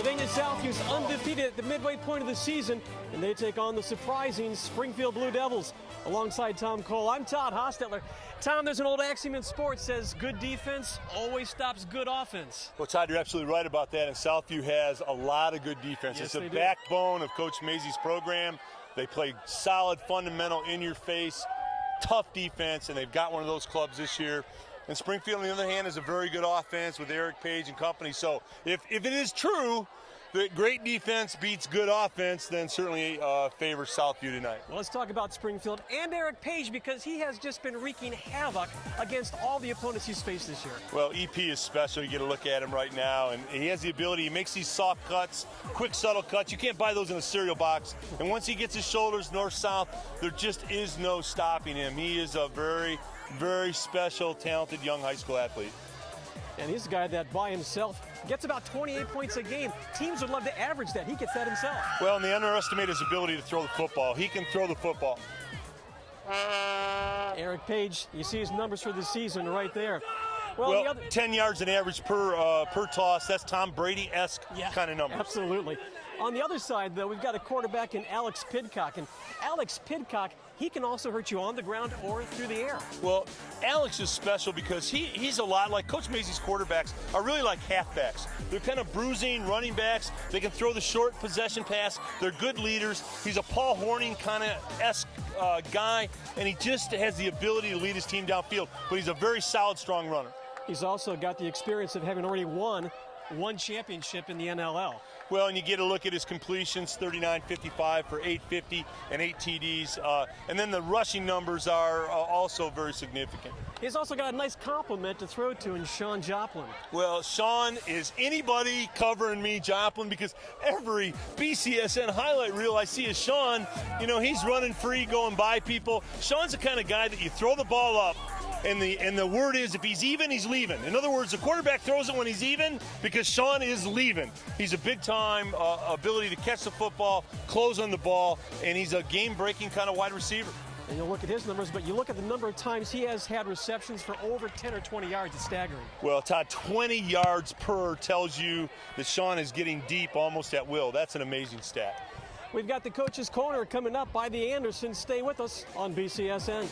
Sylvania Southview's undefeated at the midway point of the season, and they take on the surprising Springfield Blue Devils. Alongside Tom Cole, I'm Todd Hostetler. Tom, there's an old axiom in sports says good defense always stops good offense. Well, Todd, you're absolutely right about that, and Southview has a lot of good defense. Yes, it's the backbone of Coach Mazey's program. They play solid, fundamental, in-your-face, tough defense, and they've got one of those clubs this year. And Springfield, on the other hand, is a very good offense with Eric Page and company. So if it is true that great defense beats good offense, then certainly favors Southview tonight. Well, let's talk about Springfield and Eric Page, because he has just been wreaking havoc against all the opponents he's faced this year. Well, EP is special. You get a look at him right now, and he has the ability. He makes these soft cuts, quick, subtle cuts. You can't buy those in a cereal box. And once he gets his shoulders north-south, there just is no stopping him. He is a very, very special, talented young high school athlete. And he's a guy that by himself gets about 28 points a game. Teams would love to average that. He gets that himself. Well, and they underestimate his ability to throw the football. He can throw the football. Eric Page, you see his numbers for the season right there. Well, 10 yards an average per toss. That's Tom Brady-esque kind of numbers. Absolutely. On the other side, though, we've got a quarterback in Alex Pidcock. And Alex Pidcock, he can also hurt you on the ground or through the air. Well, Alex is special because he's a lot like Coach Mazey's quarterbacks are really like halfbacks. They're kind of bruising running backs. They can throw the short possession pass. They're good leaders. He's a Paul Hornung kind of esque guy, and he just has the ability to lead his team downfield. But he's a very solid, strong runner. He's also got the experience of having already won one championship in the NLL. Well, and you get a look at his completions, 39-55 for 850 and 8 TDs. And then the rushing numbers are also very significant. He's also got a nice compliment to throw to in Sean Joplin. Well, Sean is anybody covering me, Joplin, because every BCSN highlight reel I see is Sean. You know, he's running free, going by people. Sean's the kind of guy that you throw the ball up, and the word is if he's even, he's leaving. In other words, the quarterback throws it when he's even because Sean is leaving. He's a big-time ability to catch the football, close on the ball, and he's a game-breaking kind of wide receiver. And you'll look at his numbers, but you look at the number of times he has had receptions for over 10 or 20 yards. It's staggering. Well, Todd, 20 yards per tells you that Sean is getting deep almost at will. That's an amazing stat. We've got the Coach's Corner coming up by the Andersons. Stay with us on BCSN.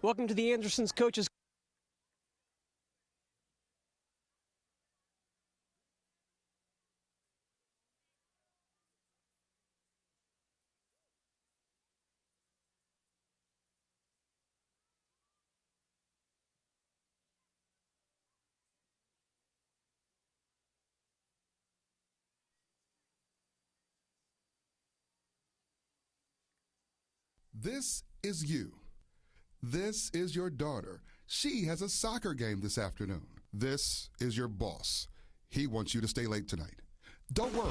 Welcome to the Andersons Coaches. This is you. This is your daughter. She has a soccer game this afternoon. This is your boss. He wants you to stay late tonight. Don't worry.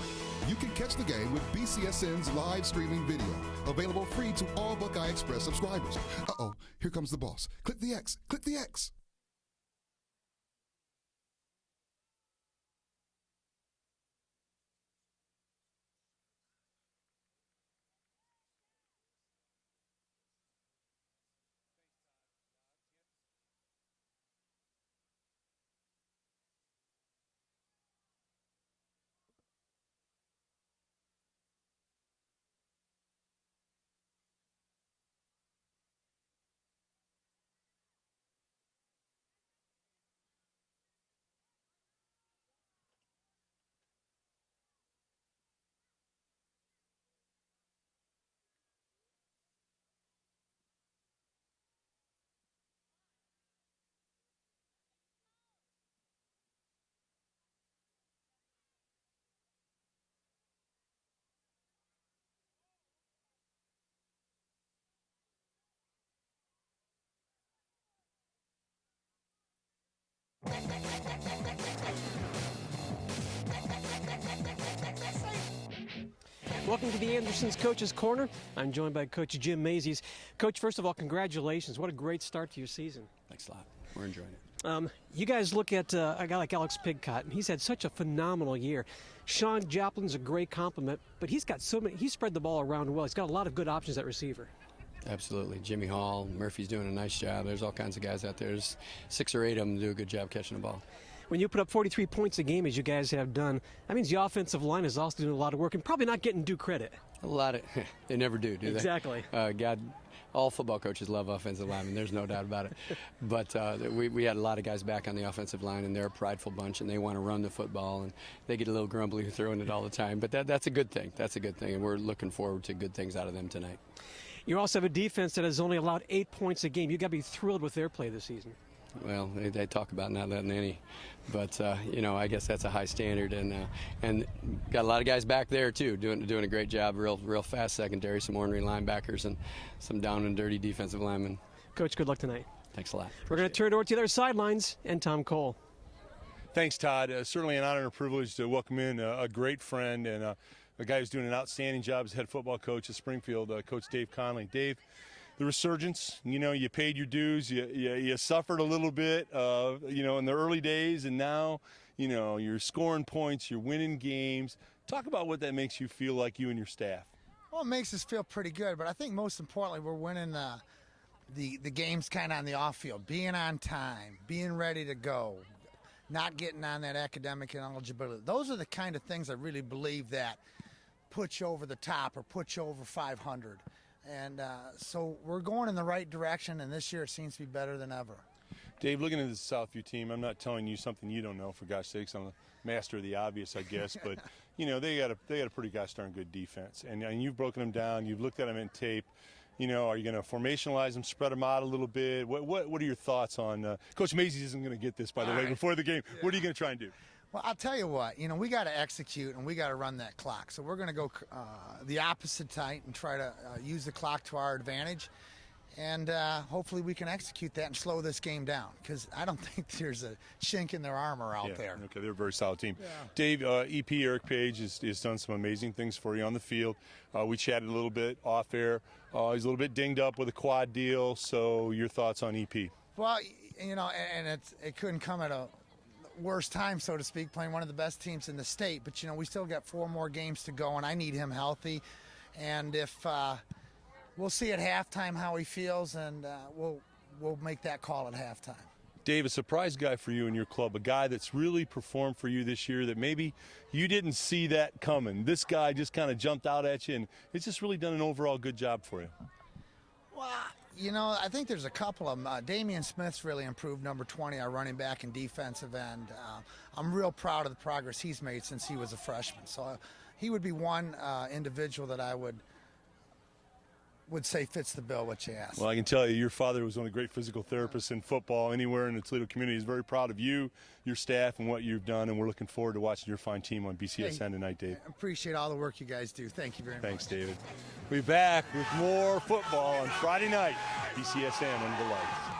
You can catch the game with BCSN's live streaming video, available free to all Buckeye Express subscribers. Uh-oh, here comes the boss. Click the X. Click the X. Welcome to the Andersons Coach's Corner. I'm joined by Coach Jim Mazies. Coach, first of all, congratulations. What a great start to your season. Thanks a lot. We're enjoying it. You guys look at a guy like Alex Pigcott, and he's had such a phenomenal year. Sean Joplin's a great compliment, but he's got so many. He's spread the ball around well. He's got a lot of good options at receiver. Absolutely. Jimmy Hall, Murphy's doing a nice job. There's all kinds of guys out there. There's 6 or 8 of them that do a good job catching the ball. When you put up 43 points a game, as you guys have done, that means the offensive line is also doing a lot of work and probably not getting due credit. A lot of they never do they? Exactly. God, all football coaches love offensive linemen. There's no doubt about it. But we had a lot of guys back on the offensive line, and they're a prideful bunch, and they want to run the football, and they get a little grumbly throwing it all the time. But that's a good thing. That's a good thing, and we're looking forward to good things out of them tonight. You also have a defense that has only allowed 8 points a game. You've got to be thrilled with their play this season. Well, they talk about not letting any, but I guess that's a high standard, and got a lot of guys back there too, doing a great job. Real fast secondary, some ornery linebackers, and some down and dirty defensive linemen. Coach, good luck tonight. Thanks a lot. We're going to turn it over to the other sidelines and Tom Cole. Thanks, Todd. Certainly an honor and a privilege to welcome in a great friend and a guy who's doing an outstanding job as head football coach at Springfield, Coach Dave Conley. Dave, the resurgence, you paid your dues, you suffered a little bit, in the early days, and now, you're scoring points, you're winning games. Talk about what that makes you feel like, you and your staff. Well, it makes us feel pretty good, but I think most importantly, we're winning the games kind of on the off field, being on time, being ready to go, not getting on that academic ineligibility. Those are the kind of things I really believe that put you over the top or put you over 500. And so we're going in the right direction, and this year it seems to be better than ever. Dave, looking at the Southview team, I'm not telling you something you don't know, for gosh sakes. I'm a master of the obvious, I guess. But, they got a pretty gosh darn good defense. And you've broken them down. You've looked at them in tape. Are you going to formationalize them, spread them out a little bit? What are your thoughts on Coach Mazies isn't going to get this, by the way, before the game. Yeah. What are you going to try and do? Well, I'll tell you what, we got to execute and we got to run that clock. So we're going to go the opposite tight and try to use the clock to our advantage. And hopefully we can execute that and slow this game down, because I don't think there's a chink in their armor out there. Okay, they're a very solid team. Yeah. Dave, EP Eric Page has done some amazing things for you on the field. We chatted a little bit off air. He's a little bit dinged up with a quad deal. So your thoughts on EP? Well, and it couldn't come at a worst time, so to speak, playing one of the best teams in the state. But, we still got 4 more games to go, and I need him healthy. And if we'll see at halftime how he feels, and we'll make that call at halftime. Dave, a surprise guy for you and your club, a guy that's really performed for you this year that maybe you didn't see that coming. This guy just kind of jumped out at you, and it's just really done an overall good job for you. Well, I think there's a couple of them. Damian Smith's really improved, number 20, our running back and defensive end. I'm real proud of the progress he's made since he was a freshman. So he would be one individual that I would say fits the bill, what you asked. Well, I can tell you, your father was one of the great physical therapists in football anywhere in the Toledo community. He's very proud of you, your staff, and what you've done, and we're looking forward to watching your fine team on BCSN tonight, Dave. I appreciate all the work you guys do. Thank you very much. Thanks, David. We'll be back with more football on Friday night, BCSN under the lights.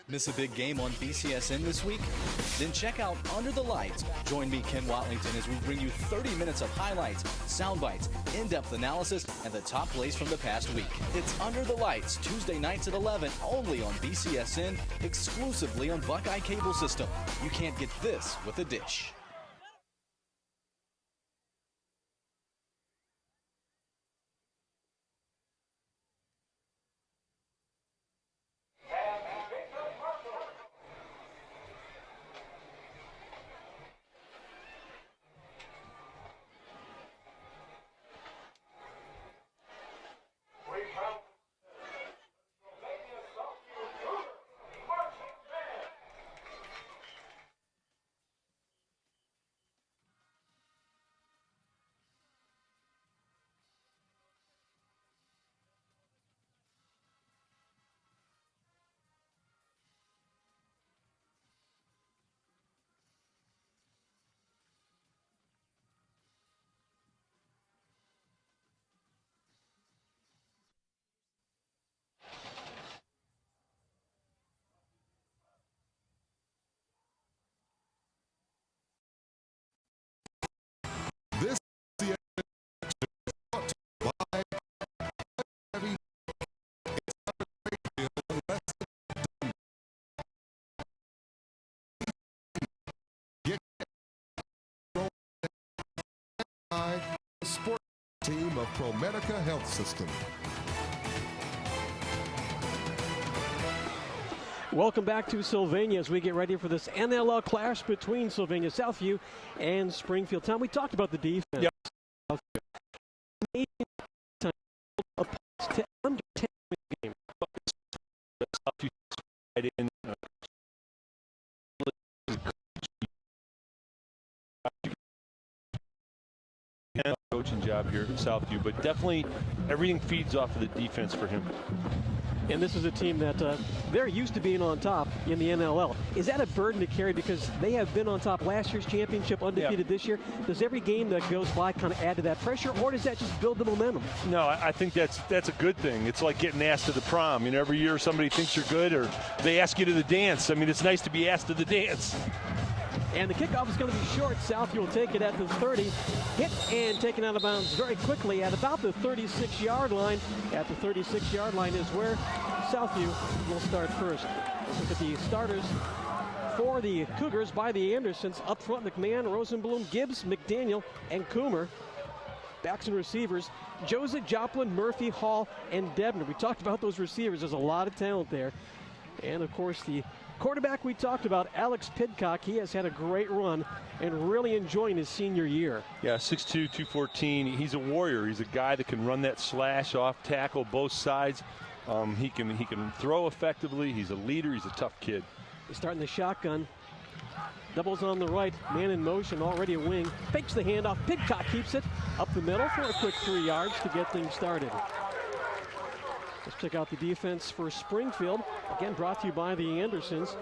Miss a big game on BCSN this week? Then check out Under the Lights. Join me, Ken Watlington, as we bring you 30 minutes of highlights, sound bites, in-depth analysis, and the top plays from the past week. It's Under the Lights, Tuesday nights at 11, only on BCSN, exclusively on Buckeye Cable System. You can't get this with a dish. This is brought to you by Heavy. Get by the sports team of ProMedica Health System. Welcome back to Sylvania as we get ready for this NLL clash between Sylvania Southview and Springfield. Tom, we talked about the defense. Yep. To under 10 game. Coaching job here at Southview, but definitely everything feeds off of the defense for him. And this is a team that they're used to being on top in the NLL. Is that a burden to carry because they have been on top last year's championship, undefeated this year? Does every game that goes by kind of add to that pressure, or does that just build the momentum? No, I think that's a good thing. It's like getting asked to the prom. You know, every year somebody thinks you're good or they ask you to the dance. I mean, it's nice to be asked to the dance. And the kickoff is going to be short. Southview will take it at the 30. Hit and taken out of bounds very quickly at about the 36-yard line. At the 36-yard line is where Southview will start first. Let's look at the starters for the Cougars by the Andersons. Up front, McMahon, Rosenblum, Gibbs, McDaniel, and Coomer. Backs and receivers, Joseph, Joplin, Murphy, Hall, and Debner. We talked about those receivers. There's a lot of talent there. And, of course, the quarterback we talked about, Alex Pidcock, he has had a great run and really enjoying his senior year. Yeah, 6'2", 214. He's a warrior. He's a guy that can run that slash off tackle both sides. He can throw effectively. He's a leader. He's a tough kid. He's starting the shotgun. Doubles on the right. Man in motion, already a wing. Fakes the handoff. Pidcock keeps it up the middle for a quick 3 yards to get things started. Let's check out the defense for Springfield. Again, brought to you by the Andersons.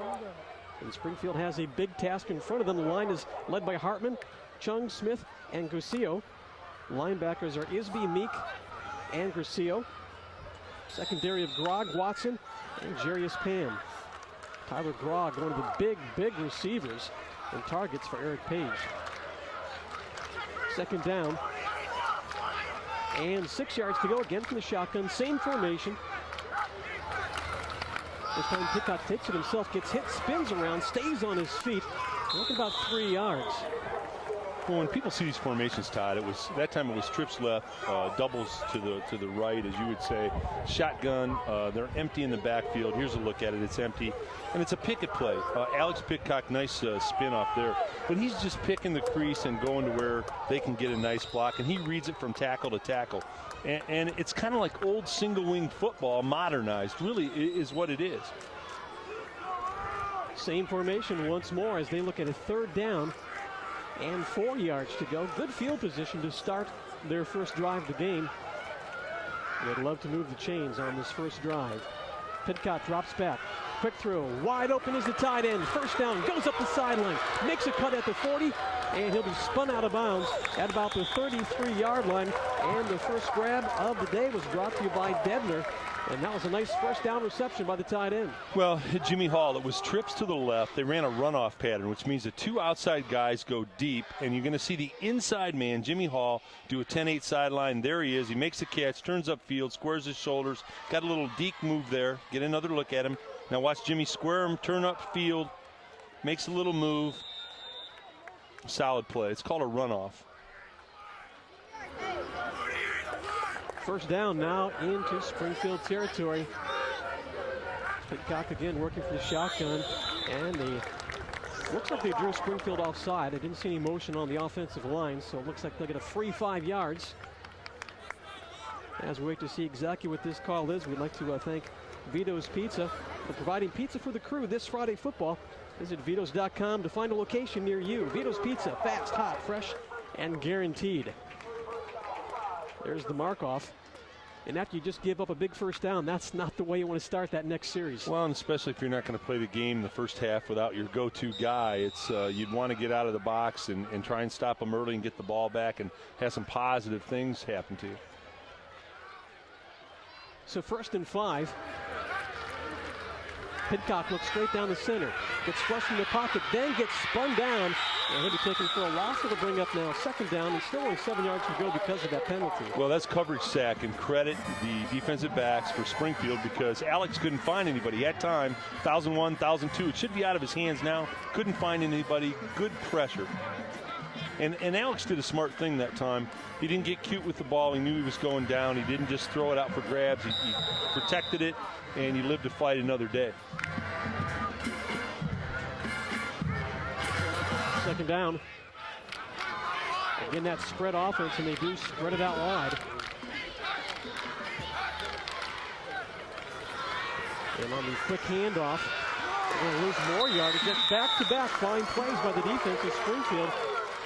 And Springfield has a big task in front of them. The line is led by Hartman, Chung, Smith, and Gusio. Linebackers are Isby, Meek, and Gusio. Secondary of Grog, Watson, and Jarius Pan. Tyler Grog, one of the big receivers and targets for Eric Page. Second down. And 6 yards to go again from the shotgun. Same formation. This time Pidcock takes it himself, gets hit, spins around, stays on his feet. Looking about 3 yards. Well, when people see these formations, Todd, that time it was trips left, doubles to the right, as you would say. Shotgun, they're empty in the backfield. Here's a look at it. It's empty. And it's a picket play. Alex Pidcock, nice spin off there. But he's just picking the crease and going to where they can get a nice block. And he reads it from tackle to tackle. And it's kind of like old single-wing football, modernized, really is what it is. Same formation once more as they look at a third down and 4 yards to go. Good field position to start their first drive of the game. They'd love to move the chains on this first drive. Pidcock drops back. Quick throw. Wide open is the tight end. First down. Goes up the sideline. Makes a cut at the 40. And he'll be spun out of bounds at about the 33-yard line. And the first grab of the day was brought to you by Debner. And that was a nice first down reception by the tight end. Well, Jimmy Hall, it was trips to the left. They ran a runoff pattern, which means the two outside guys go deep, and you're going to see the inside man, Jimmy Hall, do a 10-8 sideline. There he is. He makes a catch, turns upfield, squares his shoulders, got a little deke move there. Get another look at him. Now watch Jimmy square him, turn upfield, makes a little move. Solid play. It's called a runoff. First down now into Springfield territory. Pitcock again working for the shotgun, and looks like they drew Springfield offside. I didn't see any motion on the offensive line, so it looks like they'll get a free 5 yards. As we wait to see exactly what this call is, we'd like to thank Vito's Pizza for providing pizza for the crew this Friday football. Visit Vitos.com to find a location near you. Vito's Pizza, fast, hot, fresh, and guaranteed. There's the mark off. And after you just give up a big first down, that's not the way you want to start that next series. Well, and especially if you're not going to play the game in the first half without your go-to guy, it's you'd want to get out of the box and try and stop them early and get the ball back and have some positive things happen to you. So 1st and 5. Pitcock looks straight down the center, gets flushed in the pocket, then gets spun down, and he'll be taken for a loss. It'll bring up now 2nd down, and still only 7 yards to go because of that penalty. Well, that's coverage sack, and credit the defensive backs for Springfield because Alex couldn't find anybody. He had time, 1,001, 1,002. It should be out of his hands now. Couldn't find anybody. Good pressure. And Alex did a smart thing that time. He didn't get cute with the ball. He knew he was going down. He didn't just throw it out for grabs. He protected it, and he lived to fight another day. 2nd down. Again, that spread offense, and they do spread it out wide. And on the quick handoff, they're going to lose more yardage. Just back-to-back fine plays by the defense of Springfield,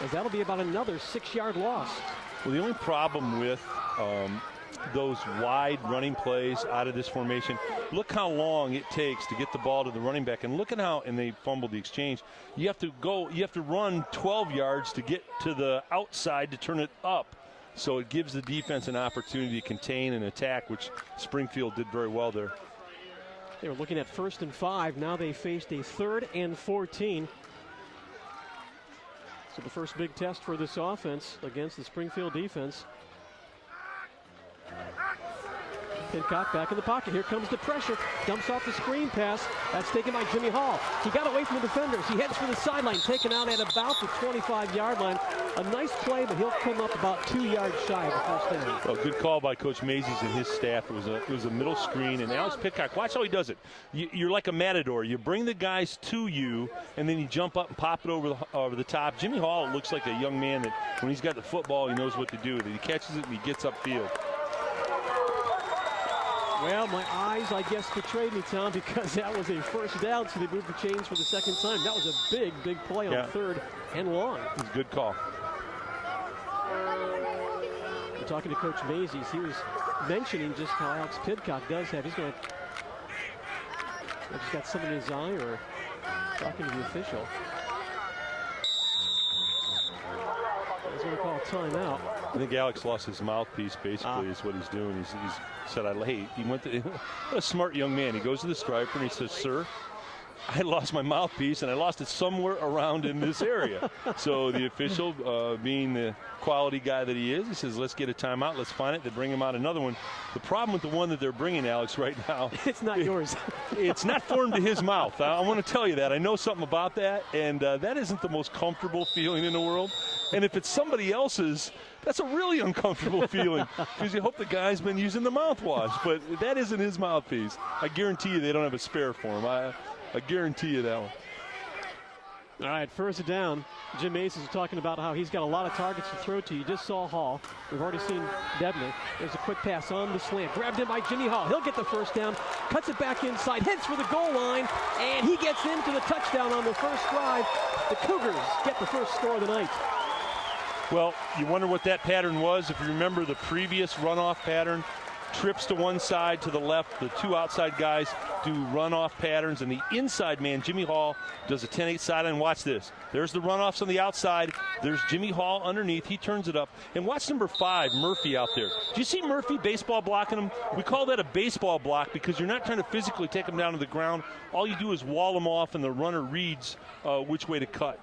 as that'll be about another 6-yard loss. Well, the only problem with those wide running plays out of this formation, look how long it takes to get the ball to the running back, and look at how, and they fumbled the exchange, you have to run 12 yards to get to the outside to turn it up. So it gives the defense an opportunity to contain and attack, which Springfield did very well there. They were looking at 1st and 5. Now they faced a 3rd and 14. So the first big test for this offense against the Springfield defense. Pitcock back in the pocket. Here comes the pressure. Dumps off the screen pass. That's taken by Jimmy Hall. He got away from the defenders. He heads for the sideline, taken out at about the 25-yard line. A nice play, but he'll come up about 2 yards shy of the first down. Well, good call by Coach Mazies and his staff. It was a middle screen, and Alex Pitcock, watch how he does it. You're like a matador. You bring the guys to you, and then you jump up and pop it over the top. Jimmy Hall looks like a young man that when he's got the football, he knows what to do with it. He catches it and he gets upfield. Well, my eyes, I guess, betrayed me, Tom, because that was a first down, so they moved the chains for the 2nd time. That was a big, big play on 3rd and long. It was a good call. We're talking to Coach Mazies. He was mentioning just how Alex Pitcock does have. He's going to just got something in his eye or talking to the official. He's going to call a timeout. I think Alex lost his mouthpiece, basically, is what he's doing. He's said, he went to, what a smart young man. He goes to the striper and he says, "Sir, I lost my mouthpiece and I lost it somewhere around in this area." So the official, being the quality guy that he is, he says, "Let's get a timeout. Let's find it." They bring him out another one. The problem with the one that they're bringing, Alex, right now. It's not yours. It's not formed to his mouth. I want to tell you that. I know something about that, and that isn't the most comfortable feeling in the world. And if it's somebody else's, that's a really uncomfortable feeling because you hope the guy's been using the mouthwash, but that isn't his mouthpiece. I guarantee you they don't have a spare for him. I guarantee you that one. All right, 1st down. Jim Mason is talking about how he's got a lot of targets to throw to. You just saw Hall. We've already seen Debner. There's a quick pass on the slant. Grabbed in by Jimmy Hall. He'll get the 1st down. Cuts it back inside. Heads for the goal line. And he gets into the touchdown on the first drive. The Cougars get the first score of the night. Well, you wonder what that pattern was. If you remember the previous runoff pattern, trips to one side, to the left. The two outside guys do runoff patterns, and the inside man, Jimmy Hall, does a 10-8 sideline. Watch this. There's the runoffs on the outside. There's Jimmy Hall underneath. He turns it up. And watch number 5, Murphy, out there. Do you see Murphy baseball blocking him? We call that a baseball block because you're not trying to physically take him down to the ground. All you do is wall him off, and the runner reads which way to cut.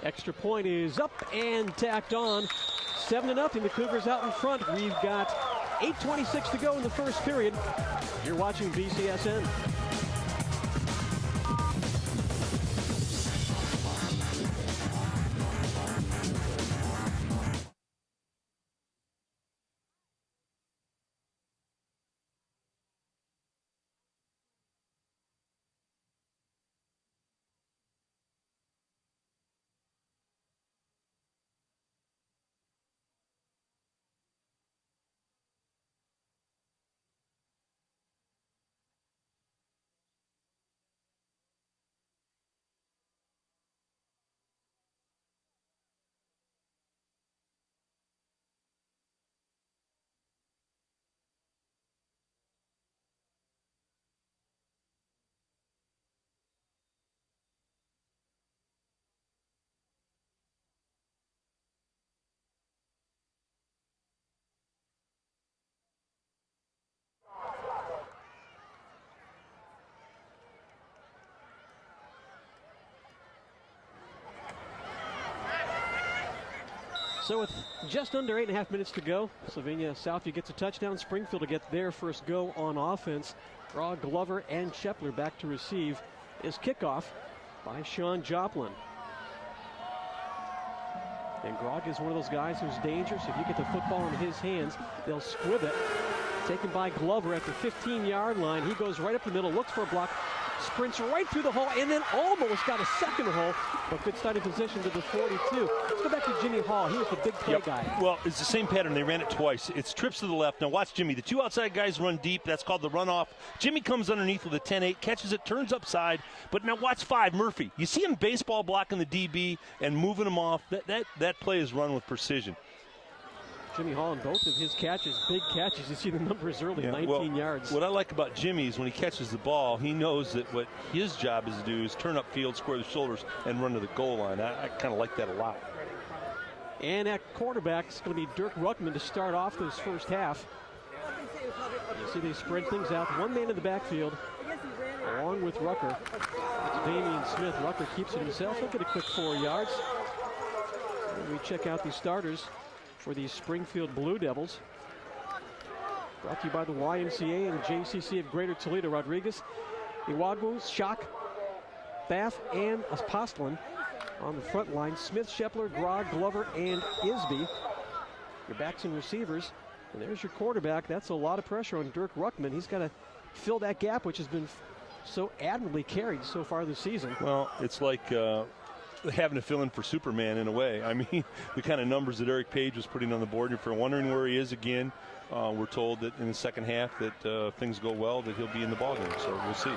Extra point is up and tacked on. 7-0, the Cougars out in front. We've got 8:26 to go in the first period. You're watching BCSN. So with just under 8.5 minutes to go, Sylvania Southview gets a touchdown. Springfield to get their first go on offense. Grog, Glover, and Shepler back to receive is kickoff by Sean Joplin. And Grog is one of those guys who's dangerous. If you get the football in his hands, they'll squib it. Taken by Glover at the 15-yard line. He goes right up the middle, looks for a block, sprints right through the hole, and then almost got a second hole, but good starting position to the 42. Let's go back to Jimmy Hall. He was the big play guy. Well, it's the same pattern. They ran it twice. It's trips to the left. Now watch Jimmy. The two outside guys run deep. That's called the runoff. Jimmy comes underneath with a 10-8, catches it, turns upside. But now watch 5, Murphy. You see him baseball blocking the DB and moving him off. That play is run with precision. Jimmy Hall in both of his catches, big catches. You see the numbers early, 19 yards. What I like about Jimmy is when he catches the ball, he knows that what his job is to do is turn upfield, square the shoulders, and run to the goal line. I kind of like that a lot. And at quarterback, it's going to be Dirk Ruckman to start off this first half. You see they spread things out. One man in the backfield, along with Rucker. It's Damian Smith. Rucker keeps it himself. He'll get a quick 4 yards. And we check out the starters for the Springfield Blue Devils. Brought to you by the YMCA and the JCC of Greater Toledo. Rodriguez, Iwagu, Shock, Bath, and Apostolin on the front line. Smith, Shepler, Grog, Glover, and Isby. Your backs and receivers. And there's your quarterback. That's a lot of pressure on Dirk Ruckman. He's got to fill that gap, which has been so admirably carried so far this season. Well, it's like having to fill in for Superman in a way. I mean, the kind of numbers that Eric Page was putting on the board. If you're wondering where he is again, we're told that in the second half that things go well, that he'll be in the ballgame. So we'll see.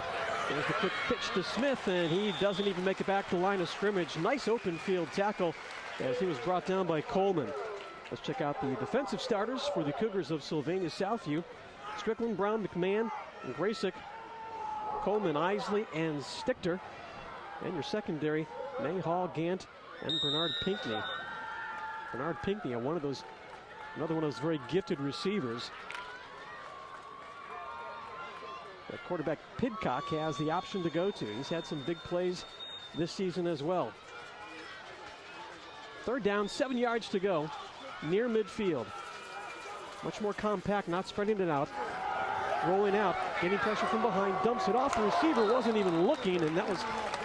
There's the quick pitch to Smith, and he doesn't even make it back to the line of scrimmage. Nice open field tackle as he was brought down by Coleman. Let's check out the defensive starters for the Cougars of Sylvania Southview. Strickland, Brown, McMahon, and Graysick, Coleman, Isley, and Stichter. And your secondary, May Hall, Gant, and Bernard Pinckney. Bernard Pinckney, another one of those very gifted receivers. The quarterback Pidcock has the option to go to. He's had some big plays this season as well. Third down, 7 yards to go, near midfield. Much more compact, not spreading it out. Rolling out, getting pressure from behind, dumps it off. The receiver wasn't even looking, and that was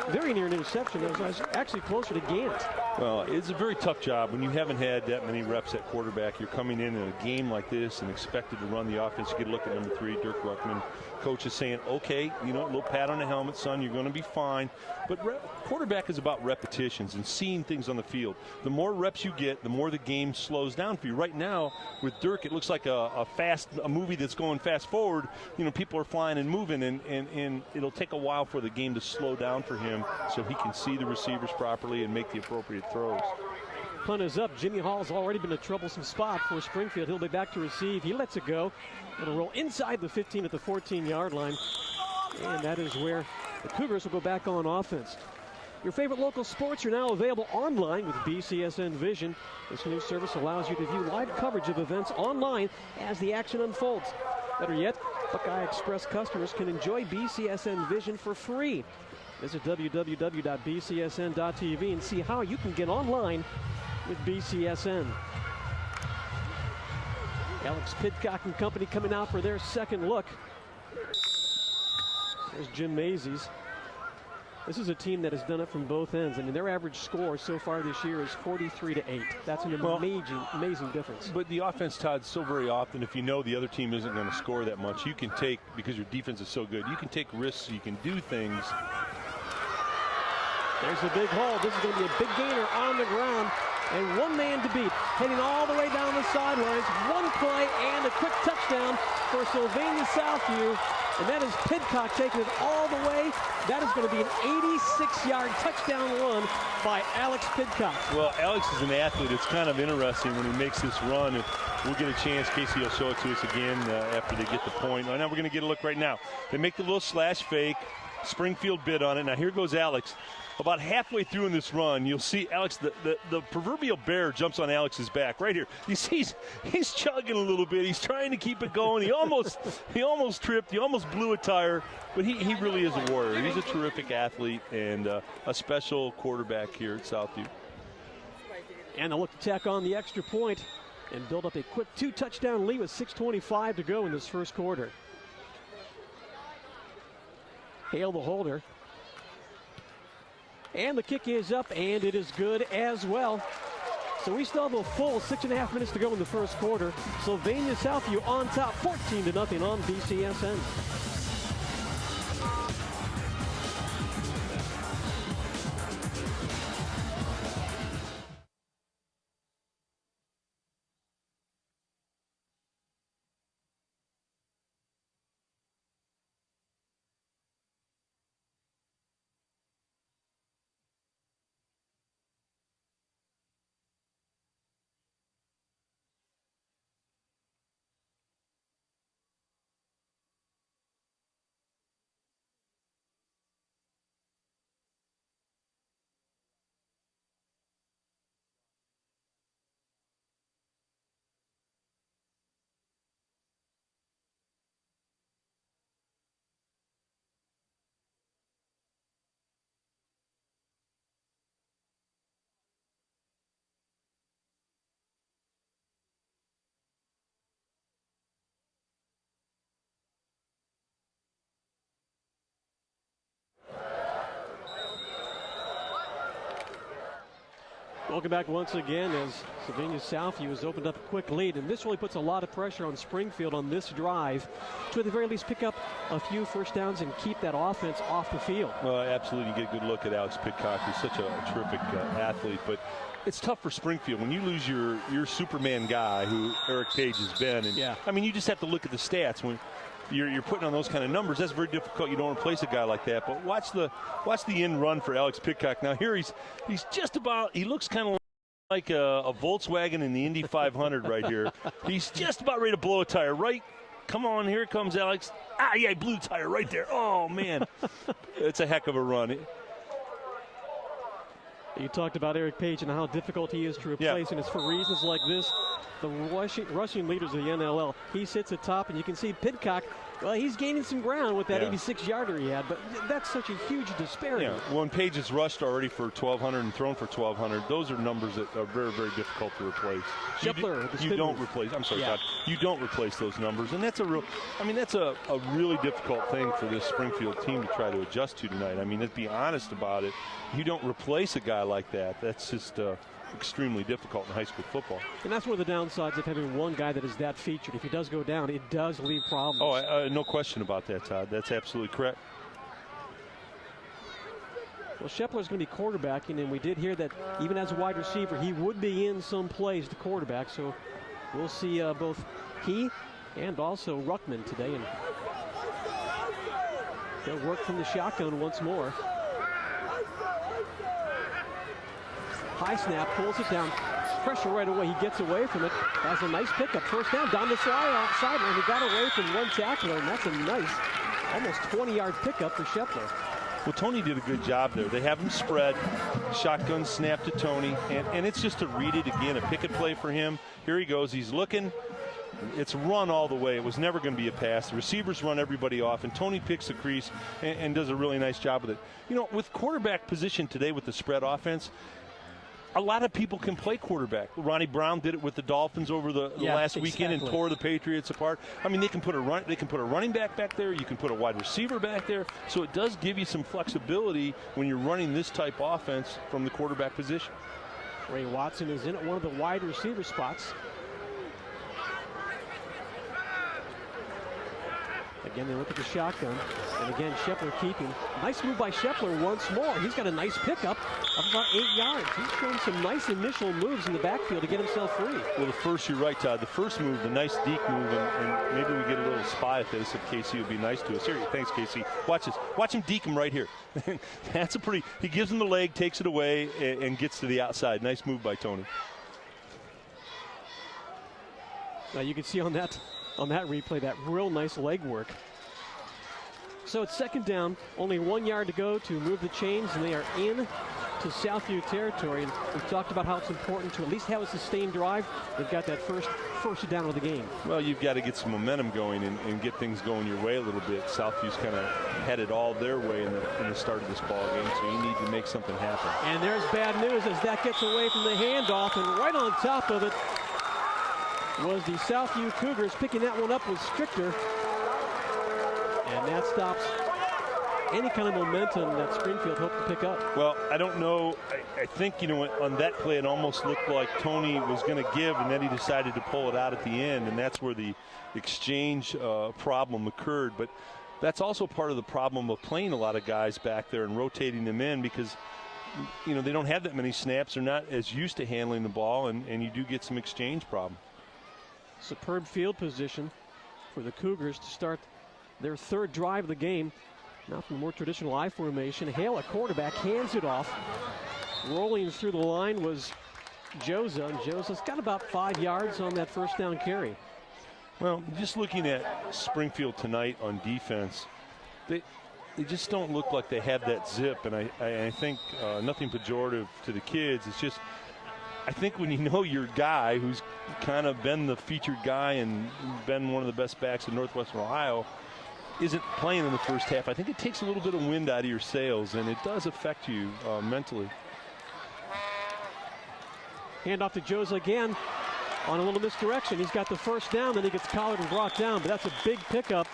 very near an interception. It was actually closer to Gant. Well, it's a very tough job when you haven't had that many reps at quarterback. You're coming in a game like this and expected to run the offense. You get a look at number 3, Dirk Ruckman. Coach is saying, okay, a little pat on the helmet, son, you're going to be fine. But quarterback is about repetitions and seeing things on the field. The more reps you get, the more the game slows down for you. Right now, with Dirk, it looks like a movie that's going fast forward. People are flying and moving, and it'll take a while for the game to slow down for him so he can see the receivers properly and make the appropriate throws. punt is up. Jimmy Hall's already been a troublesome spot for Springfield. He'll be back to receive. He lets it go. It'll roll inside the 15 at the 14-yard line. And that is where the Cougars will go back on offense. Your favorite local sports are now available online with BCSN Vision. This new service allows you to view live coverage of events online as the action unfolds. Better yet, Buckeye Express customers can enjoy BCSN Vision for free. Visit www.bcsn.tv and see how you can get online with BCSN. Alex Pidcock and company coming out for their second look. There's Jim Mazies. This is a team that has done it from both ends. I mean, their average score so far this year is 43-8. That's an amazing difference. But the offense, Todd, so very often, if you know the other team isn't going to score that much, you can take, because your defense is so good, you can take risks, you can do things. There's a big hole. This is going to be a big gainer on the ground. And one man to beat, heading all the way down the sidelines. One play and a quick touchdown for Sylvania Southview. And that is Pidcock taking it all the way. That is going to be an 86-yard touchdown run by Alex Pidcock. Well, Alex is an athlete. It's kind of interesting when he makes this run. And we'll get a chance. Casey will show it to us again after they get the point. Right now, we're going to get a look right now. They make the little slash fake. Springfield bid on it. Now here goes Alex. About halfway through in this run, you'll see Alex, the proverbial bear jumps on Alex's back right here. You see he's chugging a little bit. He's trying to keep it going. He almost tripped. He almost blew a tire. But he really is a warrior. He's a terrific athlete and a special quarterback here at Southview. And they'll look to tack on the extra point and build up a quick 2-touchdown lead with 6:25 to go in this first quarter. Hale the holder. And the kick is up, and it is good as well. So we still have a full 6.5 minutes to go in the first quarter. Sylvania Southview on top, 14-0 on BCSN. Welcome back once again as Sylvania Southview has opened up a quick lead, and this really puts a lot of pressure on Springfield on this drive to at the very least pick up a few first downs and keep that offense off the field. Well, absolutely. You get a good look at Alex Pidcock. He's such a terrific athlete, but it's tough for Springfield when you lose your Superman guy, who Eric Page has been. And yeah. I mean, you just have to look at the stats when you're putting on those kind of numbers. That's very difficult. You don't replace a guy like that. But watch the end run for Alex Pidcock. Now here he's just about. He looks kind of like a Volkswagen in the Indy 500 right here. He's just about ready to blow a tire. Right. Come on, here comes Alex. Yeah, he blew the tire right there. Oh, man. It's a heck of a run. You talked about Eric Page and how difficult he is to replace, and it's for reasons like this. The rushing leaders of the NLL, he sits atop, and you can see Pidcock, well, he's gaining some ground with that 86-yarder he had, but that's such a huge disparity. Yeah, when Page has rushed already for 1,200 and thrown for 1,200, those are numbers that are very, very difficult to replace. You don't replace. I'm sorry, Todd. You don't replace those numbers, and that's a really difficult thing for this Springfield team to try to adjust to tonight. I mean, let's be honest about it. You don't replace a guy like that. That's just extremely difficult in high school football. And that's one of the downsides of having one guy that is that featured. If he does go down, it does leave problems. Oh, no question about that, Todd. That's absolutely correct. Well, Shepler's going to be quarterbacking, and we did hear that even as a wide receiver, he would be in some plays to quarterback. So we'll see both he and also Ruckman today. And they'll work from the shotgun once more. High snap, pulls it down. Pressure right away. He gets away from it. Has a nice pickup. First down, down the sideline. He got away from one tackler, and that's a nice, almost 20-yard pickup for Shepler. Well, Tony did a good job there. They have him spread, shotgun snap to Tony, and it's just to read it again, a picket play for him. Here he goes. He's looking. It's run all the way. It was never going to be a pass. The receivers run everybody off, and Tony picks the crease and does a really nice job with it. You know, with quarterback position today with the spread offense, a lot of people can play quarterback. Ronnie Brown did it with the Dolphins over the last weekend and tore the Patriots apart. I mean, they can put a running back there. You can put a wide receiver back there. So it does give you some flexibility when you're running this type offense from the quarterback position. Ray Watson is in at one of the wide receiver spots. Again, they look at the shotgun, and again, Shepler keeping. Nice move by Shepler once more. He's got a nice pickup of about 8 yards. He's shown some nice initial moves in the backfield to get himself free. Well, the first, you're right, Todd. The first move, the nice deke move, and maybe we get a little spy at this if Casey would be nice to us. Here, thanks, Casey. Watch this. Watch him deke him right here. That's a pretty, he gives him the leg, takes it away, and gets to the outside. Nice move by Tony. Now you can see on that replay that real nice leg work. So it's second down, only 1 yard to go to move the chains, and they are in to Southview territory. And we've talked about how it's important to at least have a sustained drive. They've got that first down of the game. Well, you've got to get some momentum going and get things going your way a little bit. Southview's kind of headed all their way in the start of this ball game, so you need to make something happen. And there's bad news as that gets away from the handoff, and right on top of it was the Southview Cougars. Picking that one up was Stricker. And that stops any kind of momentum that Springfield hoped to pick up. Well, I don't know. I think, you know, on that play, it almost looked like Tony was going to give, and then he decided to pull it out at the end, and that's where the exchange problem occurred. But that's also part of the problem of playing a lot of guys back there and rotating them in because, you know, they don't have that many snaps. They're not as used to handling the ball, and you do get some exchange problem. Superb field position for the Cougars to start their third drive of the game. Now from a more traditional I formation. Hale, a quarterback, hands it off. Rolling through the line was Joza, and Joza's got about 5 yards on that first down carry. Well, just looking at Springfield tonight on defense, they just don't look like they have that zip, and I think nothing pejorative to the kids. It's just, I think when you know your guy who's kind of been the featured guy and been one of the best backs in Northwestern Ohio isn't playing in the first half, I think it takes a little bit of wind out of your sails, and it does affect you mentally. Hand off to Joza again on a little misdirection. He's got the first down, then he gets collared and brought down, but that's a big pickup.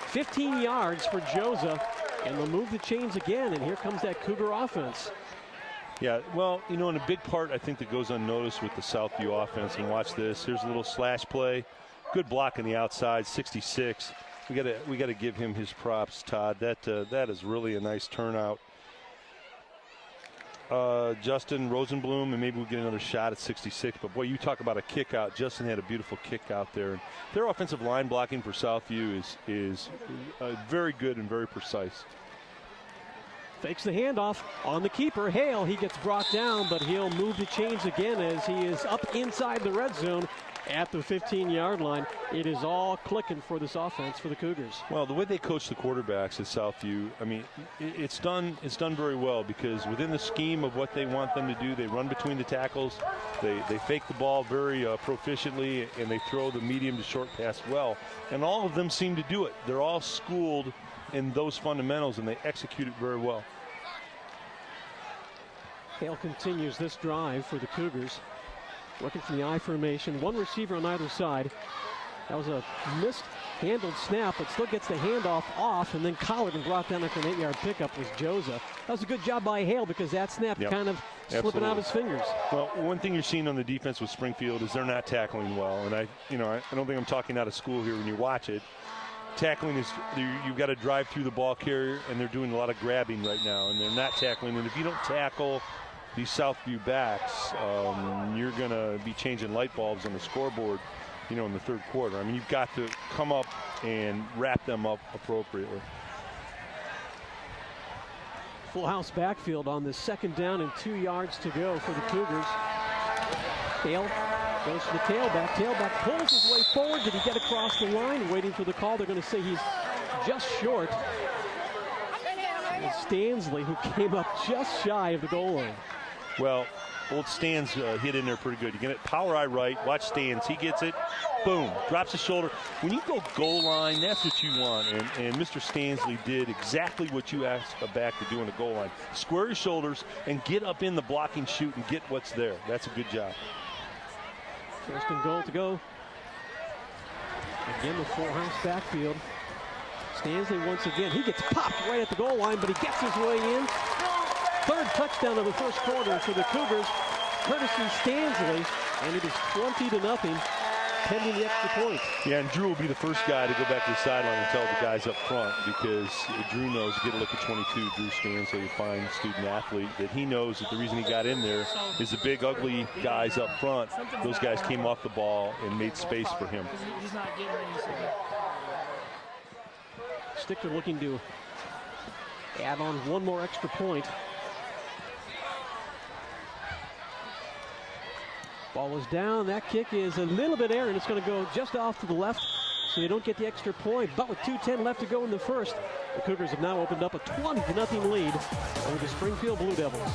15 yards for Joza, and they'll move the chains again, and here comes that Cougar offense. Yeah, well, you know, and a big part I think that goes unnoticed with the Southview offense, and watch this. Here's a little slash play. Good block on the outside, 66. We got to give him his props, Todd. That is really a nice turnout. Justin Rosenblum, and maybe we'll get another shot at 66. But boy, you talk about a kick out. Justin had a beautiful kick out there. And their offensive line blocking for Southview is very good and very precise. Fakes the handoff on the keeper. Hale, he gets brought down, but he'll move the chains again as he is up inside the red zone at the 15-yard line. It is all clicking for this offense for the Cougars. Well, the way they coach the quarterbacks at Southview, I mean, it's done very well because within the scheme of what they want them to do, they run between the tackles, they fake the ball very proficiently, and they throw the medium to short pass well. And all of them seem to do it. They're all schooled in those fundamentals, and they execute it very well. Hale continues this drive for the Cougars. Working from the I formation, one receiver on either side. That was a mishandled snap, but still gets the handoff off and then collared and brought down after an 8-yard pickup was Joza. That was a good job by Hale because that snap kind of slipping out of his fingers. Well, one thing you're seeing on the defense with Springfield is they're not tackling well, and I don't think I'm talking out of school here when you watch it. Tackling is, you've got to drive through the ball carrier, and they're doing a lot of grabbing right now, and they're not tackling. And if you don't tackle these Southview backs, you're going to be changing light bulbs on the scoreboard, in the third quarter. I mean, you've got to come up and wrap them up appropriately. Full house backfield on the 2nd down and 2 yards to go for the Cougars. Hale goes to the tailback. Tailback pulls his way forward. Did he get across the line? Waiting for the call. They're going to say he's just short. And Stanley, who came up just shy of the goal line. Well, old Stan's hit in there pretty good. You get it, power eye right, watch Stans. He gets it, boom, drops his shoulder. When you go goal line, that's what you want. And Mr. Stanley did exactly what you asked a back to do in the goal line. Square your shoulders and get up in the blocking chute and get what's there. That's a good job. 1st and goal to go. Again, the full house backfield. Stanley once again. He gets popped right at the goal line, but he gets his way in. 3rd touchdown of the 1st quarter for the Cougars, courtesy Stanley, and it is 20-0, pending the extra point. Yeah, and Drew will be the first guy to go back to the sideline and tell the guys up front, because Drew knows, get a look at 22, Drew Stanley, a fine student athlete, that he knows that the reason he got in there is the big, ugly guys up front. Those guys came off the ball and made space for him. Stickler looking to add on one more extra point. Ball is down. That kick is a little bit errant. It's going to go just off to the left, so they don't get the extra point. But with 2:10 left to go in the 1st, the Cougars have now opened up a 20-0 lead over the Springfield Blue Devils.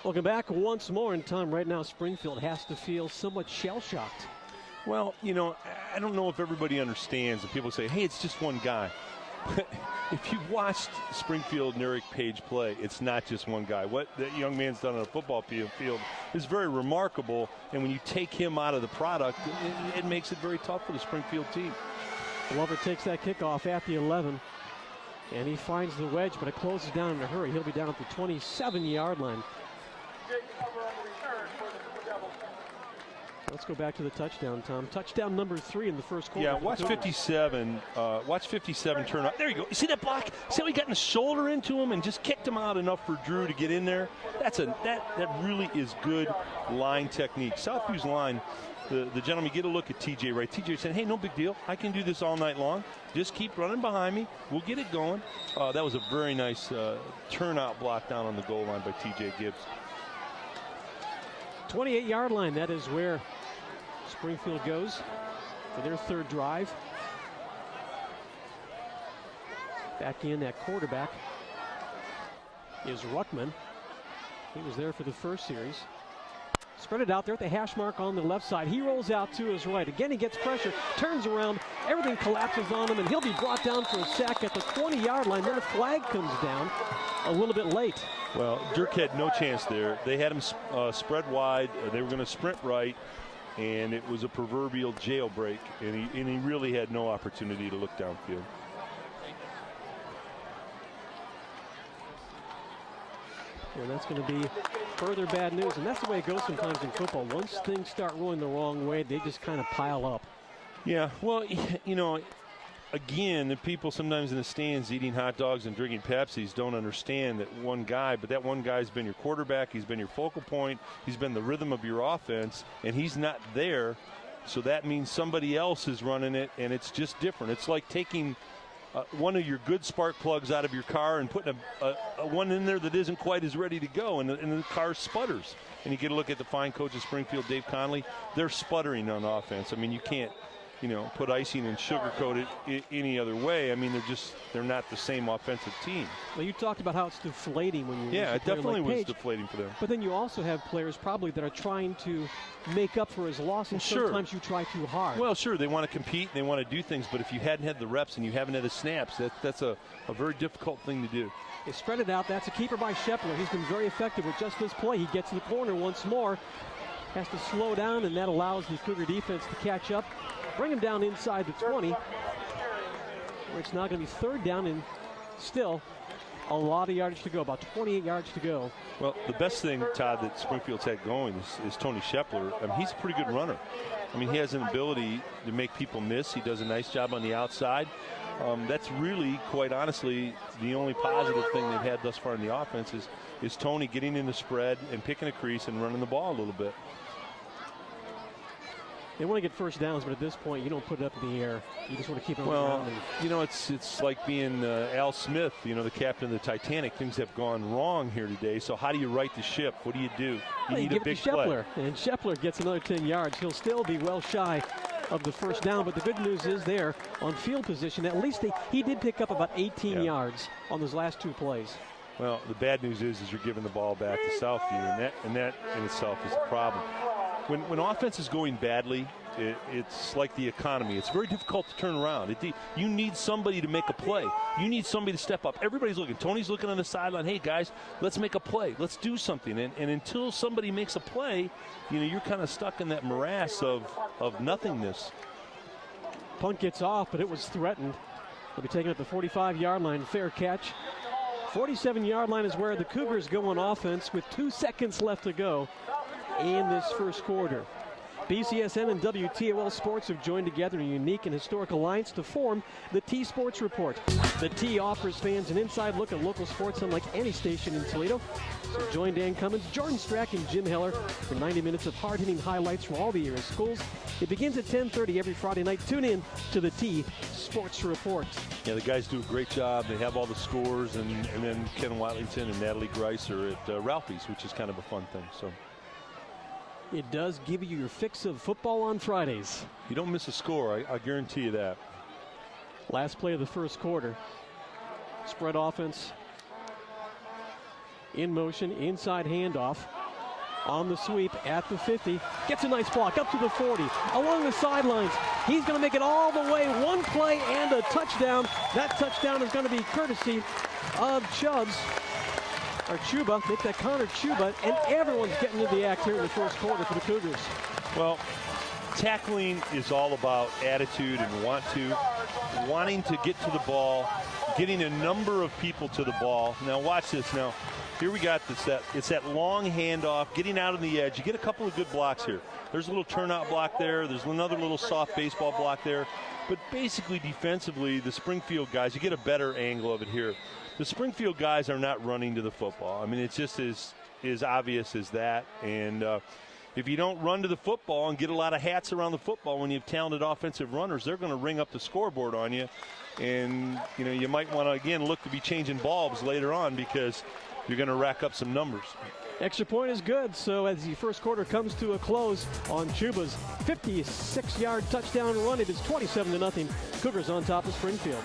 Welcome back once more in time. Right now, Springfield has to feel somewhat shell-shocked. Well, you know, I don't know if everybody understands, and people say, hey, it's just one guy. If you've watched Springfield and Eric Page play, it's not just one guy. What that young man's done on a football field is very remarkable, and when you take him out of the product, it makes it very tough for the Springfield team. Glover takes that kickoff at the 11, and he finds the wedge, but it closes down in a hurry. He'll be down at the 27-yard line. Let's go back to the touchdown, Tom. Touchdown number 3 in the 1st quarter. Yeah, watch 57. Watch 57 turn up. There you go. You see that block? See how he got in the shoulder into him and just kicked him out enough for Drew to get in there? That really is good line technique. Southview's line, the gentleman, get a look at TJ, right? TJ said, hey, no big deal. I can do this all night long. Just keep running behind me. We'll get it going. That was a very nice turnout block down on the goal line by TJ Gibbs. 28-yard line. That is where Springfield goes for their 3rd drive. Back in at quarterback is Ruckman. He was there for the 1st series. Spread it out there at the hash mark on the left side. He rolls out to his right. Again, he gets pressure, turns around, everything collapses on him, and he'll be brought down for a sack at the 20-yard line. Then a flag comes down a little bit late. Well, Dirk had no chance there. They had him spread wide. They were going to sprint right, and it was a proverbial jailbreak, and he really had no opportunity to look downfield. And that's going to be further bad news, and that's the way it goes sometimes in football. Once things start rolling the wrong way, they just kind of pile up. Yeah, well, you know, again, the people sometimes in the stands eating hot dogs and drinking Pepsis don't understand that one guy, but that one guy's been your quarterback, he's been your focal point, he's been the rhythm of your offense, and he's not there, so that means somebody else is running it, and it's just different. It's like taking one of your good spark plugs out of your car and putting a one in there that isn't quite as ready to go, and the car sputters. And you get a look at the fine coach of Springfield, Dave Conley. They're sputtering on offense. I mean, you can't put icing and sugarcoat it any other way. I mean, they're not the same offensive team. Well, you talked about how it's deflating when you it definitely was deflating for them. But then you also have players probably that are trying to make up for his losses. Sure. Sometimes you try too hard. Well, sure, they want to compete and they want to do things, but if you hadn't had the reps and you haven't had the snaps, that's a very difficult thing to do. They spread it out. That's a keeper by Shepler. He's been very effective with just this play. He gets to the corner once more. Has to slow down, and that allows the Cougar defense to catch up. Bring him down inside the 20, where it's now going to be third down and still a lot of yardage to go, about 28 yards to go. Well, the best thing, Todd, that Springfield's had going is Tony Shepler. I mean, he's a pretty good runner. I mean, he has an ability to make people miss. He does a nice job on the outside. That's really, quite honestly, the only positive thing they've had thus far in the offense is Tony getting in the spread and picking a crease and running the ball a little bit. They want to get first downs, but at this point, you don't put it up in the air. You just want to keep it on the ground. It's like being Al Smith, the captain of the Titanic. Things have gone wrong here today. So how do you right the ship? What do? You need a big play. And Shepler gets another 10 yards. He'll still be well shy of the first down, but the good news is there on field position, at least he did pick up about 18 yards on those last two plays. Well, the bad news is you're giving the ball back to Southview, and that in itself is a problem. When offense is going badly, it's like the economy. It's very difficult to turn around. You need somebody to make a play. You need somebody to step up. Everybody's looking. Tony's looking on the sideline. Hey, guys, let's make a play. Let's do something. And until somebody makes a play, you're kind of stuck in that morass of nothingness. Punt gets off, but it was threatened. They'll be taken at the 45-yard line. Fair catch. 47-yard line is where the Cougars go on offense with 2 seconds left to go in this first quarter. BCSN and WTOL Sports have joined together in a unique and historic alliance to form the T Sports Report. The T offers fans an inside look at local sports unlike any station in Toledo. So join Dan Cummins, Jordan Strack, and Jim Heller for 90 minutes of hard-hitting highlights from all the area's schools. It begins at 10:30 every Friday night. Tune in to the T Sports Report. Yeah, the guys do a great job. They have all the scores, and then Ken Watlington and Natalie Grice are at Ralphie's, which is kind of a fun thing. So it does give you your fix of football on Fridays. You don't miss a score, I guarantee you that. Last play of the first quarter. Spread offense. In motion, inside handoff. On the sweep at the 50. Gets a nice block up to the 40. Along the sidelines. He's going to make it all the way. One play and a touchdown. That touchdown is going to be courtesy of Chuba. Make that Connor Chuba. And everyone's getting into the act here in the first quarter for the Cougars. Well, tackling is all about attitude and wanting to get to the ball, getting a number of people to the ball. Now watch this. Now here we got this. It's that long handoff, getting out on the edge. You get a couple of good blocks here. There's a little turnout block there. There's another little soft baseball block there. But basically defensively, the Springfield guys, you get a better angle of it here. The Springfield guys are not running to the football. I mean, it's just as obvious as that. And if you don't run to the football and get a lot of hats around the football when you have talented offensive runners, they're going to ring up the scoreboard on you. And, you might want to, again, look to be changing bulbs later on because you're going to rack up some numbers. Extra point is good. So as the first quarter comes to a close on Chuba's 56-yard touchdown run, it is 27-0. Cougars on top of Springfield.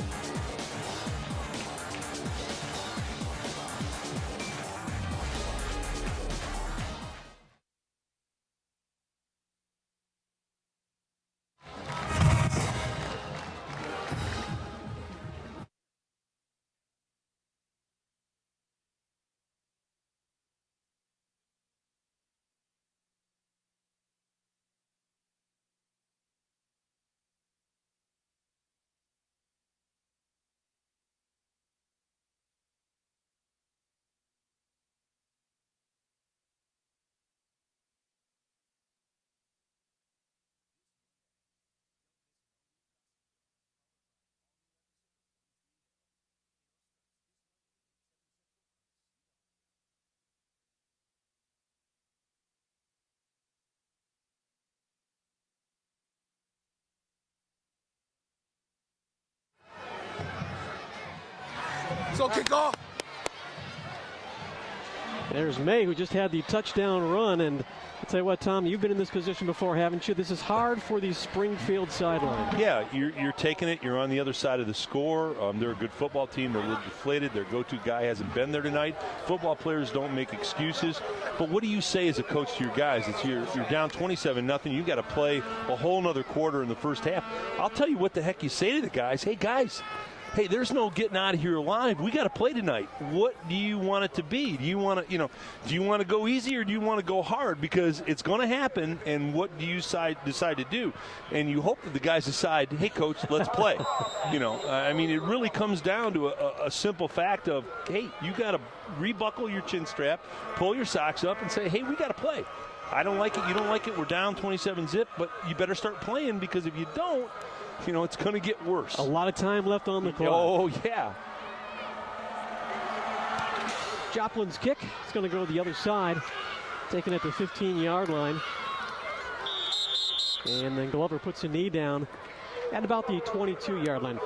So kick off. There's May, who just had the touchdown run. And I'll tell you what, Tom, you've been in this position before, haven't you? This is hard for the Springfield sideline. Yeah, you're taking it. You're on the other side of the score. They're a good football team. They're a little deflated. Their go-to guy hasn't been there tonight. Football players don't make excuses. But what do you say as a coach to your guys? You're down 27-0. You've got to play a whole nother quarter in the first half. I'll tell you what the heck you say to the guys. Hey, guys. Hey, there's no getting out of here alive. We got to play tonight. What do you want it to be? Do you want to, do you want to go easy or do you want to go hard? Because it's going to happen. And what do you decide to do? And you hope that the guys decide, hey, coach, let's play. I mean, it really comes down to a simple fact of, hey, you got to rebuckle your chin strap, pull your socks up, and say, hey, we got to play. I don't like it. You don't like it. We're down 27-0, but you better start playing because if you don't, it's going to get worse. A lot of time left on the clock. Oh, yeah. Joplin's kick is going to go to the other side, taken at the 15-yard line. And then Glover puts a knee down at about the 22-yard line.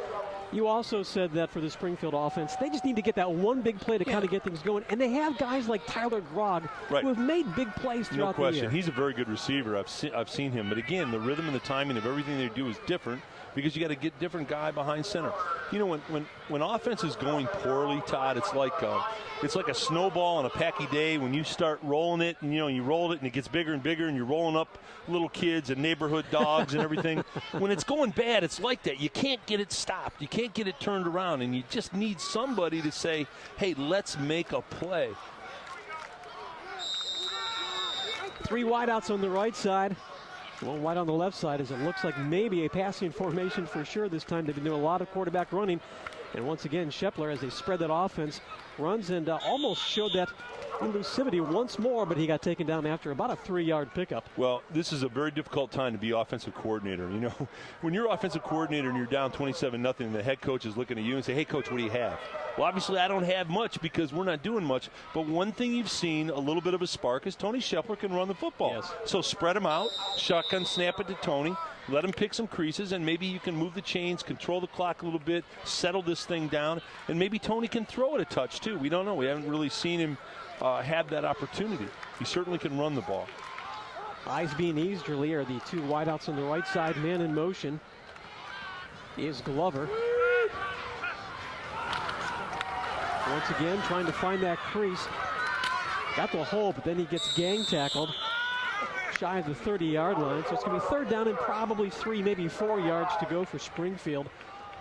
You also said that for the Springfield offense, they just need to get that one big play to kind of get things going. And they have guys like Tyler Grogg who have made big plays throughout the year. No question. He's a very good receiver. I've seen him. But again, the rhythm and the timing of everything they do is different because you got to get different guy behind center. When offense is going poorly, Todd, it's like a snowball on a packy day. When you start rolling it, and you roll it and it gets bigger and bigger, and you're rolling up little kids and neighborhood dogs and everything. When it's going bad, it's like that. You can't get it stopped. You can't get it turned around, and you just need somebody to say, hey, let's make a play. 3 wideouts on the right side. One wide on the left side as it looks like maybe a passing formation for sure this time. They've been doing a lot of quarterback running. And once again, Shepler, as they spread that offense, runs and almost showed that elusivity once more, but he got taken down after about a 3-yard pickup. Well, this is a very difficult time to be offensive coordinator. When you're offensive coordinator and you're down 27-0, and the head coach is looking at you and say, hey, coach, what do you have? Well, obviously, I don't have much because we're not doing much. But one thing you've seen, a little bit of a spark, is Tony Shepler can run the football. Yes. So spread him out, shotgun snap it to Tony, let him pick some creases, and maybe you can move the chains, control the clock a little bit, settle this thing down, and maybe Tony can throw it a touch, too. We don't know. We haven't really seen him have that opportunity. He certainly can run the ball. Eisby and Easterly are the 2 wideouts on the right side. Man in motion is Glover. Once again, trying to find that crease. Got the hole, but then he gets gang tackled shy of the 30-yard line. So it's going to be 3rd down and probably 3, maybe 4 yards to go for Springfield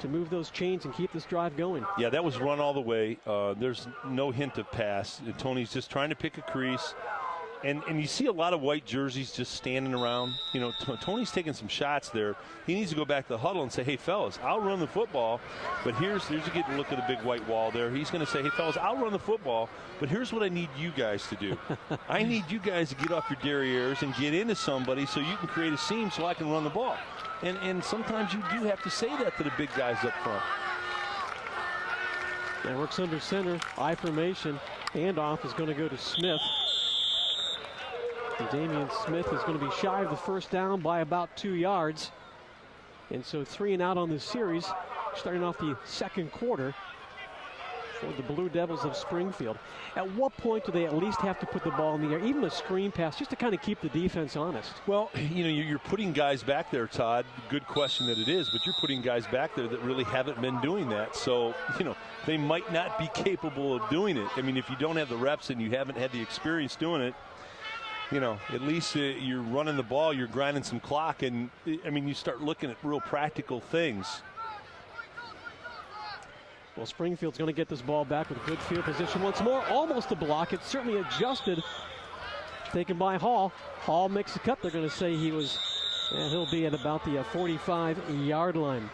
to move those chains and keep this drive going. Yeah, that was run all the way. There's no hint of pass. Tony's just trying to pick a crease. And you see a lot of white jerseys just standing around. Tony's taking some shots there. He needs to go back to the huddle and say, hey, fellas, I'll run the football. But here's you get to look at the big white wall there. He's going to say, hey, fellas, I'll run the football. But here's what I need you guys to do. I need you guys to get off your derrieres and get into somebody so you can create a seam so I can run the ball. And sometimes you do have to say that to the big guys up front. That works under center. I formation. Handoff is going to go to Smith. And Damian Smith is going to be shy of the 1st down by about 2 yards. And so 3 and out on this series, starting off the 2nd quarter for the Blue Devils of Springfield. At what point do they at least have to put the ball in the air, even a screen pass, just to kind of keep the defense honest? Well, you're putting guys back there, Todd. Good question that it is, but you're putting guys back there that really haven't been doing that. So, they might not be capable of doing it. I mean, if you don't have the reps and you haven't had the experience doing it, at least you're running the ball, you're grinding some clock, and, you start looking at real practical things. Well, Springfield's going to get this ball back with good field position once more. Almost a block. It's certainly adjusted. Taken by Hall. Hall makes a cut. They're going to say he'll be at about the 45-yard line.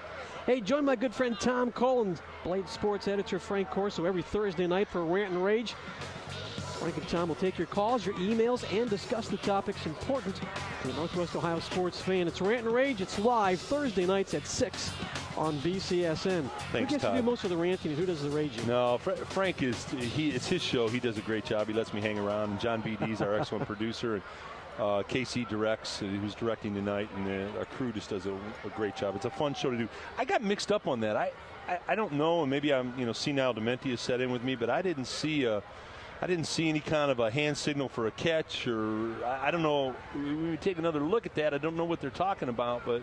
Hey, join my good friend Tom Cole and Blade Sports editor Frank Corso every Thursday night for Rant and Rage. Frank and Tom will take your calls, your emails, and discuss the topics important to the Northwest Ohio sports fan. It's Rant and Rage. It's live Thursday nights at 6 on BCSN. Thanks, who gets Todd. to do most of the ranting and who does the raging? No, Frank it's his show. He does a great job. He lets me hang around. And John BD's our excellent producer. And KC directs, who's directing tonight. And our crew just does a great job. It's a fun show to do. I got mixed up on that. I don't know, and maybe I'm senile dementia set in with me, but I didn't see I didn't see any kind of a hand signal for a catch, or I don't know. We take another look at that. I don't know what they're talking about, but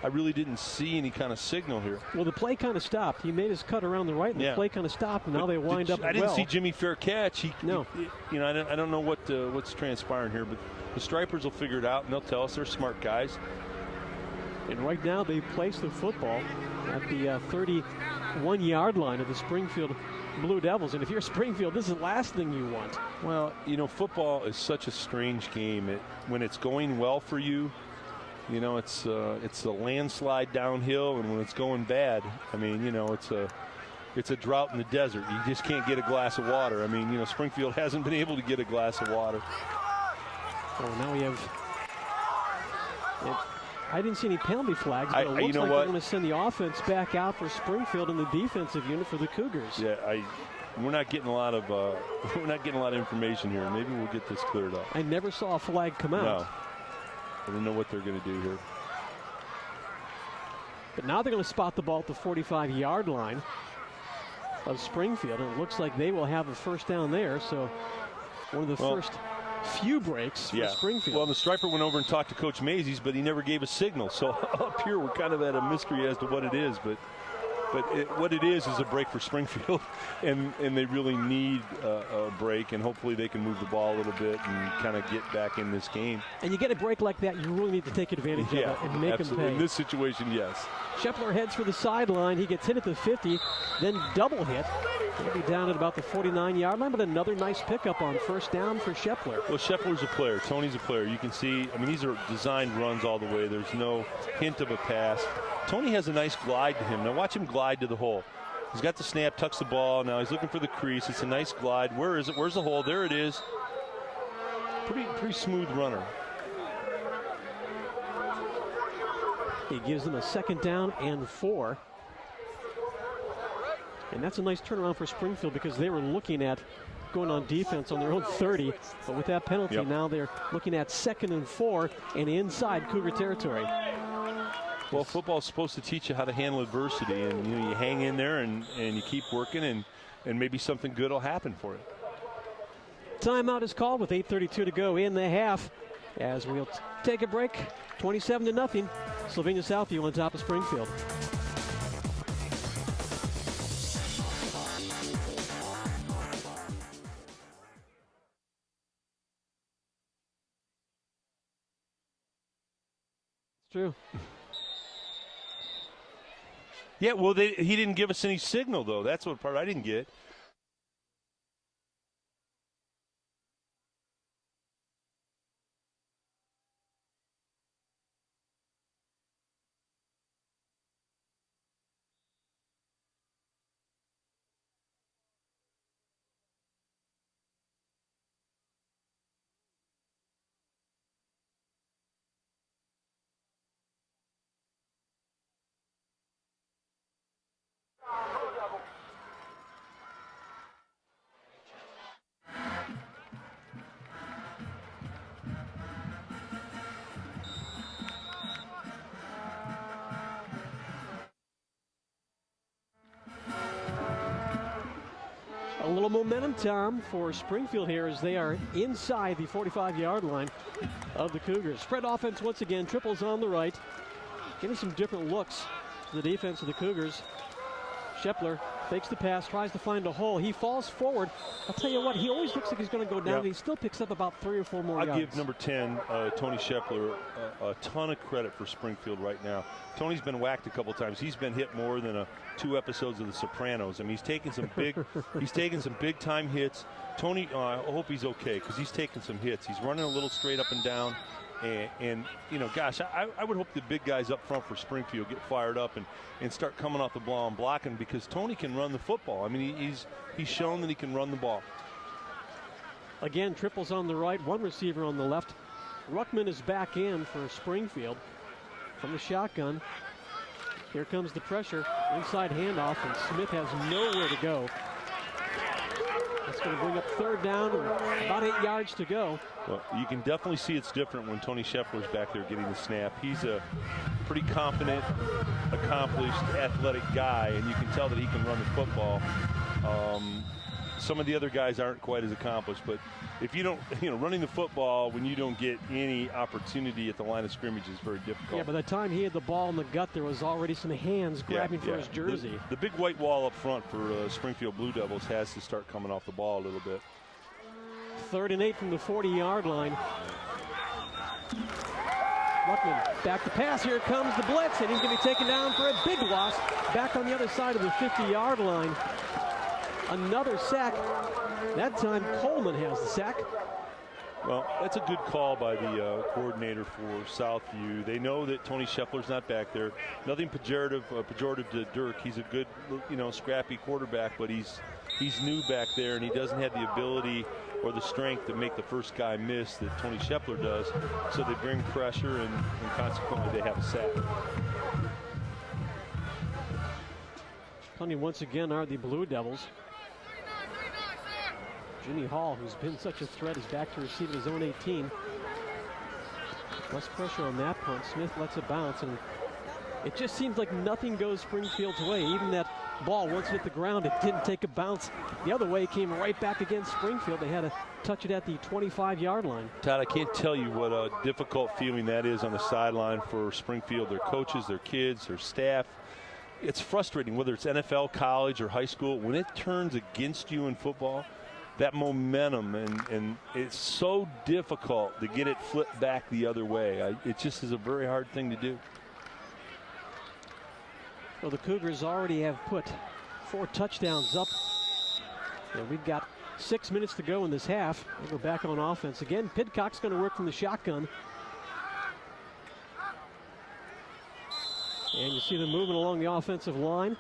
I really didn't see any kind of signal here. Well, the play kind of stopped. He made his cut around the right, and the play kind of stopped, and now they wind up. I didn't see Jimmy fair catch. No. I don't know what's transpiring here, but the Stripers will figure it out, and they'll tell us. They're smart guys. And right now they place the football at the 31-yard line of the Springfield Blue Devils. And if you're Springfield, this is the last thing you want. Well, football is such a strange game. When it's going well for you, it's a landslide downhill, and when it's going bad, it's a drought in the desert. You just can't get a glass of water. Springfield hasn't been able to get a glass of water. Oh, now we have. I didn't see any penalty flags, but it looks like they're going to send the offense back out for Springfield and the defensive unit for the Cougars. Yeah, we're not getting a lot of information here. Maybe we'll get this cleared up. I never saw a flag come out. No, I don't know what they're going to do here. But now they're going to spot the ball at the 45-yard line of Springfield, and it looks like they will have a first down there. So one of the first few breaks for Springfield. Well, the striper went over and talked to Coach Mazies, but he never gave a signal. So up here, we're kind of at a mystery as to what it is. But what it is a break for Springfield, and they really need a break, and hopefully they can move the ball a little bit and kind of get back in this game. And you get a break like that, you really need to take advantage of it and make them pay. In this situation, yes. Scheffler heads for the sideline. He gets hit at the 50, then double hit. He'll be down at about the 49-yard line, but another nice pickup on first down for Scheffler. Well, Scheffler's a player. Tony's a player. You can see, these are designed runs all the way. There's no hint of a pass. Tony has a nice glide to him. Now watch him glide to the hole. He's got the snap, tucks the ball. Now he's looking for the crease. It's a nice glide. Where is it? Where's the hole? There it is. Pretty smooth runner. He gives them a second down and 4. And that's a nice turnaround for Springfield, because they were looking at going on defense on their own 30. But with that penalty, now they're looking at 2nd and 4 and inside Cougar territory. Well, football's supposed to teach you how to handle adversity, and you hang in there and you keep working, and maybe something good will happen for it. Timeout is called with 8:32 to go in the half, as we'll take a break. 27-0. Sylvania Southview on top of Springfield. It's true. Yeah, well, he didn't give us any signal, though. That's what part I didn't get. A little momentum, Tom, for Springfield here as they are inside the 45-yard line of the Cougars. Spread offense once again, triples on the right. Giving some different looks to the defense of the Cougars. Scheffler fakes the pass, tries to find a hole. He falls forward. I'll tell you what, he always looks like he's going to go down, and he still picks up about 3 or 4 more yards. I'll give number 10, Tony Scheffler, a ton of credit for Springfield right now. Tony's been whacked a couple times. He's been hit more than 2 episodes of The Sopranos. I mean, he's taken some big time hits. Tony, I hope he's okay, because he's taking some hits. He's running a little straight up and down. And gosh, I would hope the big guys up front for Springfield get fired up and start coming off the ball and blocking, because Tony can run the football. I mean, he's shown that he can run the ball. Again, triples on the right, 1 receiver on the left. Ruckman is back in for Springfield from the shotgun. Here comes the pressure, inside handoff, and Smith has nowhere to go. That's going to bring up 3rd down, about 8 yards to go. Well, you can definitely see it's different when Tony Scheffler's back there getting the snap. He's a pretty confident, accomplished, athletic guy, and you can tell that he can run the football. some of the other guys aren't quite as accomplished. But if you don't, running the football when you don't get any opportunity at the line of scrimmage is very difficult. Yeah, by the time he had the ball in the gut, there was already some hands grabbing for his jersey. The big white wall up front for Springfield Blue Devils has to start coming off the ball a little bit. 3rd and 8 from the 40-yard line. Luckman back to pass. Here comes the blitz, and he's going to be taken down for a big loss. Back on the other side of the 50-yard line. Another sack. That time Coleman has the sack. Well, that's a good call by the coordinator for Southview. They know that Tony Scheffler's not back there. Nothing pejorative to Dirk. He's a good, scrappy quarterback, but he's new back there, and he doesn't have the ability or the strength to make the first guy miss that Tony Scheffler does. So they bring pressure, and consequently they have a sack. Punting once again are the Blue Devils. Jimmy Hall, who's been such a threat, is back to receive at his own 18. Less pressure on that punt. Smith lets it bounce, and it just seems like nothing goes Springfield's way. Even that ball, once it hit the ground, it didn't take a bounce the other way. It came right back against Springfield. They had to touch it at the 25-yard line. Todd, I can't tell you what a difficult feeling that is on the sideline for Springfield, their coaches, their kids, their staff. It's frustrating, whether it's NFL, college, or high school. When it turns against you in football, that momentum, and it's so difficult to get it flipped back the other way. It just is a very hard thing to do. Well, the Cougars already have put 4 touchdowns up. And we've got 6 minutes to go in this half. We'll go back on offense again. Pidcock's going to work from the shotgun. And you see them moving along the offensive line.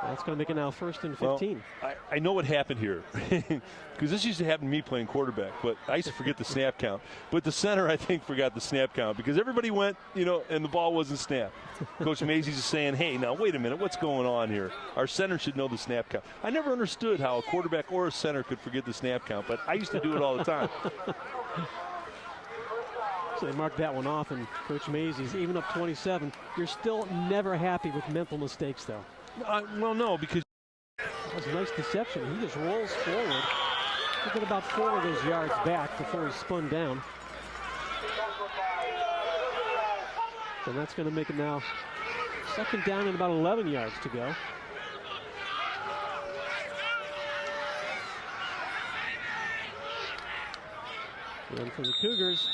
That's going to make it now 1st and 15. Well, I know what happened here, because this used to happen to me playing quarterback, but I used to forget the snap count. But the center, I think, forgot the snap count, because everybody went, and the ball wasn't snapped. Coach Mazey's just saying, hey, now wait a minute, what's going on here? Our center should know the snap count. I never understood how a quarterback or a center could forget the snap count, but I used to do it all the time. So they marked that one off, and Coach Mazey's even up 27. You're still never happy with mental mistakes, though. Well, no, because that was a nice deception. He just rolls forward. He got about 4 of those yards back before he spun down. And that's going to make it now 2nd down and about 11 yards to go. And for the Cougars,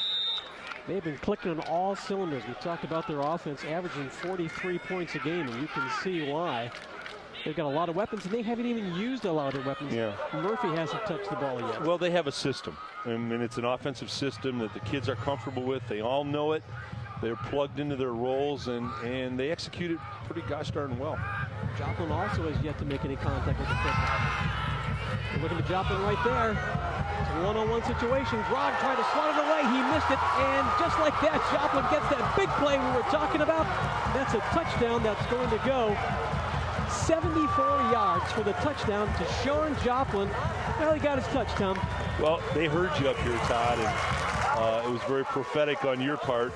they've been clicking on all cylinders. We talked about their offense averaging 43 points a game, and you can see why. They've got a lot of weapons, and they haven't even used a lot of their weapons. Yeah. Murphy hasn't touched the ball yet. Well, they have a system, and it's an offensive system that the kids are comfortable with. They all know it. They're plugged into their roles, and they execute it pretty gosh darn well. Joplin also has yet to make any contact with the football. We're looking at Joplin right there. It's a one-on-one situation. Grog tried to slide it away. He missed it. And just like that, Joplin gets that big play we were talking about. That's a touchdown that's going to go 74 yards for the touchdown to Sean Joplin. Well, he got his touchdown. Well, they heard you up here, Todd, and it was very prophetic on your part.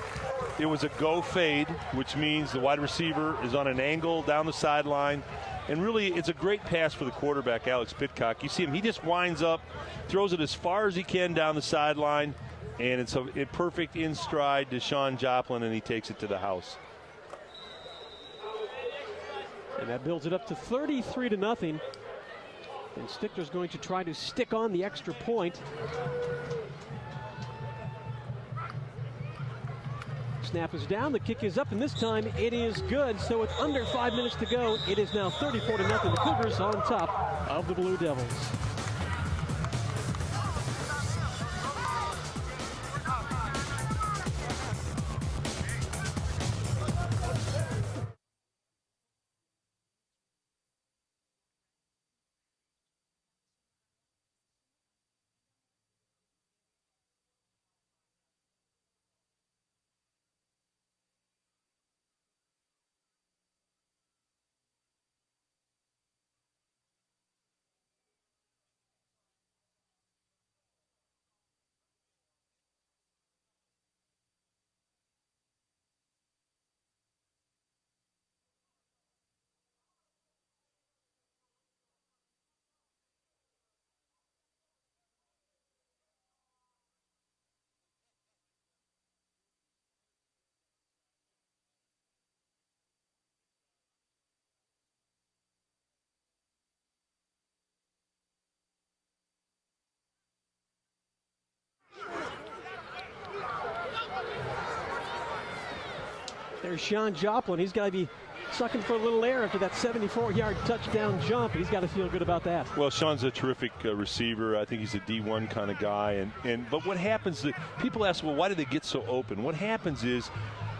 It was a go fade, which means the wide receiver is on an angle down the sideline. And really, it's a great pass for the quarterback, Alex Pidcock. You see him, he just winds up, throws it as far as he can down the sideline, and it's a perfect in stride to Sean Joplin, and he takes it to the house. And that builds it up to 33-0. And Stickler's going to try to stick on the extra point. Snap is down, the kick is up, and this time it is good. So with under 5 minutes to go, it is now 34-0. The Cougars on top of the Blue Devils. There's Sean Joplin. He's got to be sucking for a little air after that 74-yard touchdown jump. He's got to feel good about that. Well, Sean's a terrific receiver. I think he's a D1 kind of guy. But what happens, people ask, well, why do they get so open? What happens is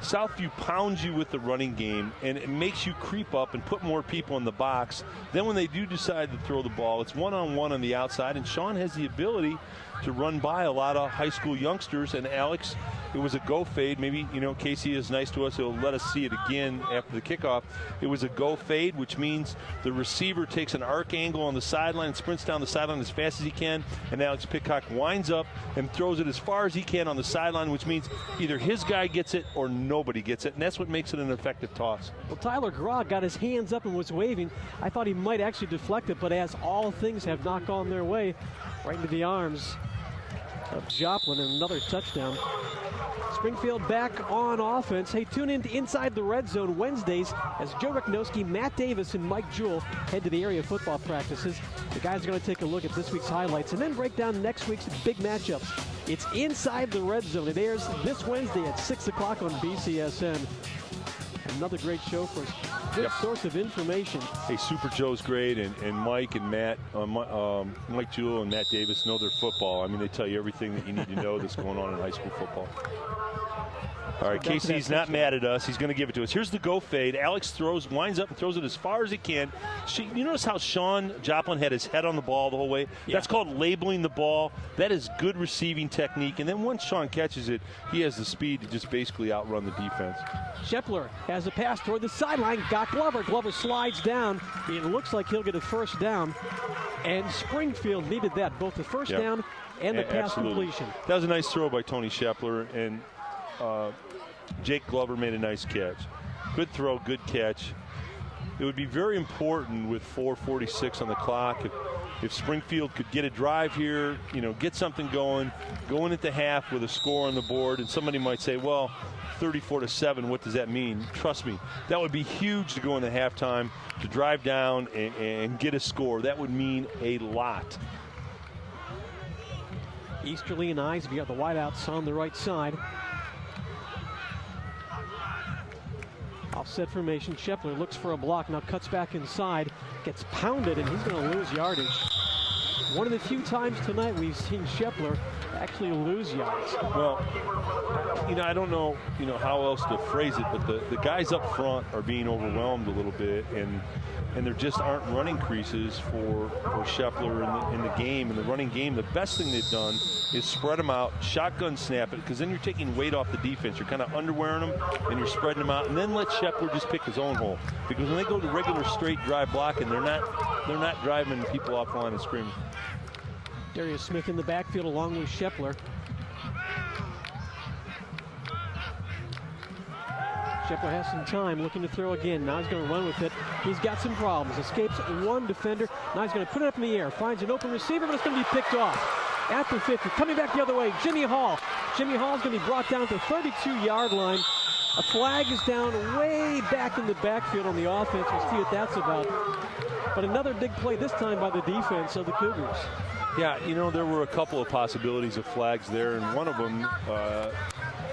Southview pounds you with the running game, and it makes you creep up and put more people in the box. Then when they do decide to throw the ball, it's one-on-one on the outside, and Sean has the ability to run by a lot of high school youngsters. And Alex, it was a go fade. Maybe, Casey is nice to us. He'll let us see it again after the kickoff. It was a go fade, which means the receiver takes an arc angle on the sideline and sprints down the sideline as fast as he can. And Alex Pitcock winds up and throws it as far as he can on the sideline, which means either his guy gets it or nobody gets it. And that's what makes it an effective toss. Well, Tyler Grog got his hands up and was waving. I thought he might actually deflect it, but as all things have not gone their way, right into the arms of Joplin, and another touchdown. Springfield back on offense. Hey, tune in to Inside the Red Zone Wednesdays as Joe Riknowski, Matt Davis, and Mike Jewell head to the area football practices. The guys are going to take a look at this week's highlights and then break down next week's big matchups. It's Inside the Red Zone. It airs this Wednesday at 6 o'clock on BCSN. Another great show for us. Good source of information. Hey, Super Joe's great, and Mike and Matt, Mike Jewell and Matt Davis know their football. I mean, they tell you everything that you need to know that's going on in high school football. All right, Casey's not mad at us. He's going to give it to us. Here's the go fade. Alex winds up and throws it as far as he can. You notice how Sean Joplin had his head on the ball the whole way? Yeah. That's called labeling the ball. That is good receiving technique. And then once Sean catches it, he has the speed to just basically outrun the defense. Shepler has a pass toward the sideline. Got Glover. Glover slides down. It looks like he'll get a first down. And Springfield needed that, both the first down and the pass completion. That was a nice throw by Tony Shepler, and Jake Glover made a nice catch. Good throw, good catch. It would be very important with 4:46 on the clock if Springfield could get a drive here, get something going at the half with a score on the board. And somebody might say, well, 34-7, what does that mean? Trust me, that would be huge to go into halftime, to drive down and get a score. That would mean a lot. Easterly and Eisby are the wideouts on the right side. Offset formation. Shepler looks for a block, now cuts back inside, gets pounded, and he's going to lose yardage. One of the few times tonight we've seen Shepler actually lose yards. Well, I don't know, how else to phrase it, but the guys up front are being overwhelmed a little bit, and there just aren't running creases for Shepler in the game. In the running game, the best thing they've done is spread them out, shotgun snap it, because then you're taking weight off the defense. You're kind of underwearing them, and you're spreading them out, and then let Shepler just pick his own hole. Because when they go to regular straight drive blocking, they're not driving people off the line of scrimmage. Darius Smith in the backfield along with Shepler. Shepler has some time, looking to throw again. Now he's going to run with it. He's got some problems. Escapes one defender. Now he's going to put it up in the air. Finds an open receiver, but it's going to be picked off. At the 50, coming back the other way, Jimmy Hall. Jimmy Hall is going to be brought down to the 32-yard line. A flag is down way back in the backfield on the offense. We'll see what that's about. But another big play this time by the defense of the Cougars. Yeah, there were a couple of possibilities of flags there, and one of them,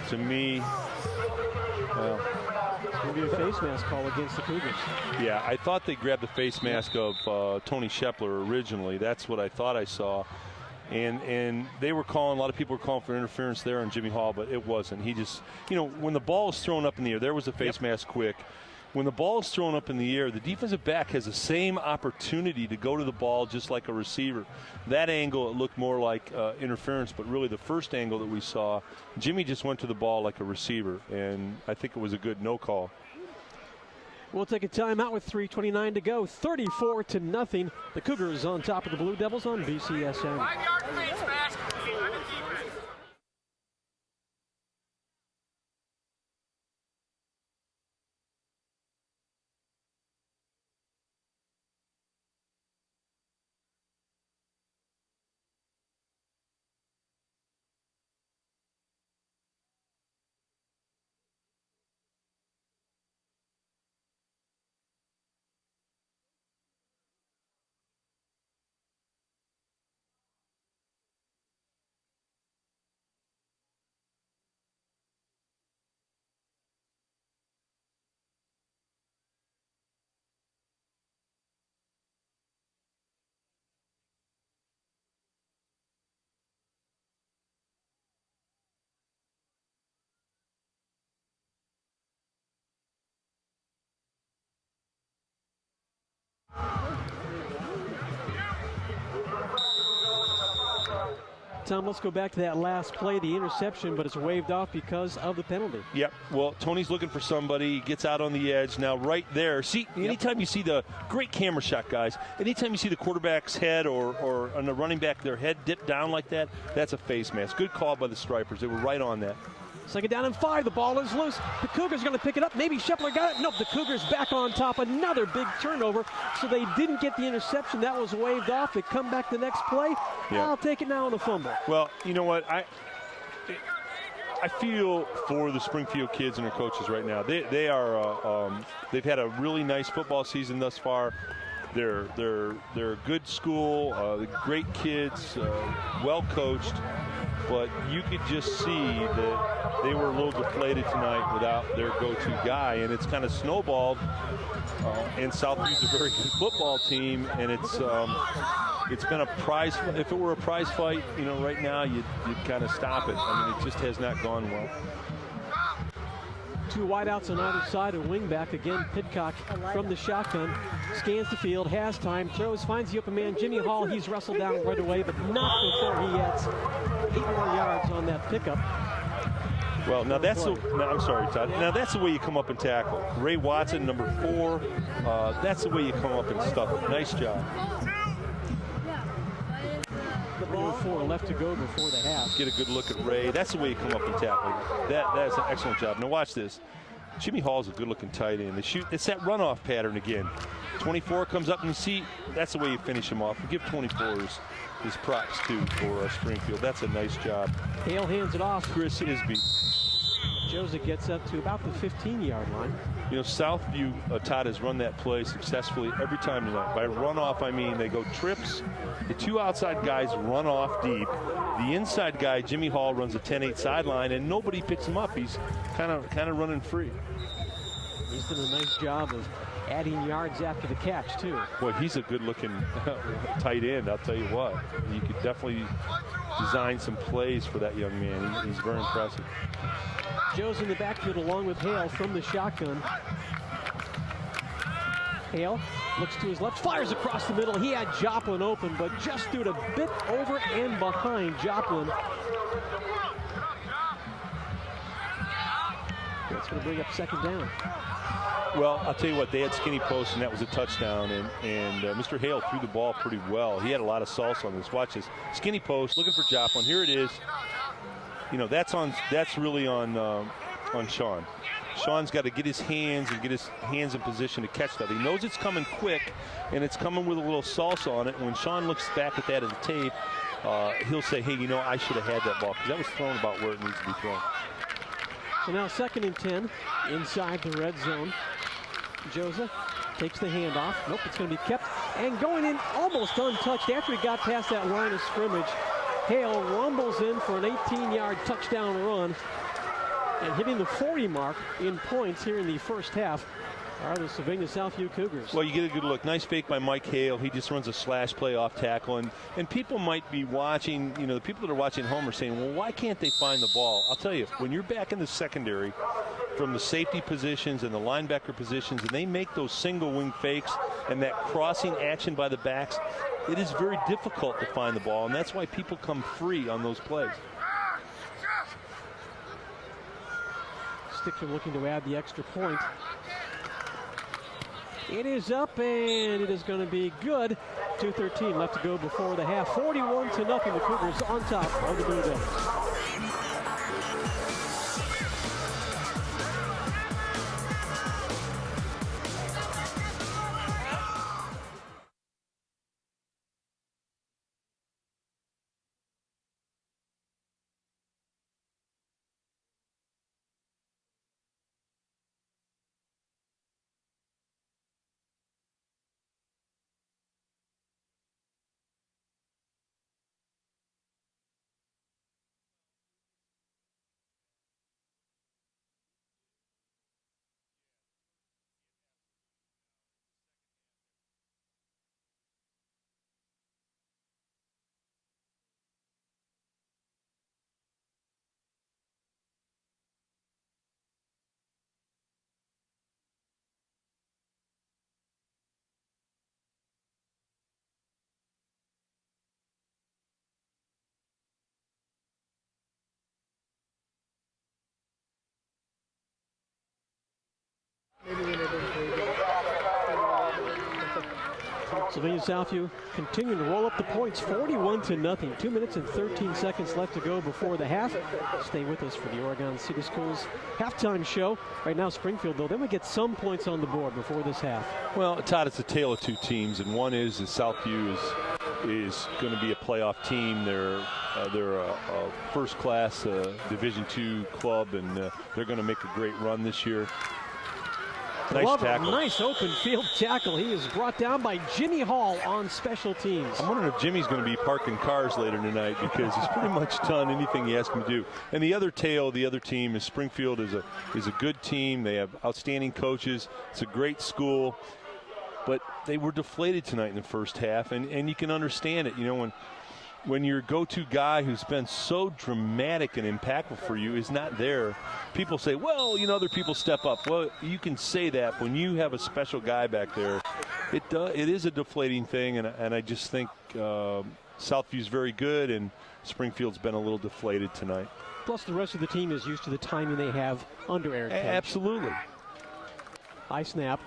to me, maybe a face mask call against the Cougars. Yeah, I thought they grabbed the face mask of Tony Shepler originally. That's what I thought I saw. And they were calling, a lot of people were calling for interference there on Jimmy Hall, but it wasn't. He just, when the ball is thrown up in the air, there was a face mask quick. When the ball is thrown up in the air, the defensive back has the same opportunity to go to the ball just like a receiver. That angle, it looked more like interference, but really the first angle that we saw, Jimmy just went to the ball like a receiver, and I think it was a good no call. We'll take a timeout with 3:29 to go. 34-0. The Cougars on top of the Blue Devils on BCSN. 5-yard face mask. Tom, let's go back to that last play, the interception, but it's waved off because of the penalty. Yep. Well, Tony's looking for somebody. He gets out on the edge. Now, right there, see, anytime you see the great camera shot, guys, anytime you see the quarterback's head or on the running back, their head dip down like that, that's a face mask. Good call by the Stripers. They were right on that. Second down and 5. The ball is loose. The Cougars are going to pick it up. Maybe Scheffler got it. Nope, the Cougars back on top. Another big turnover. So they didn't get the interception. That was waved off. They come back the next play. Yeah. I'll take it now on a fumble. Well, you know what? I feel for the Springfield kids and their coaches right now. They are they've had a really nice football season thus far. They're a good school, great kids, well coached. But you could just see that they were a little deflated tonight without their go-to guy, and it's kind of snowballed. And Southview's a very good football team, and it's been a prize. If it were a prize fight, you know, right now you'd kind of stop it. I mean, it just has not gone well. Two wideouts on either side, a wingback. Again, Pidcock from the shotgun. Scans the field, has time, throws, finds the open man, Jimmy Hall. He's wrestled down right away, but not before he gets 8 more yards on that pickup. Well, now that's I'm sorry, Todd. Now that's the way you come up and tackle. Ray Watson, number 4. That's the way you come up and stuff it. Nice job. Ball 4 left to go before the half. Get a good look at Ray. That's the way you come up and tackle. That's an excellent job. Now watch this. Jimmy Hall's a good-looking tight end. They shoot. It's that runoff pattern again. 24 comes up and you see. That's the way you finish him off. We give 24 his props too for Springfield. That's a nice job. Hale hands it off. Chris Isby. Joseph gets up to about the 15-yard line. You know, Southview, Todd has run that play successfully every time tonight. By runoff, I mean they go trips. The 2 outside guys run off deep. The inside guy, Jimmy Hall, runs a 10-8 sideline, and nobody picks him up. He's kind of running free. He's done a nice job of adding yards after the catch, too. Boy, he's a good-looking tight end, I'll tell you what. You could definitely design some plays for that young man. He's very impressive. Joe's in the backfield along with Hale from the shotgun. Hale looks to his left, fires across the middle. He had Joplin open, but just threw it a bit over and behind Joplin. That's going to bring up second down. Well, I'll tell you what, they had skinny posts, and that was a touchdown, and Mr. Hale threw the ball pretty well. He had a lot of salsa on this. Watch this. Skinny post, looking for Joplin. Here it is. You know, that's really on Sean. Sean's got to get his hands in position to catch that. He knows it's coming quick, and it's coming with a little salsa on it. And when Sean looks back at that in the tape, he'll say, hey, you know, I should have had that ball because that was thrown about where it needs to be thrown. So now 2nd and 10 inside the red zone. Joseph takes the handoff. Nope, it's going to be kept. And going in almost untouched after he got past that line of scrimmage. Hale rumbles in for an 18-yard touchdown run. And hitting the 40 mark in points here in the first half are the Sylvania Southview Cougars. Well, you get a good look. Nice fake by Mike Hale. He just runs a slash play off tackle. And people might be watching, you know, the people that are watching home are saying, well, why can't they find the ball? I'll tell you, when you're back in the secondary from the safety positions and the linebacker positions, and they make those single wing fakes and that crossing action by the backs, it is very difficult to find the ball, and that's why people come free on those plays. Stickler looking to add the extra point. It is up, and it is going to be good. 2:13 left to go before the half. 41-0. The Cougars on top of the Blue Devils. Sylvania Southview continuing to roll up the points, 41-0. 2 minutes and 13 seconds left to go before the half. Stay with us for the Oregon City Schools halftime show. Right now, Springfield, though, then we get some points on the board before this half. Well, Todd, it's a tale of two teams, and one is that Southview is going to be a playoff team. They're a first-class Division II club, and they're going to make a great run this year. Nice tackle. Nice open field tackle. He is brought down by Jimmy Hall on special teams. I'm wondering if Jimmy's going to be parking cars later tonight, because he's pretty much done anything he asked him to do. And the other tale, the other team is Springfield is a good team. They have outstanding coaches. It's a great school. But they were deflated tonight in the first half, and you can understand it. You know, when your go-to guy who's been so dramatic and impactful for you is not there, people say, well, you know, other people step up. Well, you can say that when you have a special guy back there. It is a deflating thing, and I just think Southview's very good, and Springfield's been a little deflated tonight. Plus, the rest of the team is used to the timing they have under Eric Page. Absolutely. High snap.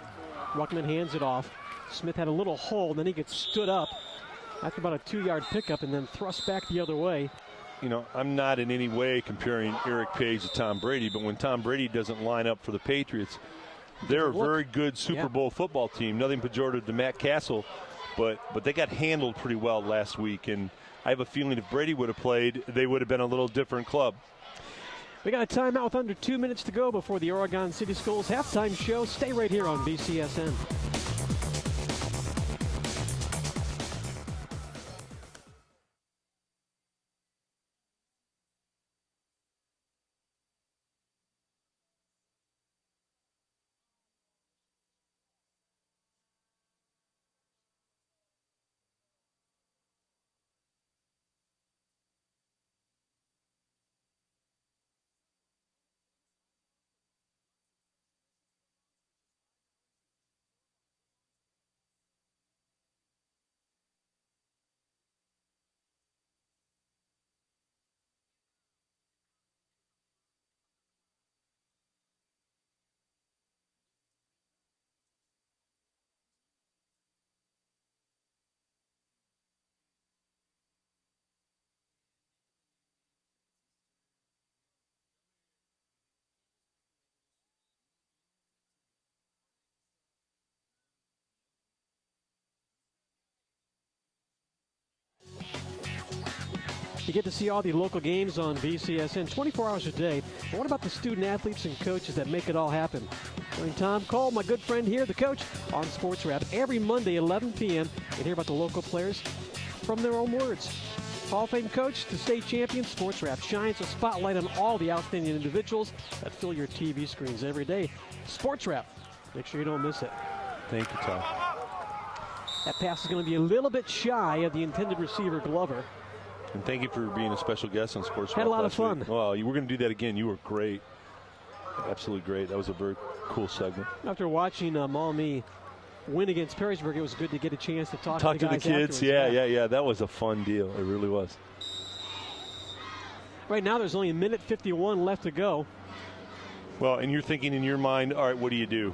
Ruckman hands it off. Smith had a little hole, then he gets stood up after about a 2-yard pickup and then thrust back the other way. You know, I'm not in any way comparing Eric Page to Tom Brady, but when Tom Brady doesn't line up for the Patriots, they're a very good Super Bowl football team. Nothing pejorative to Matt Castle, but they got handled pretty well last week, and I have a feeling if Brady would have played, they would have been a little different club. We got a timeout with under 2 minutes to go before the Oregon City Schools halftime show. Stay right here on BCSN. You get to see all the local games on BCSN 24 hours a day. But what about the student athletes and coaches that make it all happen? Join Tom Cole, my good friend here, the coach, on Sports Wrap every Monday, 11 p.m. and hear about the local players from their own words. Hall of Fame coach, the state champion, Sports Wrap shines a spotlight on all the outstanding individuals that fill your TV screens every day. Sports Wrap. Make sure you don't miss it. Thank you, Tom. That pass is going to be a little bit shy of the intended receiver, Glover. And thank you for being a special guest on Sports Wrap. Had a lot of fun. Week. Well, we're going to do that again. You were great. Absolutely great. That was a very cool segment. After watching Maumee win against Perrysburg, it was good to get a chance to talk to the guys kids. afterwards. Yeah. That was a fun deal. It really was. Right now, there's only a minute 51 left to go. Well, and you're thinking in your mind, all right, what do you do?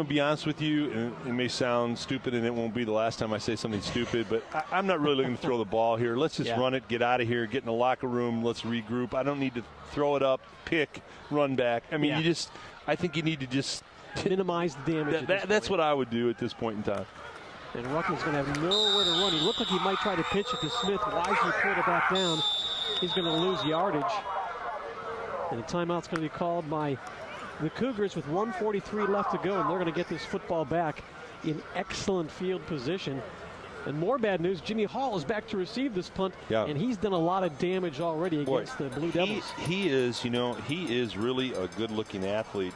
Be honest with you, and it may sound stupid, and it won't be the last time I say something stupid, but I'm not really looking to throw the ball here. Let's just run it, get out of here, get in the locker room, let's regroup. I don't need to throw it up, pick, run back. I mean, I think you need to just minimize the damage. That's what I would do at this point in time. And Ruckman's going to have nowhere to run. He looked like he might try to pitch it to Smith. Wisely pulled it back down. He's going to lose yardage. And a timeout's going to be called by the Cougars with 1:43 left to go, and they're going to get this football back in excellent field position. And more bad news, Jimmy Hall is back to receive this punt, and he's done a lot of damage already against the Blue Devils. He is really a good-looking athlete.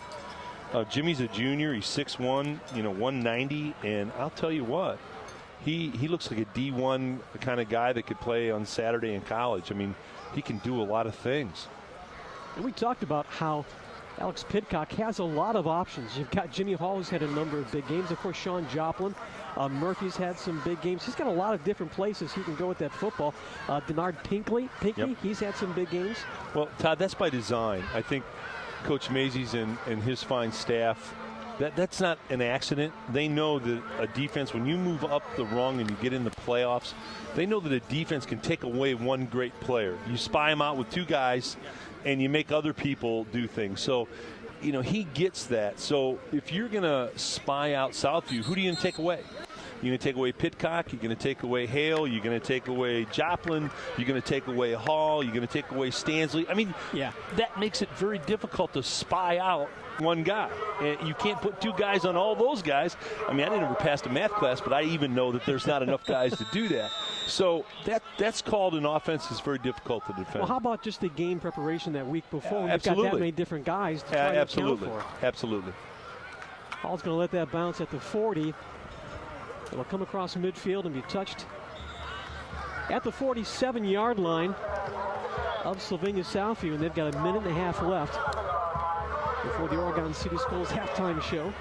Jimmy's a junior. He's 6'1", 190, and I'll tell you what, he looks like a D1 kind of guy that could play on Saturday in college. I mean, he can do a lot of things. And we talked about how Alex Pidcock has a lot of options. You've got Jimmy Hall, who's had a number of big games. Of course, Sean Joplin. Murphy's had some big games. He's got a lot of different places he can go with that football. Denard Pinkley, he's had some big games. Well, Todd, that's by design. I think Coach Mazies and his fine staff That's not an accident. They know that a defense, when you move up the rung and you get in the playoffs, they know that a defense can take away one great player. You spy them out with two guys, and you make other people do things. So, he gets that. So if you're going to spy out Southview, who do you take away? You're going to take away Pitcock. You're going to take away Hale. You're going to take away Joplin. You're going to take away Hall. You're going to take away Stansley. I mean, that makes it very difficult to spy out one guy. And you can't put two guys on all those guys. I mean, I never passed a math class, but I even know that there's not enough guys to do that. So that's called an offense that's very difficult to defend. Well, how about just the game preparation that week before? You've Absolutely. got that many different guys to try to account for. Absolutely. Hall's going to let that bounce at the 40. It'll come across midfield and be touched at the 47-yard line of Sylvania Southview, and they've got a minute and a half left before the Oregon City Schools halftime show.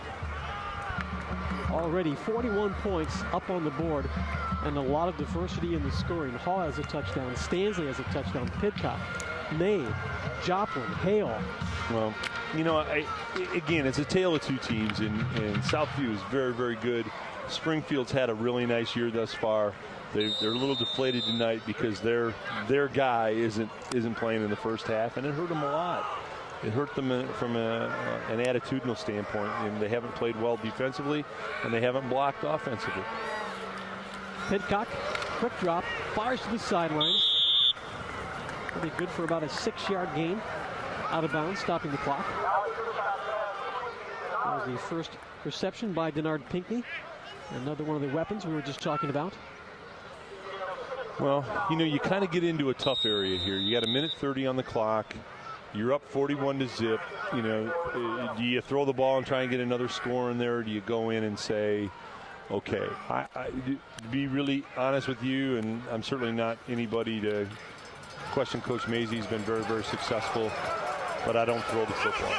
Already 41 points up on the board and a lot of diversity in the scoring. Hall has a touchdown. Stansley has a touchdown. Pitcock, May, Joplin, Hale. Well, again, it's a tale of two teams, and Southview is very, very good. Springfield's had a really nice year thus far. They're a little deflated tonight because their guy isn't playing in the first half, and it hurt them a lot. It hurt them from an attitudinal standpoint, and they haven't played well defensively, and they haven't blocked offensively. Pitcock, quick drop, fires to the sideline. That'll be good for about a 6-yard gain. Out of bounds, stopping the clock. That was the first reception by Denard Pinckney. Another one of the weapons we were just talking about. Well, you kind of get into a tough area here. You got a minute 30 on the clock. You're up 41-0. Do you throw the ball and try and get another score in there, or do you go in and say, okay, to be really honest with you, and I'm certainly not anybody to question Coach Mazey. He's been very, very successful, but I don't throw the football.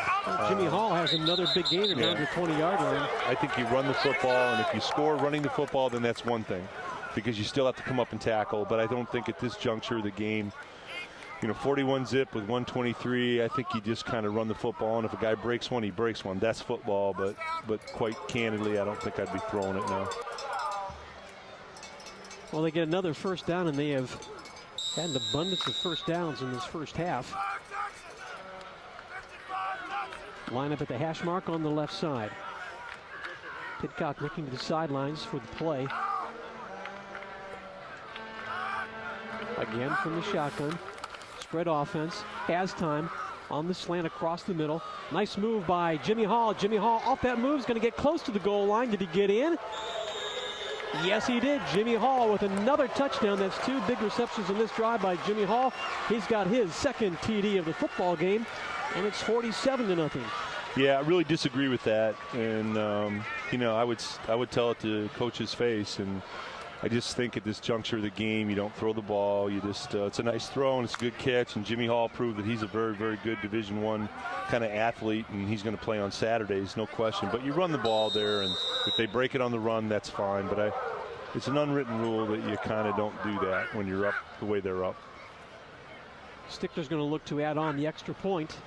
Jimmy Hall has another big gainer down to the 20-yard line. I think you run the football, and if you score running the football, then that's one thing, because you still have to come up and tackle. But I don't think at this juncture of the game, 41-0 with 1:23, I think you just kind of run the football, and if a guy breaks one, he breaks one. That's football, but quite candidly, I don't think I'd be throwing it now. Well, they get another first down, and they have had an abundance of first downs in this first half. Line up at the hash mark on the left side. Pitcock looking to the sidelines for the play. Again from the shotgun. Spread offense. Has time on the slant across the middle. Nice move by Jimmy Hall. Jimmy Hall off that move is going to get close to the goal line. Did he get in? Yes, he did. Jimmy Hall with another touchdown. That's two big receptions in this drive by Jimmy Hall. He's got his second TD of the football game, and it's 47-0. Yeah, I really disagree with that, and I would tell it to Coach's face, and I just think at this juncture of the game, you don't throw the ball. You just it's a nice throw and it's a good catch, and Jimmy Hall proved that he's a very, very good Division I kind of athlete, and he's going to play on Saturdays, no question. But you run the ball there, and if they break it on the run, that's fine. But it's an unwritten rule that you kind of don't do that when you're up the way they're up. Stickler's going to look to add on the extra point.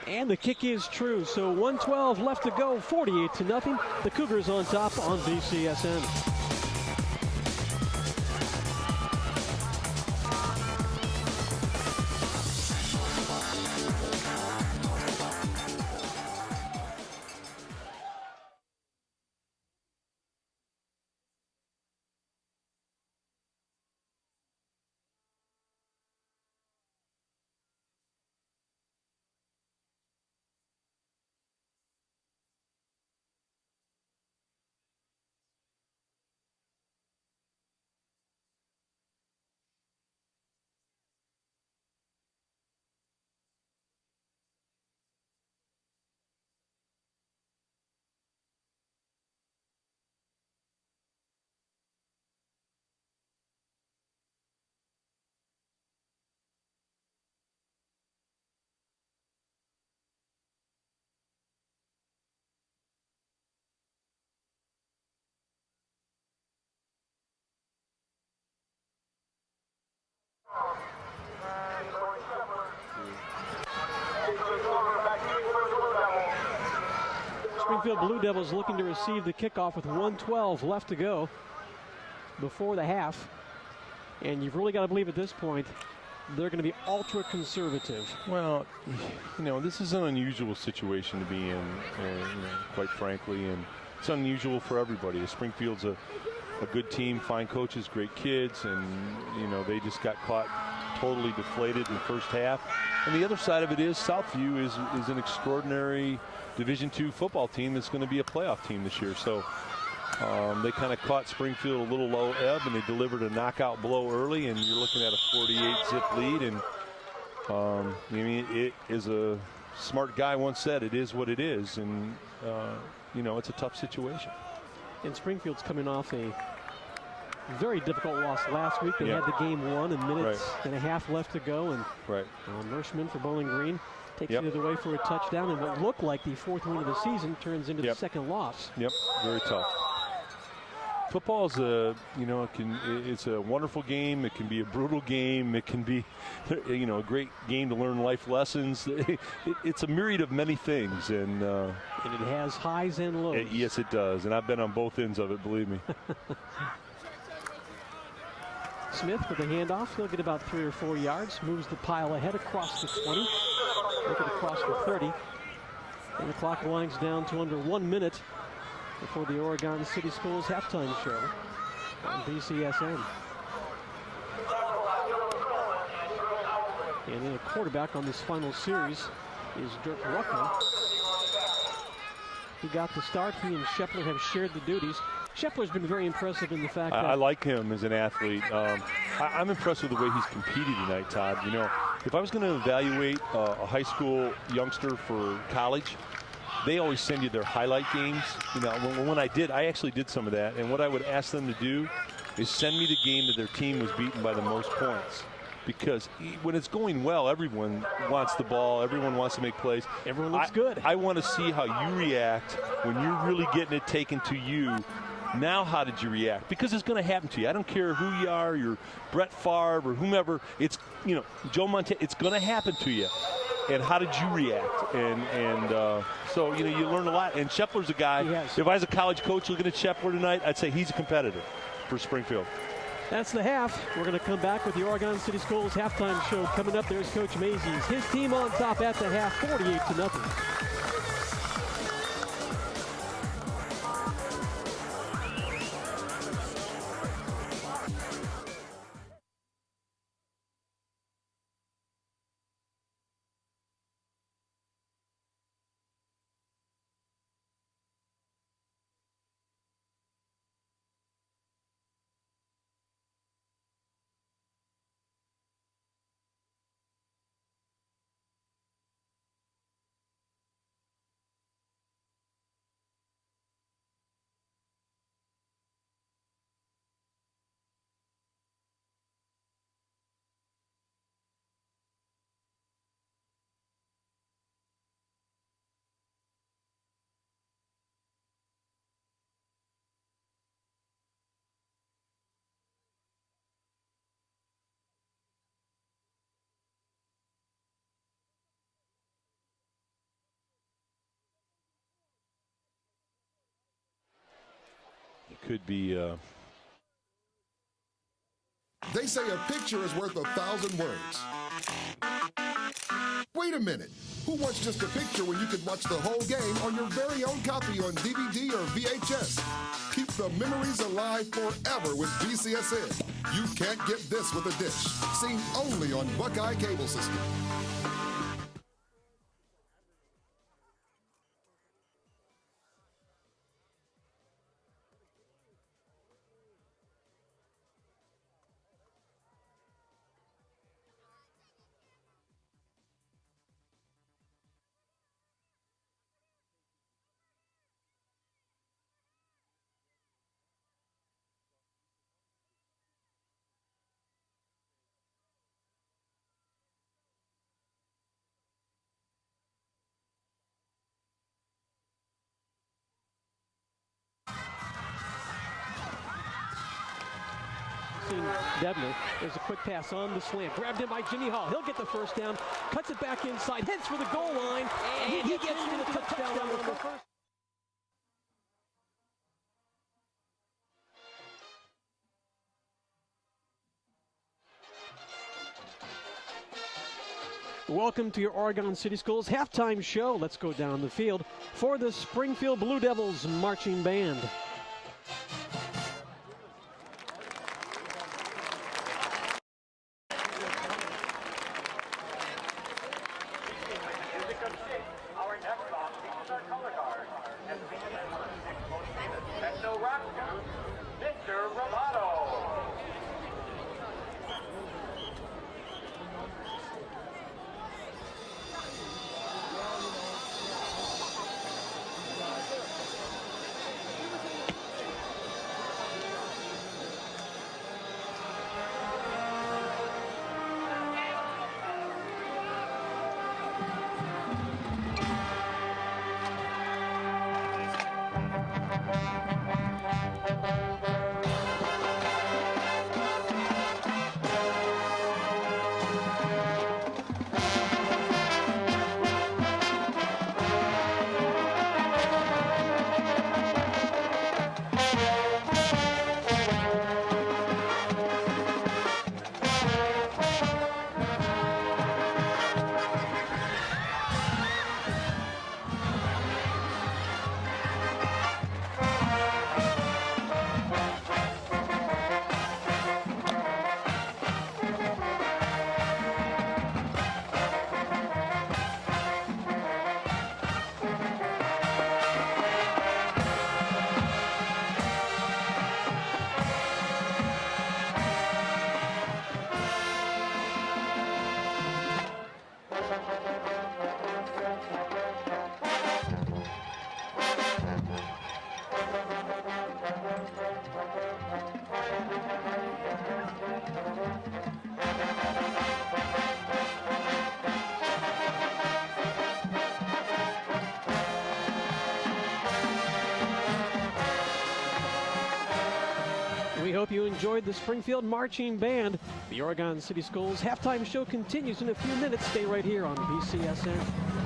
And the kick is true, so 1:12 left to go, 48-0. The Cougars on top on BCSN. Springfield Blue Devils looking to receive the kickoff with 1:12 left to go before the half. And you've really got to believe at this point they're going to be ultra conservative. Well, this is an unusual situation to be in, quite frankly, and it's unusual for everybody. Springfield's a good team, fine coaches, great kids, and they just got caught totally deflated in the first half. And the other side of it is Southview is an extraordinary Division II football team that's going to be a playoff team this year. So they kind of caught Springfield a little low ebb, and they delivered a knockout blow early, and you're looking at a 48-zip lead. And it is a smart guy once said, it is what it is, and it's a tough situation. And Springfield's coming off a very difficult loss last week. They had the game won, and minutes and a half left to go, and Mershman for Bowling Green takes it away for a touchdown, and what looked like the fourth win of the season turns into the second loss. Yep, very tough. Football is it's a wonderful game. It can be a brutal game. It can be, a great game to learn life lessons. It's a myriad of many things, and it has highs and lows. Yes, it does, and I've been on both ends of it, believe me. Smith with the handoff. He'll get about 3 or 4 yards. Moves the pile ahead across the 20. Make it across the 30. And the clock winds down to under 1 minute before the Oregon City Schools halftime show on BCSN. And then a quarterback on this final series is Dirk Ruckman. He got the start. He and Shepler have shared the duties. Shepler's been very impressive in the fact that... I like him as an athlete. I'm impressed with the way he's competed tonight, Todd. If I was going to evaluate a high school youngster for college, they always send you their highlight games. When I actually did some of that, and what I would ask them to do is send me the game that their team was beaten by the most points. Because when it's going well, everyone wants the ball, everyone wants to make plays. Everyone looks good. I want to see how you react when you're really getting it taken to you. Now, how did you react? Because it's going to happen to you. I don't care who you are, you're Brett Favre or whomever. It's, Joe Montana. It's going to happen to you. And how did you react? And so, you learn a lot. And Shepler's a guy. If I was a college coach looking at Shepler tonight, I'd say he's a competitor for Springfield. That's the half. We're going to come back with the Oregon City Schools halftime show coming up. There's Coach Mazies. His team on top at the half, 48-0. Could be. They say a picture is worth 1,000 words. Wait a minute. Who wants just a picture when you could watch the whole game on your very own copy on DVD or VHS? Keep the memories alive forever with BCSN. You can't get this with a dish. Seen only on Buckeye Cable System. Devner, there's a quick pass on the slant. Grabbed in by Jimmy Hall. He'll get the first down. Cuts it back inside. Heads for the goal line. And he gets into the touchdown on the first. Welcome to your Oregon City Schools halftime show. Let's go down the field for the Springfield Blue Devils marching band. Our next song features our color guard. And no rock to Mr. Roboto. We hope you enjoyed the Springfield Marching Band. The Oregon City Schools halftime show continues in a few minutes. Stay right here on BCSN.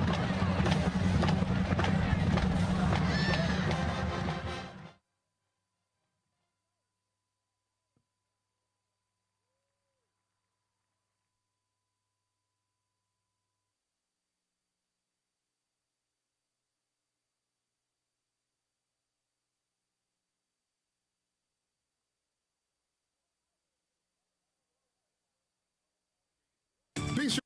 Be sure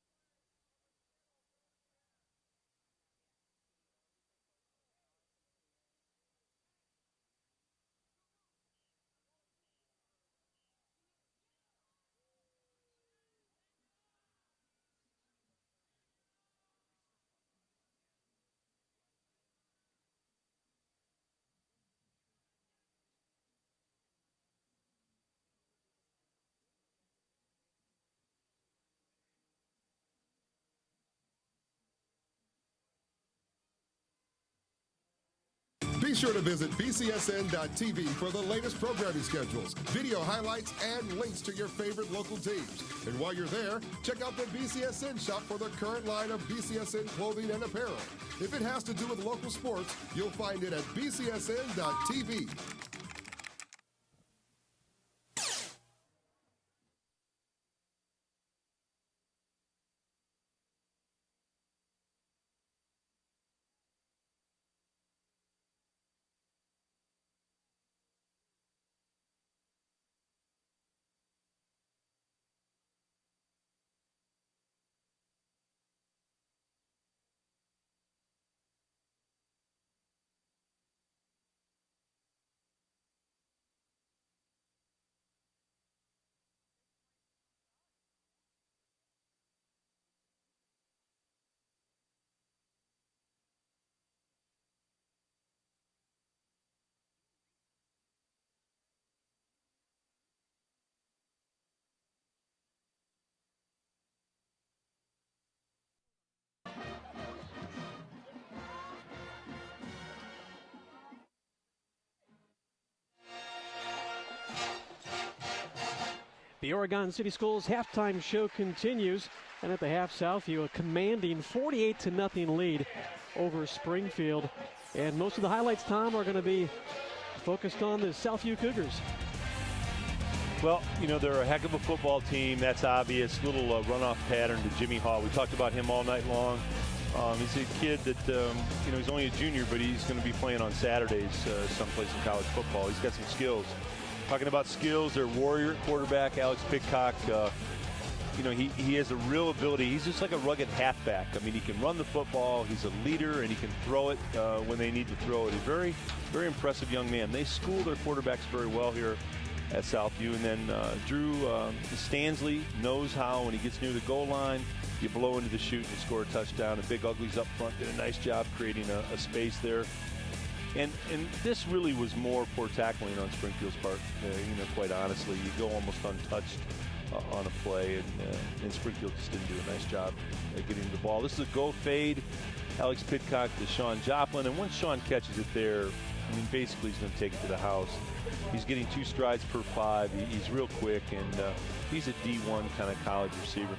Be sure to visit bcsn.tv for the latest programming schedules, video highlights, and links to your favorite local teams. And while you're there, check out the BCSN shop for the current line of BCSN clothing and apparel. If it has to do with local sports, you'll find it at bcsn.tv. The Oregon City Schools halftime show continues, and at the half, Southview a commanding 48-0 lead over Springfield. And most of the highlights, Tom, are going to be focused on the Southview Cougars. Well, they're a heck of a football team. That's obvious. Little runoff pattern to Jimmy Hall. We talked about him all night long. He's a kid that, he's only a junior, but he's going to be playing on Saturdays someplace in college football. He's got some skills. Talking about skills, their warrior quarterback, Alex Pitcock, he has a real ability. He's just like a rugged halfback. I mean, he can run the football. He's a leader, and he can throw it when they need to throw it. He's a very, very impressive young man. They school their quarterbacks very well here at Southview. And then Drew Stansley knows how, when he gets near the goal line, you blow into the chute and score a touchdown. And Big Ugly's up front did a nice job creating a space there. And this really was more poor tackling on Springfield's part. Quite honestly, you go almost untouched on a play, and Springfield just didn't do a nice job getting the ball. This is a go fade. Alex Pitcock to Sean Joplin, and once Sean catches it there, basically he's going to take it to the house. He's getting 2 strides per 5. He's real quick, and he's a D1 kind of college receiver.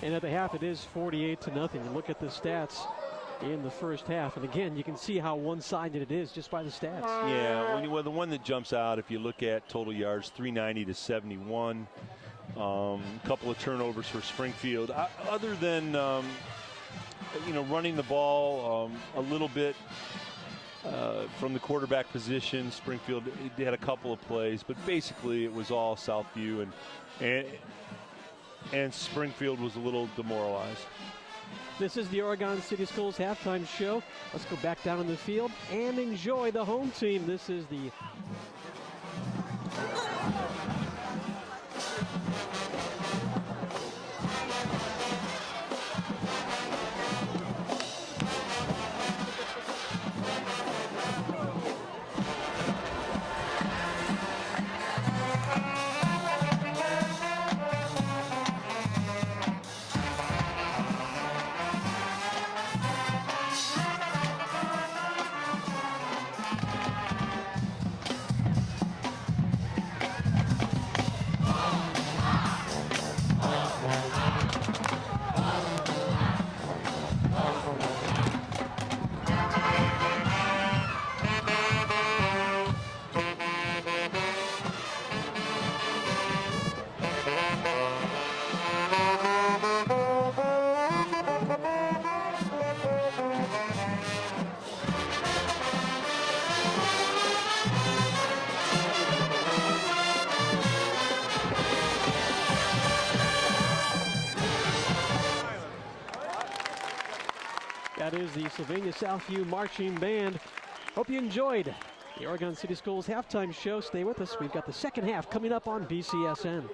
And at the half, it is 48-0. You look at the stats in the first half, and again, you can see how one-sided it is just by the stats. Yeah, well, the one that jumps out, if you look at total yards, 390 to 71. A couple of turnovers for Springfield. Other than running the ball a little bit from the quarterback position, Springfield had a couple of plays, but basically it was all Southview, and Springfield was a little demoralized. This is the Oregon City Schools halftime show. Let's go back down in the field and enjoy the home team. This is the That is the Sylvania Southview Marching Band. Hope you enjoyed the Oregon City Schools halftime show. Stay with us. We've got the second half coming up on BCSN.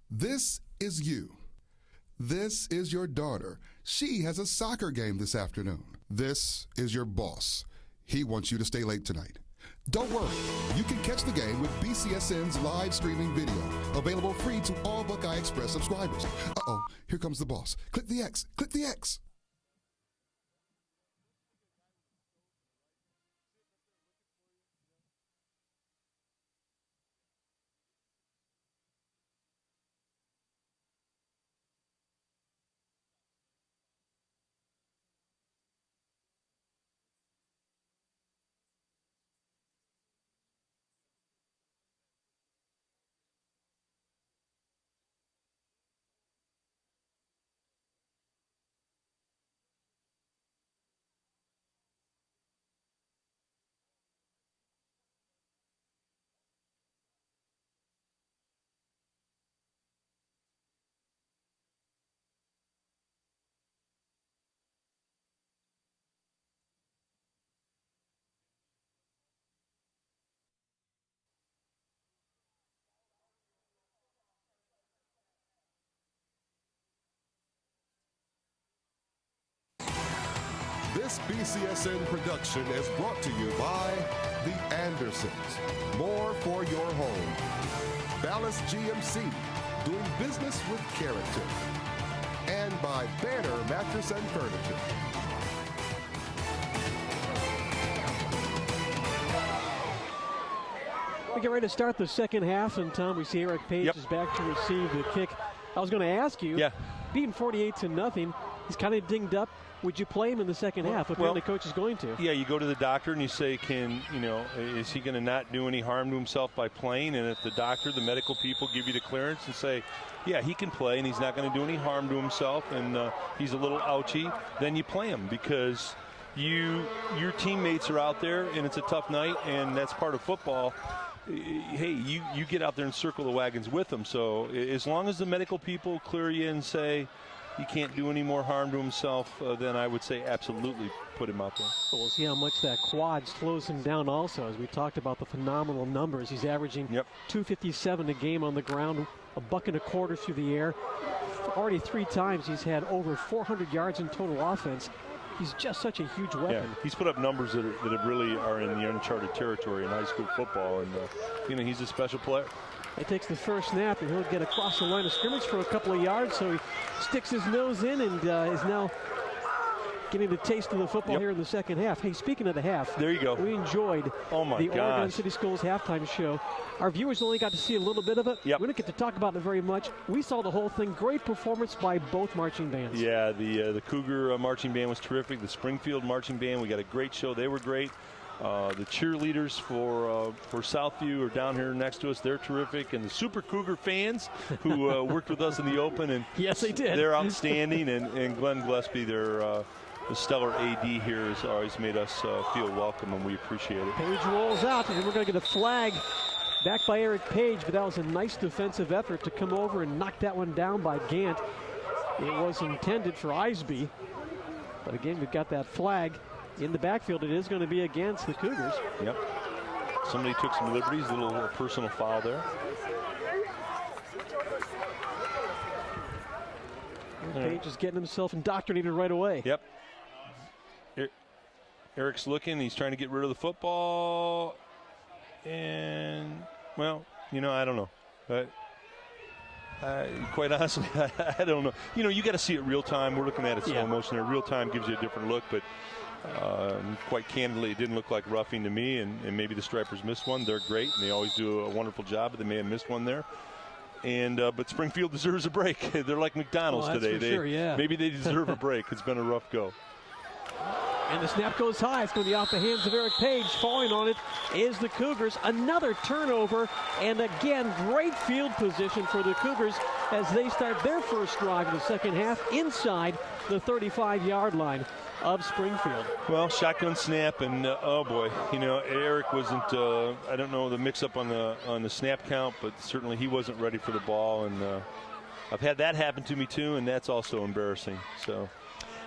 This is you. This is your daughter. She has a soccer game this afternoon. This is your boss. He wants you to stay late tonight. Don't worry. You can catch the game with BCSN's live streaming video, available free to all Buckeye Express subscribers. Uh-oh, here comes the boss. Click the X. Click the X. This BCSN production is brought to you by the Andersons. More for your home. Ballast GMC, doing business with character. And by Banner Mattress and Furniture. We get ready to start the second half, and Tom, we see Eric Page is back to receive the kick. I was going to ask you, beating 48-0, he's kind of dinged up. Would you play him in the second half? Apparently, coach is going to. Yeah, you go to the doctor and you say, is he going to not do any harm to himself by playing? And if the doctor, the medical people give you the clearance and say, yeah, he can play and he's not going to do any harm to himself and he's a little ouchy, then you play him because your teammates are out there and it's a tough night and that's part of football. Hey, you get out there and circle the wagons with them. So as long as the medical people clear you and say he can't do any more harm to himself, then I would say absolutely put him out there. We'll see how much that quad slows him down also. As we talked about the phenomenal numbers, he's averaging 257 a game on the ground, $1.25 through the air. Already 3 times he's had over 400 yards in total offense. He's just such a huge weapon. Yeah, he's put up numbers that really are in the uncharted territory in high school football, and he's a special player. He takes the first snap, and he'll get across the line of scrimmage for a couple of yards, so he sticks his nose in and is now getting the taste of the football here in the second half. Hey, speaking of the half, there you go. We enjoyed the Oregon City Schools halftime show. Our viewers only got to see a little bit of it. We didn't get to talk about it very much. We saw the whole thing. Great performance by both marching bands. Yeah, the Cougar marching band was terrific. The Springfield marching band, we got a great show. They were great. The cheerleaders for Southview are down here next to us. They're terrific. And the Super Cougar fans who worked with us in the Open. And yes, they did. They're outstanding. and Glenn Gillespie, the stellar AD here, has always made us feel welcome, and we appreciate it. Page rolls out, and we're going to get a flag back by Eric Page, but that was a nice defensive effort to come over and knock that one down by Gant. It was intended for Eisby, but again, we've got that flag in the backfield. It is going to be against the Cougars. Yep. Somebody took some liberties, a little personal foul there. Page is getting himself indoctrinated right away. Yep. Eric's looking. He's trying to get rid of the football. And, well, I don't know. But quite honestly, I don't know. You got to see it real time. We're looking at it slow motion. Real time gives you a different look. But quite candidly, it didn't look like roughing to me. And maybe the Stripers missed one. They're great, and they always do a wonderful job. But they may have missed one there. And but Springfield deserves a break. They're like McDonald's today. Maybe they deserve a break. It's been a rough go. And the snap goes high. It's going to be off the hands of Eric Page. Falling on it is the Cougars. Another turnover. And again, great field position for the Cougars as they start their first drive in the second half inside the 35-yard line of Springfield. Well, shotgun snap, and oh boy, Eric wasn't. I don't know the mix-up on the snap count, but certainly he wasn't ready for the ball. And I've had that happen to me too, and that's also embarrassing. So.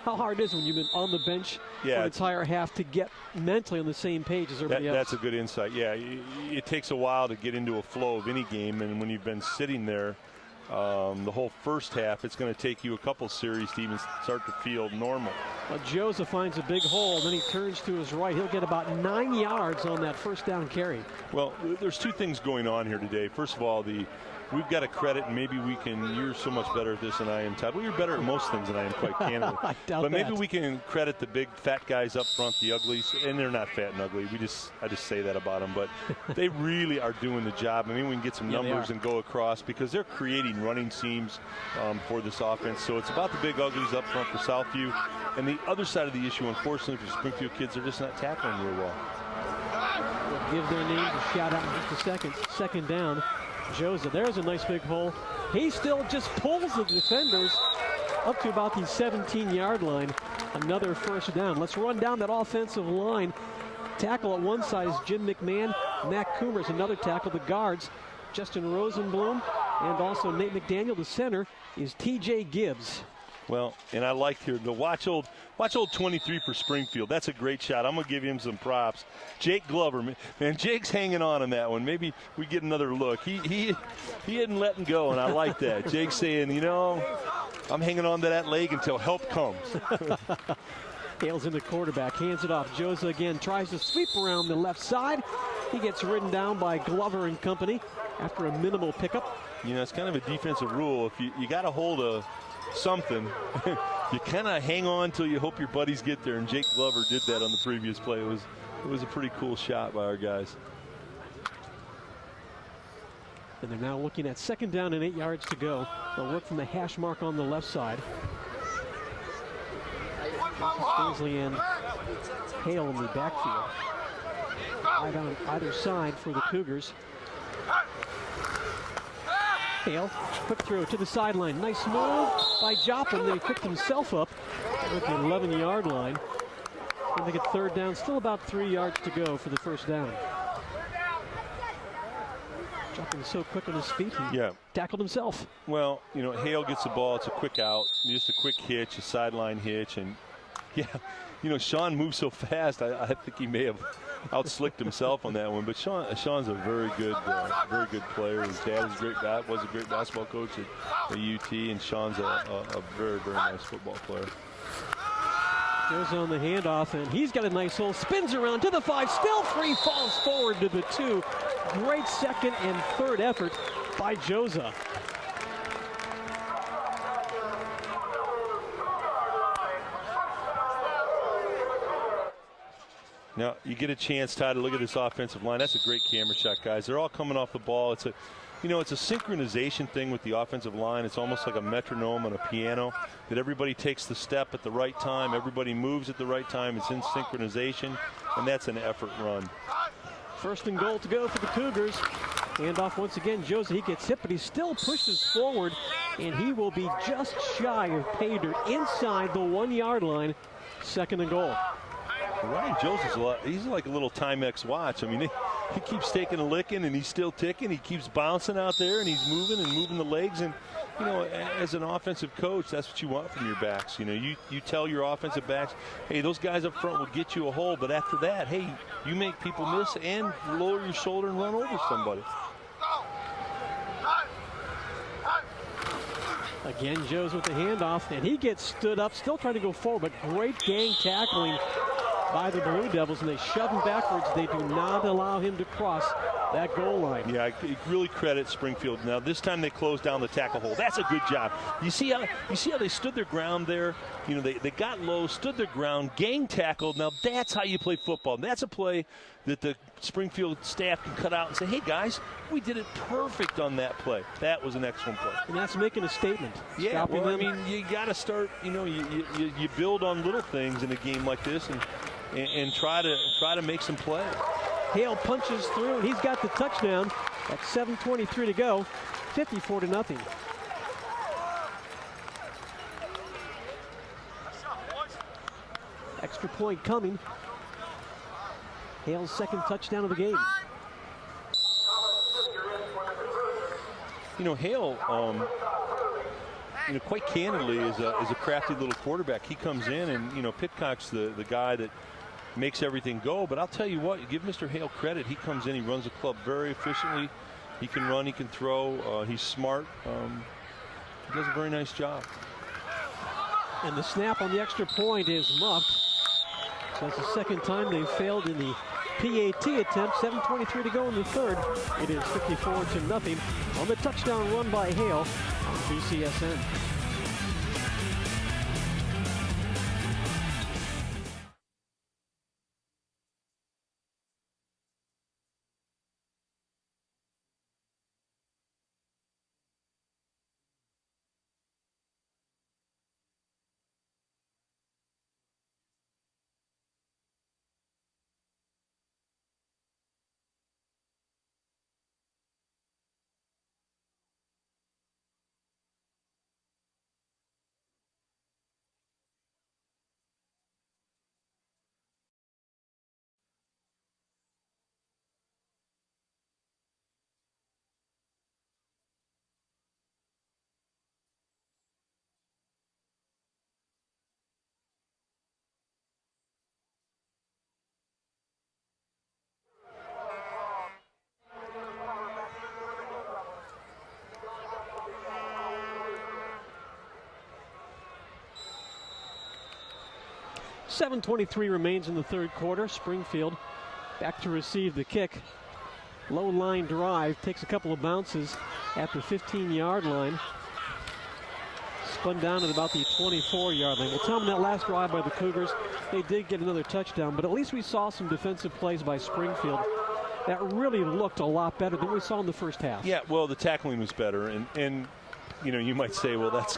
How hard is it when you've been on the bench for an entire half to get mentally on the same page as everybody else? That's a good insight. Yeah, it takes a while to get into a flow of any game, and when you've been sitting there the whole first half, it's going to take you a couple series to even start to feel normal. Well, Joseph finds a big hole, then he turns to his right. He'll get about 9 yards on that first down carry. Well, there's two things going on here today. First of all, we've got to credit, and maybe we can. You're so much better at this than I am, Todd. Well, you're better at most things than I am, quite candidly. I doubt but maybe we can credit the big fat guys up front, the uglies, and they're not fat and ugly. I just say that about them, but they really are doing the job. I mean, we can get some numbers and go across because they're creating running seams for this offense. So it's about the big uglies up front for Southview, and the other side of the issue, unfortunately, for Springfield kids, they're just not tackling real well. We'll give their names a shout out in just a second. Second down. Joseph, there's a nice big hole. He still just pulls the defenders up to about the 17-yard line. Another first down. Let's run down that offensive line. Tackle at one side is Jim McMahon. Matt Coomers, another tackle. The guards, Justin Rosenblum, and also Nate McDaniel. The center is T.J. Gibbs. Well, and I like here the watch old 23 for Springfield. That's a great shot. I'm going to give him some props. Jake Glover, man, Jake's hanging on that one. Maybe we get another look. He isn't letting go, and I like that. Jake's saying, I'm hanging on to that leg until help comes. Hale's in the quarterback, hands it off. Joza again tries to sweep around the left side. He gets ridden down by Glover and company after a minimal pickup. You know, it's kind of a defensive rule. If you got a hold of something, you kind of hang on till you hope your buddies get there, and Jake Glover did that on the previous play. It was a pretty cool shot by our guys. And they're now looking at 2nd down and 8 yards to go. They'll work from the hash mark on the left side. Stanley and Hale in the backfield. Right on either side for the Cougars. Hale, quick throw to the sideline. Nice move by Joplin. Then he picked himself up at the 11-yard line. And they get 3rd down. Still about 3 yards to go for the 1st down. Joplin so quick on his feet. He tackled himself. Well, you know, Hale gets the ball. It's a quick out. Just a quick hitch, a sideline hitch. And, yeah, you know, Sean moves so fast. I think he may have out-slicked himself on that one. But Sean's a very good player. His dad was a great basketball coach at UT, and Sean's a very, very nice football player. Goes on the handoff, and he's got a nice hole. Spins around to the 5, still free, falls forward to the 2. Great 2nd and 3rd effort by Joza. Now, you get a chance, Todd, to look at this offensive line. That's a great camera shot, guys. They're all coming off the ball. It's a synchronization thing with the offensive line. It's almost like a metronome on a piano, that everybody takes the step at the right time. Everybody moves at the right time. It's in synchronization, and that's an effort run. 1st and goal to go for the Cougars. Handoff once again. Joza, he gets hit, but he still pushes forward, and he will be just shy of pay dirt inside the 1-yard line. 2nd and goal. Ryan Joseph's he's like a little Timex watch. I mean, he keeps taking a licking, and he's still ticking. He keeps bouncing out there, and he's moving the legs. And, you know, as an offensive coach, that's what you want from your backs. You know, you tell your offensive backs, hey, those guys up front will get you a hole, but after that, hey, you make people miss and lower your shoulder and run over somebody. Again, Joe's with the handoff, and he gets stood up, still trying to go forward, but great gang tackling by the Blue Devils, and they shove him backwards. They do not allow him to cross that goal line. Yeah, I really credit Springfield. Now, this time they closed down the tackle hole. That's a good job. You see how they stood their ground there? You know, they got low, stood their ground, gang tackled. Now, that's how you play football. That's a play that the Springfield staff can cut out and say, hey, guys, we did it perfect on that play. That was an excellent play. And that's making a statement. Yeah, well, I mean, you got to start, you know, you build on little things in a game like this and try to make some play. Hale punches through, and he's got the touchdown at 7:23 to go, 54-0. Extra point coming. Hale's 2nd touchdown of the game. You know, Hale, you know, quite candidly, is a crafty little quarterback. He comes in, and, you know, Pitcock's the guy that makes everything go. But I'll tell you what, you give Mr. Hale credit. He comes in, he runs the club very efficiently. He can run, he can throw. He's smart. He does a very nice job. And the snap on the extra point is muffed. So that's the 2nd time they've failed in the PAT attempt. 7:23 to go in the 3rd. It is 54-0 on the touchdown run by Hale on BCSN. 7:23 remains in the third quarter. Springfield back to receive the kick. Low line drive, takes a couple of bounces at the 15-yard line. Spun down at about the 24-yard line. Well, Tom, that last drive by the Cougars, they did get another touchdown, but at least we saw some defensive plays by Springfield that really looked a lot better than we saw in the first half. Yeah, well, the tackling was better, and you know, you might say, well, that's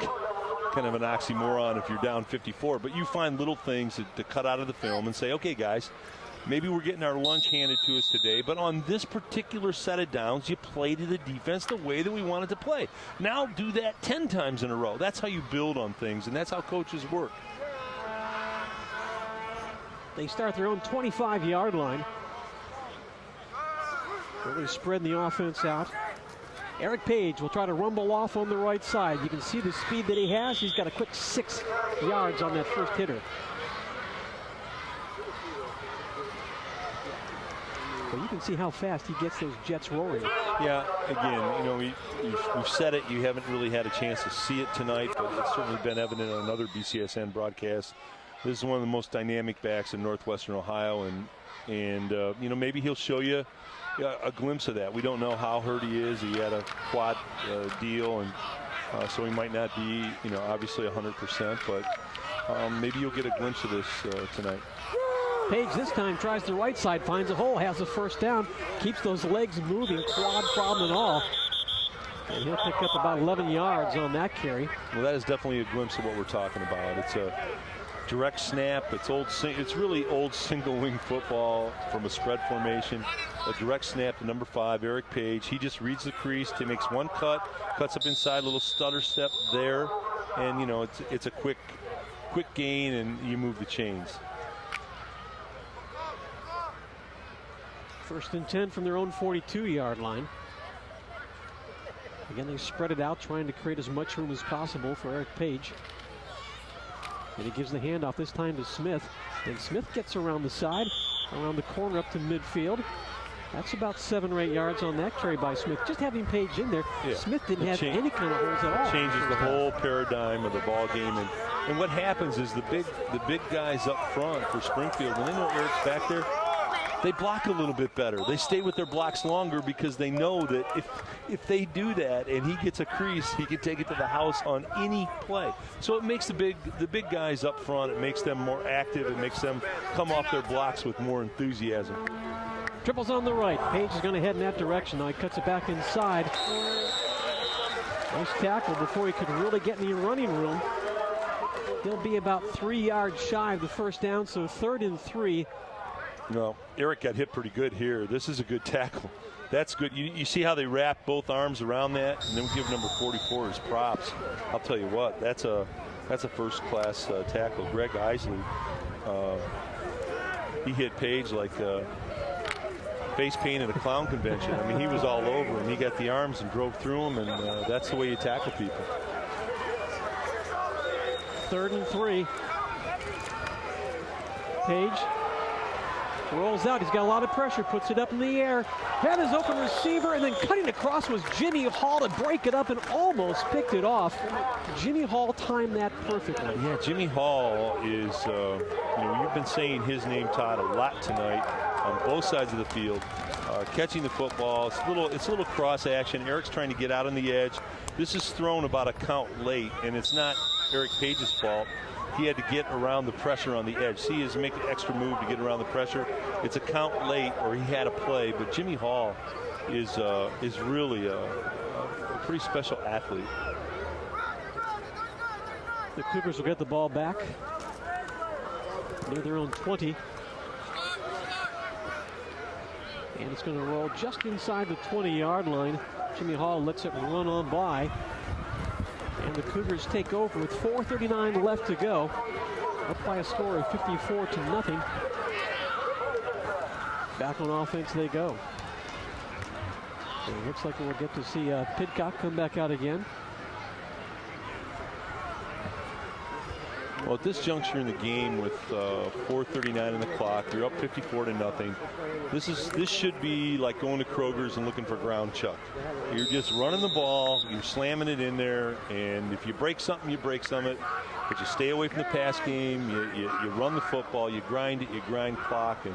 kind of an oxymoron if you're down 54, but you find little things to cut out of the film and say, okay, guys, maybe we're getting our lunch handed to us today, but on this particular set of downs, you play to the defense the way that we wanted to play. Now do that 10 times in a row. That's how you build on things, and that's how coaches work. They start their own 25-yard line. Really spreading the offense out. Eric Page will try to rumble off on the right side. You can see the speed that he has. He's got a quick 6 yards on that first hitter. But you can see how fast he gets those jets rolling. Yeah, again, you know, we've said it. You haven't really had a chance to see it tonight, but it's certainly been evident on another BCSN broadcast. This is one of the most dynamic backs in Northwestern Ohio, and you know, maybe he'll show you a glimpse of that. We don't know how hurt he is. He had a quad deal, and so he might not be, you know, obviously 100%, but maybe you'll get a glimpse of this tonight. Page this time tries the right side, finds a hole, has a first down, keeps those legs moving, quad problem and all. And he'll pick up about 11 yards on that carry. Well, that is definitely a glimpse of what we're talking about. It's a direct snap. It's really old single wing football from a spread formation. A direct snap to number 5, Eric Page. He just reads the crease. He makes one cut, cuts up inside, little stutter step there, and you know, it's a quick gain, and you move the chains. First and 10 from their own 42-yard line. Again, they spread it out, trying to create as much room as possible for Eric Page. And he gives the handoff this time to Smith. And Smith gets around the side, around the corner up to midfield. That's about 7 or 8 yards on that carry by Smith. Just having Page in there, yeah. Smith didn't have any kind of holes at all. Changes the whole paradigm of the ball game. And what happens is the big guys up front for Springfield, when they know Eric's back there, they block a little bit better. They stay with their blocks longer because they know that if they do that and he gets a crease, he can take it to the house on any play. So it makes the big guys up front, it makes them more active, it makes them come off their blocks with more enthusiasm. Triples on the right. Page is going to head in that direction. Now he cuts it back inside. Nice tackle before he could really get any running room. He'll be about 3 yards shy of the first down, so 3rd and 3. No, Eric got hit pretty good here. This is a good tackle. That's good. You see how they wrap both arms around that, and then we give number 44 his props. I'll tell you what, that's a first-class tackle. Greg Isley, he hit Page like face paint at a clown convention. I mean, he was all over him. He got the arms and drove through him, and that's the way you tackle people. 3rd and 3. Page rolls out. He's got a lot of pressure. Puts it up in the air. Had his open receiver, and then cutting across was Jimmy Hall to break it up and almost picked it off. Jimmy Hall timed that perfectly. Yeah, Jimmy Hall is, you know, you've been saying his name, Todd, a lot tonight on both sides of the field. Catching the football. It's a little cross action. Eric's trying to get out on the edge. This is thrown about a count late, and it's not Eric Page's fault. He had to get around the pressure on the edge. See, he has to make an extra move to get around the pressure. It's a count late, or he had a play. But Jimmy Hall is really a pretty special athlete. The Cougars will get the ball back near their own 20. And it's going to roll just inside the 20-yard line. Jimmy Hall lets it run on by. And the Cougars take over with 4:39 left to go. Up by a score of 54-0. Back on offense they go. So it looks like we'll get to see Pidcock come back out again. Well, at this juncture in the game with 4:39 on the clock, you're up 54-0. This should be like going to Cougars and looking for ground chuck. You're just running the ball, you're slamming it in there, and if you break something, you break something. But you stay away from the pass game. You run the football, you grind it, you grind clock, and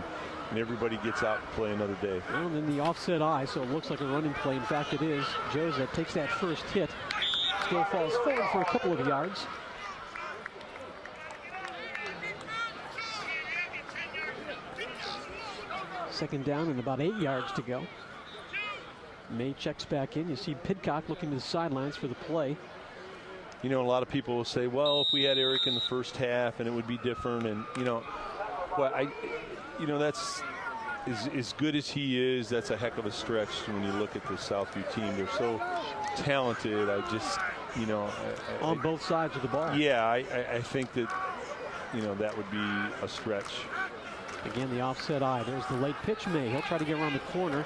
everybody gets out and play another day. Well, then the offset eye, so it looks like a running play. In fact, it is. Joseph takes that first hit, still falls forward for a couple of yards. Second down and about 8 yards to go. May checks back in. You see Pidcock looking to the sidelines for the play. You know, a lot of people will say, well, if we had Eric in the first half and it would be different. And, that's as good as he is, that's a heck of a stretch when you look at the Southview team. They're so talented. On both sides of the ball. Yeah, I think that, that would be a stretch. Again, the offset eye. There's the late pitch. May. He'll try to get around the corner.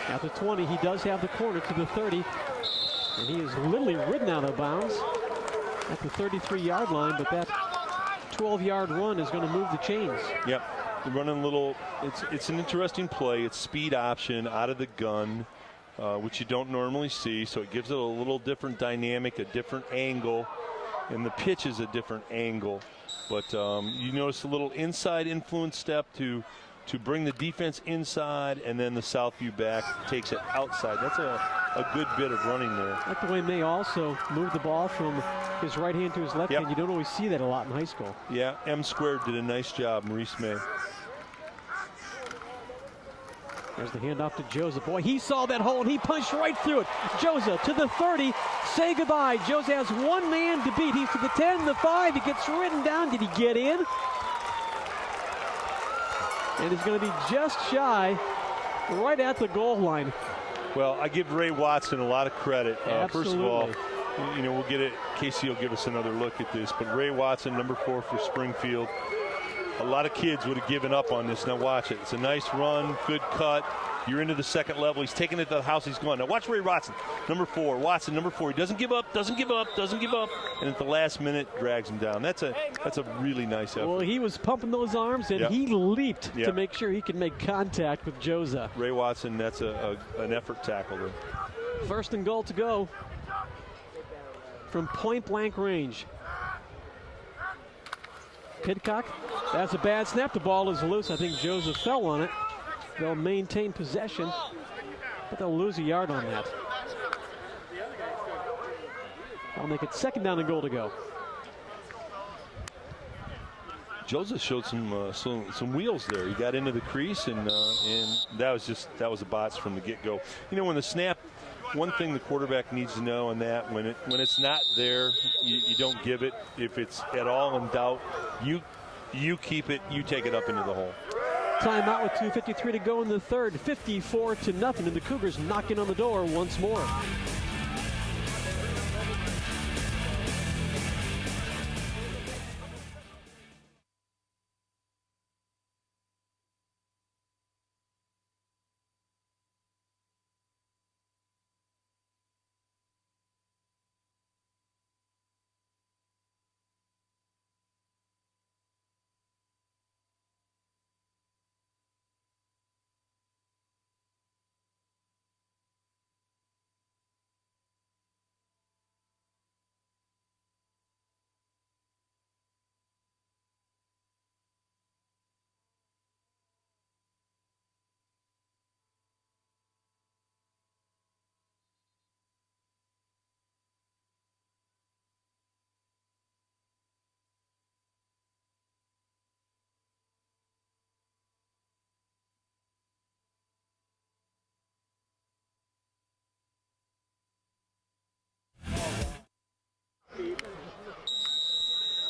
At the 20, he does have the corner to the 30. And he is literally ridden out of bounds at the 33-yard line, but that 12-yard run is going to move the chains. Yep. They're running a little, it's an interesting play. It's speed option out of the gun, which you don't normally see. So it gives it a little different dynamic, a different angle, and the pitch is a different angle. But you notice a little inside influence step to bring the defense inside, and then the Southview back takes it outside. That's a good bit of running there. I like the way May also moved the ball from his right hand to his left hand. You don't always see that a lot in high school. Yeah, M squared did a nice job, Maurice May. There's the handoff to Joseph. Boy, he saw that hole and he punched right through it. Joseph to the 30. Say goodbye. Joseph has one man to beat. He's to the 10, the 5. He gets ridden down. Did he get in? And he's going to be just shy, right at the goal line. Well, I give Ray Watson a lot of credit. First of all, we'll get it. Casey will give us another look at this. But Ray Watson, number 4 for Springfield. A lot of kids would have given up on this. Now watch it. It's a nice run, good cut. You're into the second level. He's taking it to the house. He's going. Now watch Ray Watson, number 4. Watson, number 4. He doesn't give up, doesn't give up, doesn't give up. And at the last minute, drags him down. That's a really nice effort. Well, he was pumping those arms, and he leaped to make sure he could make contact with Joseph. Ray Watson, that's an effort tackle there. First and goal to go from point-blank range. Pidcock, that's a bad snap. The ball is loose. I think Joseph fell on it. They'll maintain possession, but they'll lose a yard on that. I'll make it second down and goal to go. Joseph showed some wheels there. He got into the crease, and that was a bots from the get-go. When the snap, one thing the quarterback needs to know on that, when it's not there, you don't give it. If it's at all in doubt, you keep it, you take it up into the hole. Timeout with 2:53 to go in the third. 54-0, and the Cougars knocking on the door once more.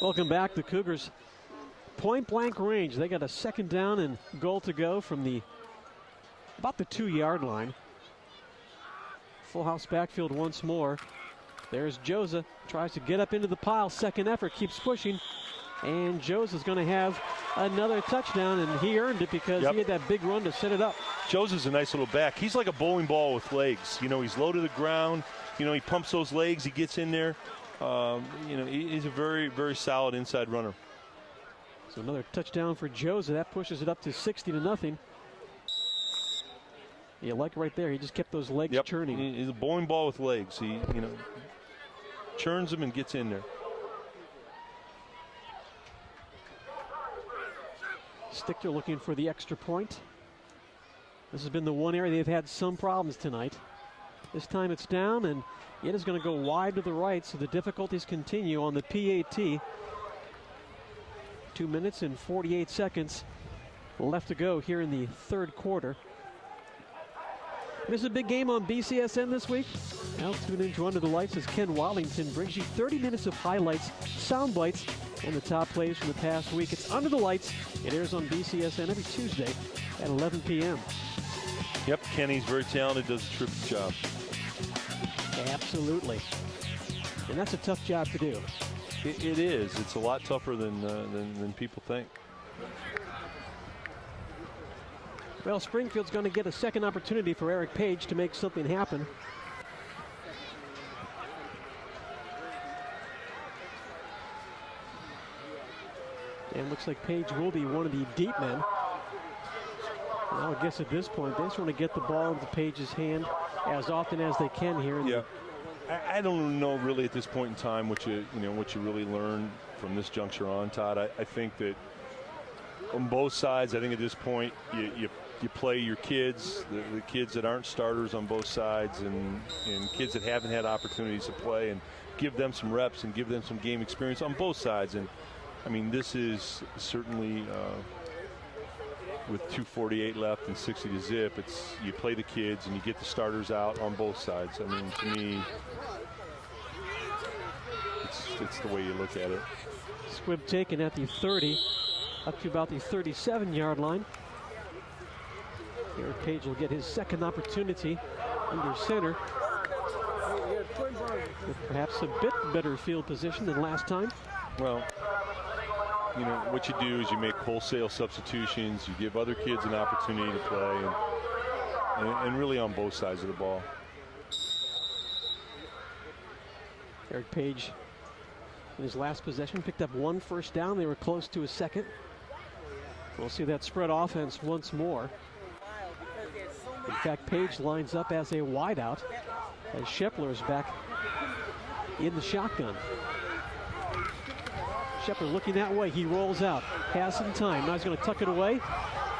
Welcome back. The Cougars point-blank range. They got a second down and goal to go from about the 2-yard line. Full house backfield once more. There's Joseph. Tries to get up into the pile. Second effort. Keeps pushing. And Joseph's going to have another touchdown, and he earned it because he had that big run to set it up. Joseph's a nice little back. He's like a bowling ball with legs. He's low to the ground. He pumps those legs. He gets in there. He's a very, very solid inside runner. So another touchdown for Joza. That pushes it up to 60-0. You like right there. He just kept those legs churning. He's a bowling ball with legs. He, churns them and gets in there. Stichter looking for the extra point. This has been the one area they've had some problems tonight. This time it's down, and it is going to go wide to the right, so the difficulties continue on the PAT. 2 minutes and 48 seconds left to go here in the third quarter. This is a big game on BCSN this week. Now tune in to Under the Lights as Ken Watlington brings you 30 minutes of highlights, sound bites, and the top plays from the past week. It's Under the Lights. It airs on BCSN every Tuesday at 11 p.m. Yep, Kenny's very talented, does a terrific job. Absolutely. And that's a tough job to do. It is. It's a lot tougher than people think. Well, Springfield's going to get a second opportunity for Eric Page to make something happen. And looks like Page will be one of the deep men. Now I guess at this point, they just want to get the ball into Page's hand as often as they can here. Yeah. I don't know really at this point in time what you really learn from this juncture on, Todd. I think that on both sides, I think at this point you play your kids, the kids that aren't starters on both sides, and kids that haven't had opportunities to play, and give them some reps and give them some game experience on both sides. And I mean, this is certainly with 2:48 left and 60 to zip. It's you play the kids and you get the starters out on both sides. I mean, to me, it's the way you look at it. Squib taken at the 30, up to about the 37-yard line. Eric Page will get his second opportunity under center, with perhaps a bit better field position than last time. Well, what you do is you make wholesale substitutions. You give other kids an opportunity to play, and really on both sides of the ball. Eric Page, in his last possession, picked up one first down. They were close to a second. We'll see that spread offense once more. In fact, Page lines up as a wideout as Shepler is back in the shotgun. Shepler looking that way. He rolls out. Has some time. Now he's going to tuck it away.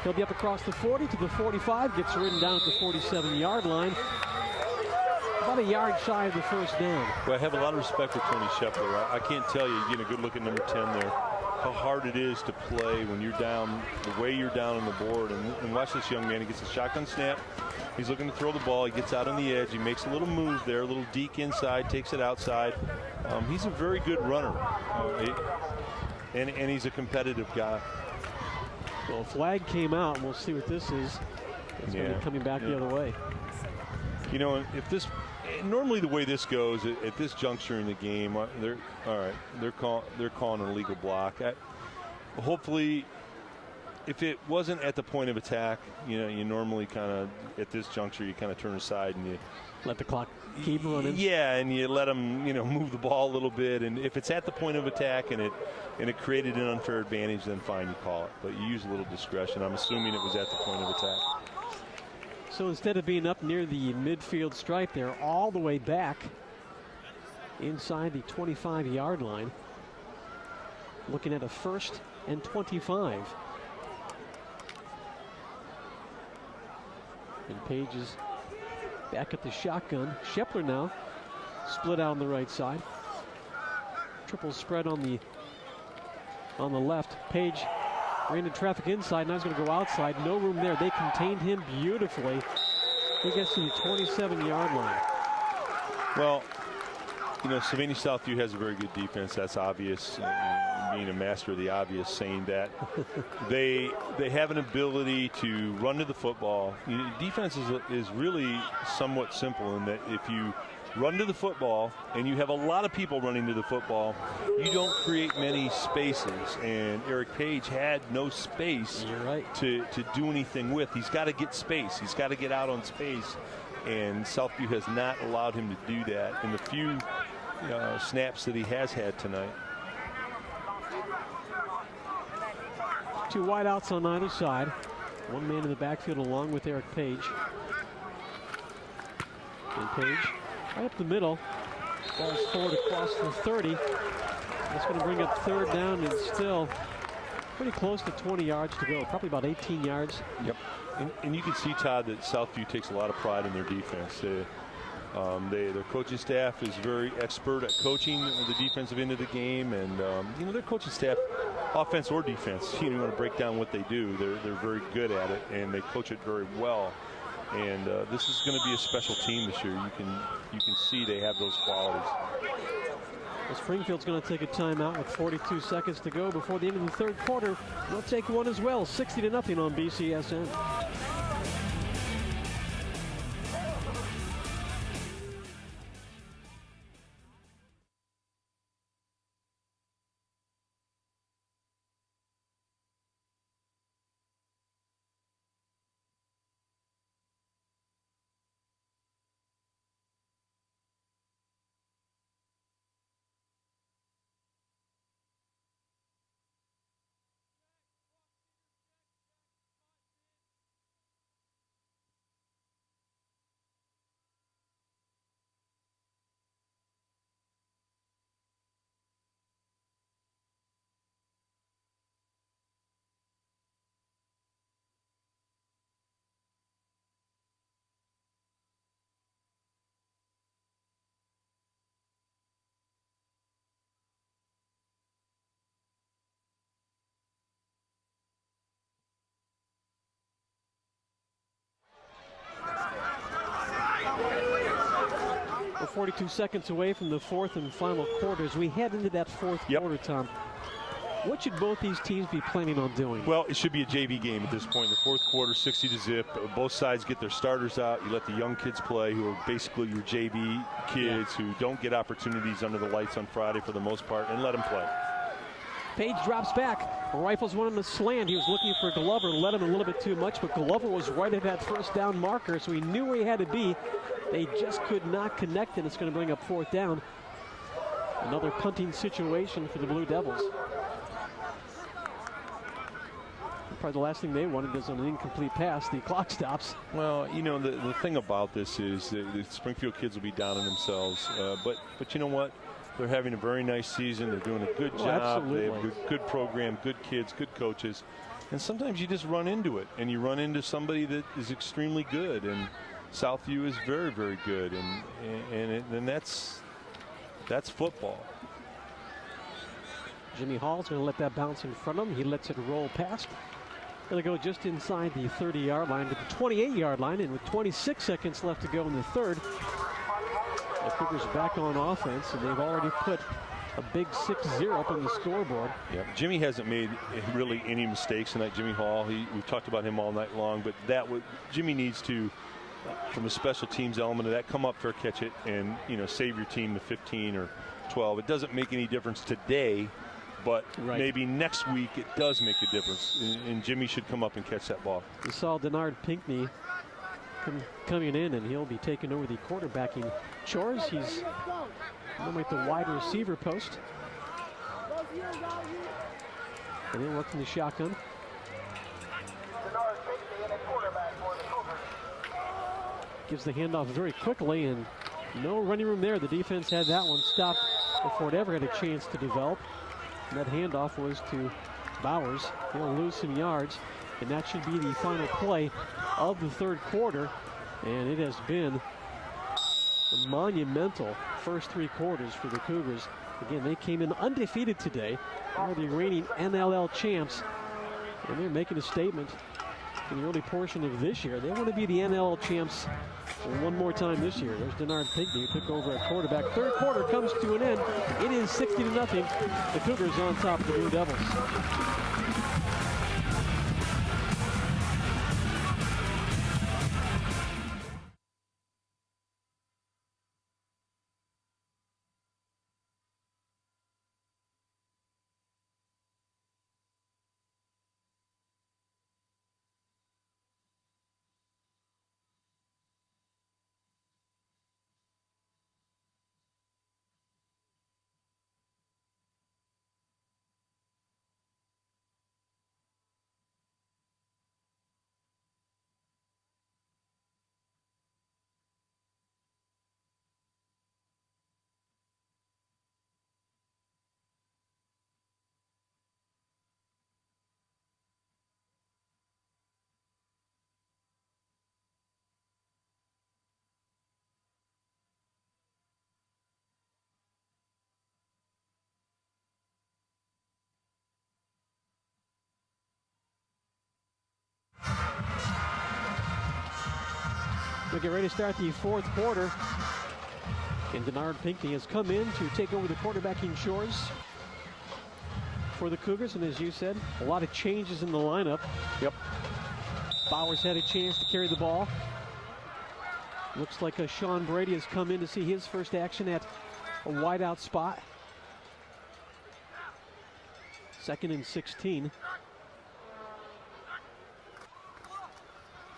He'll be up across the 40 to the 45. Gets ridden down at the 47-yard line. About a yard shy of the first down. Well, I have a lot of respect for Tony Shepler. I can't tell you, getting a good look at number 10 there, how hard it is to play when you're down, the way you're down on the board. And watch this young man. He gets a shotgun snap. He's looking to throw the ball. He gets out on the edge. He makes a little move there, a little deke inside, takes it outside. He's a very good runner. And he's a competitive guy. Well, a flag came out, and we'll see what this is. It's going to be coming back the other way. Normally the way this goes at this juncture in the game, they're calling an illegal block. Hopefully, if it wasn't at the point of attack, you normally kind of at this juncture you kind of turn aside and you let the clock keep running. Yeah, and you let them move the ball a little bit. And if it's at the point of attack and it created an unfair advantage, then fine, you call it. But you use a little discretion. I'm assuming it was at the point of attack. So instead of being up near the midfield stripe, they're all the way back inside the 25-yard line. Looking at a 1st and 25. And Page is back at the shotgun. Shepler now split out on the right side. Triple spread on the left. Page ran into traffic inside. Now he's going to go outside. No room there. They contained him beautifully. He gets to the 27-yard line. Well, Sylvania Southview has a very good defense. That's obvious. Being a master of the obvious, saying that they have an ability to run to the football. Defense is really somewhat simple in that if you run to the football and you have a lot of people running to the football, you don't create many spaces. And Eric Page had no space to do anything with. He's got to get space. He's got to get out on space. And Southview has not allowed him to do that. In the few snaps that he has had tonight. Two wideouts on either side. One man in the backfield along with Eric Page. And Page right up the middle. Ball's forward across the 30. That's going to bring up third down and still pretty close to 20 yards to go. Probably about 18 yards. Yep. And you can see, Todd, that Southview takes a lot of pride in their defense. Their coaching staff is very expert at coaching the defensive end of the game, and their coaching staff, offense or defense, you want to break down what they do. They're very good at it, and they coach it very well. And this is going to be a special team this year. You can see they have those qualities. Well, Springfield's going to take a timeout with 42 seconds to go before the end of the third quarter. They'll take one as well, 60-0 on BCSN. We're 42 seconds away from the fourth and final quarter. As we head into that fourth quarter, Tom, what should both these teams be planning on doing? Well, it should be a JV game at this point. In the fourth quarter, 60-0. Both sides get their starters out. You let the young kids play, who are basically your JV kids who don't get opportunities under the lights on Friday for the most part, and let them play. Page drops back, rifles one on the slant. He was looking for Glover, led him a little bit too much, but Glover was right at that first down marker, so he knew where he had to be. They just could not connect, and it's going to bring up fourth down. Another punting situation for the Blue Devils. Probably the last thing they wanted is on an incomplete pass. The clock stops. Well, the thing about this is the Springfield kids will be down on themselves. But you know what? They're having a very nice season. They're doing a good job. Absolutely. They have a good program, good kids, good coaches. And sometimes you just run into it, and you run into somebody that is extremely good. And Southview is very, very good. And that's football. Jimmy Hall's going to let that bounce in front of him. He lets it roll past. Going to go just inside the 30-yard line to the 28-yard line, and with 26 seconds left to go in the third, the Cougars back on offense, and they've already put a big 6-0 up on the scoreboard. Yeah, Jimmy hasn't made really any mistakes tonight. Jimmy Hall, we've talked about him all night long, but Jimmy needs to, from a special teams element of that, come up, fair catch it, and save your team to 15 or 12. It doesn't make any difference today, but maybe next week it does make a difference, and Jimmy should come up and catch that ball. We saw Denard Pinckney coming in, and he'll be taking over the quarterbacking chores. He's like the wide receiver post. And then working the shotgun. Gives the handoff very quickly, and no running room there. The defense had that one stopped before it ever had a chance to develop. And that handoff was to Bowers. He'll lose some yards, and that should be the final play of the third quarter. And it has been a monumental first three quarters for the Cougars. Again, they came in undefeated today. They're the reigning NLL champs, and they're making a statement in the early portion of this year. They want to be the NLL champs one more time this year. There's Denard Pinckney, who took over at quarterback. Third quarter comes to an end. It is 60-0. The Cougars on top of the Blue Devils. get ready to start the fourth quarter. And Denard Pinckney has come in to take over the quarterbacking chores for the Cougars. And as you said, a lot of changes in the lineup. Yep. Bowers had a chance to carry the ball. Looks like Sean Brady has come in to see his first action at a wideout spot. 2nd and 16.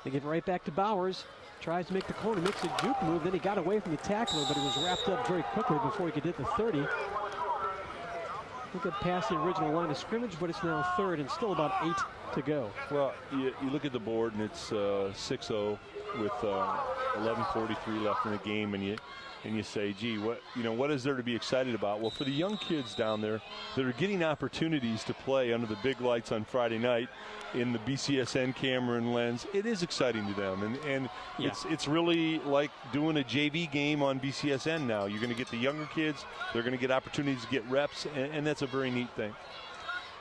They get right back to Bowers. Tries to make the corner, makes a juke move, then he got away from the tackler, but he was wrapped up very quickly before he could hit the 30. He got past the original line of scrimmage, but it's now 3rd and still about 8 to go. Well, you look at the board and it's 6-0 with 11:43 left in the game, and you say, gee, what is there to be excited about? Well, for the young kids down there that are getting opportunities to play under the big lights on Friday night in the BCSN camera and lens, it is exciting to them, and Yeah. it's really like doing a JV game on BCSN now. You're going to get the younger kids, they're going to get opportunities to get reps, and that's a very neat thing.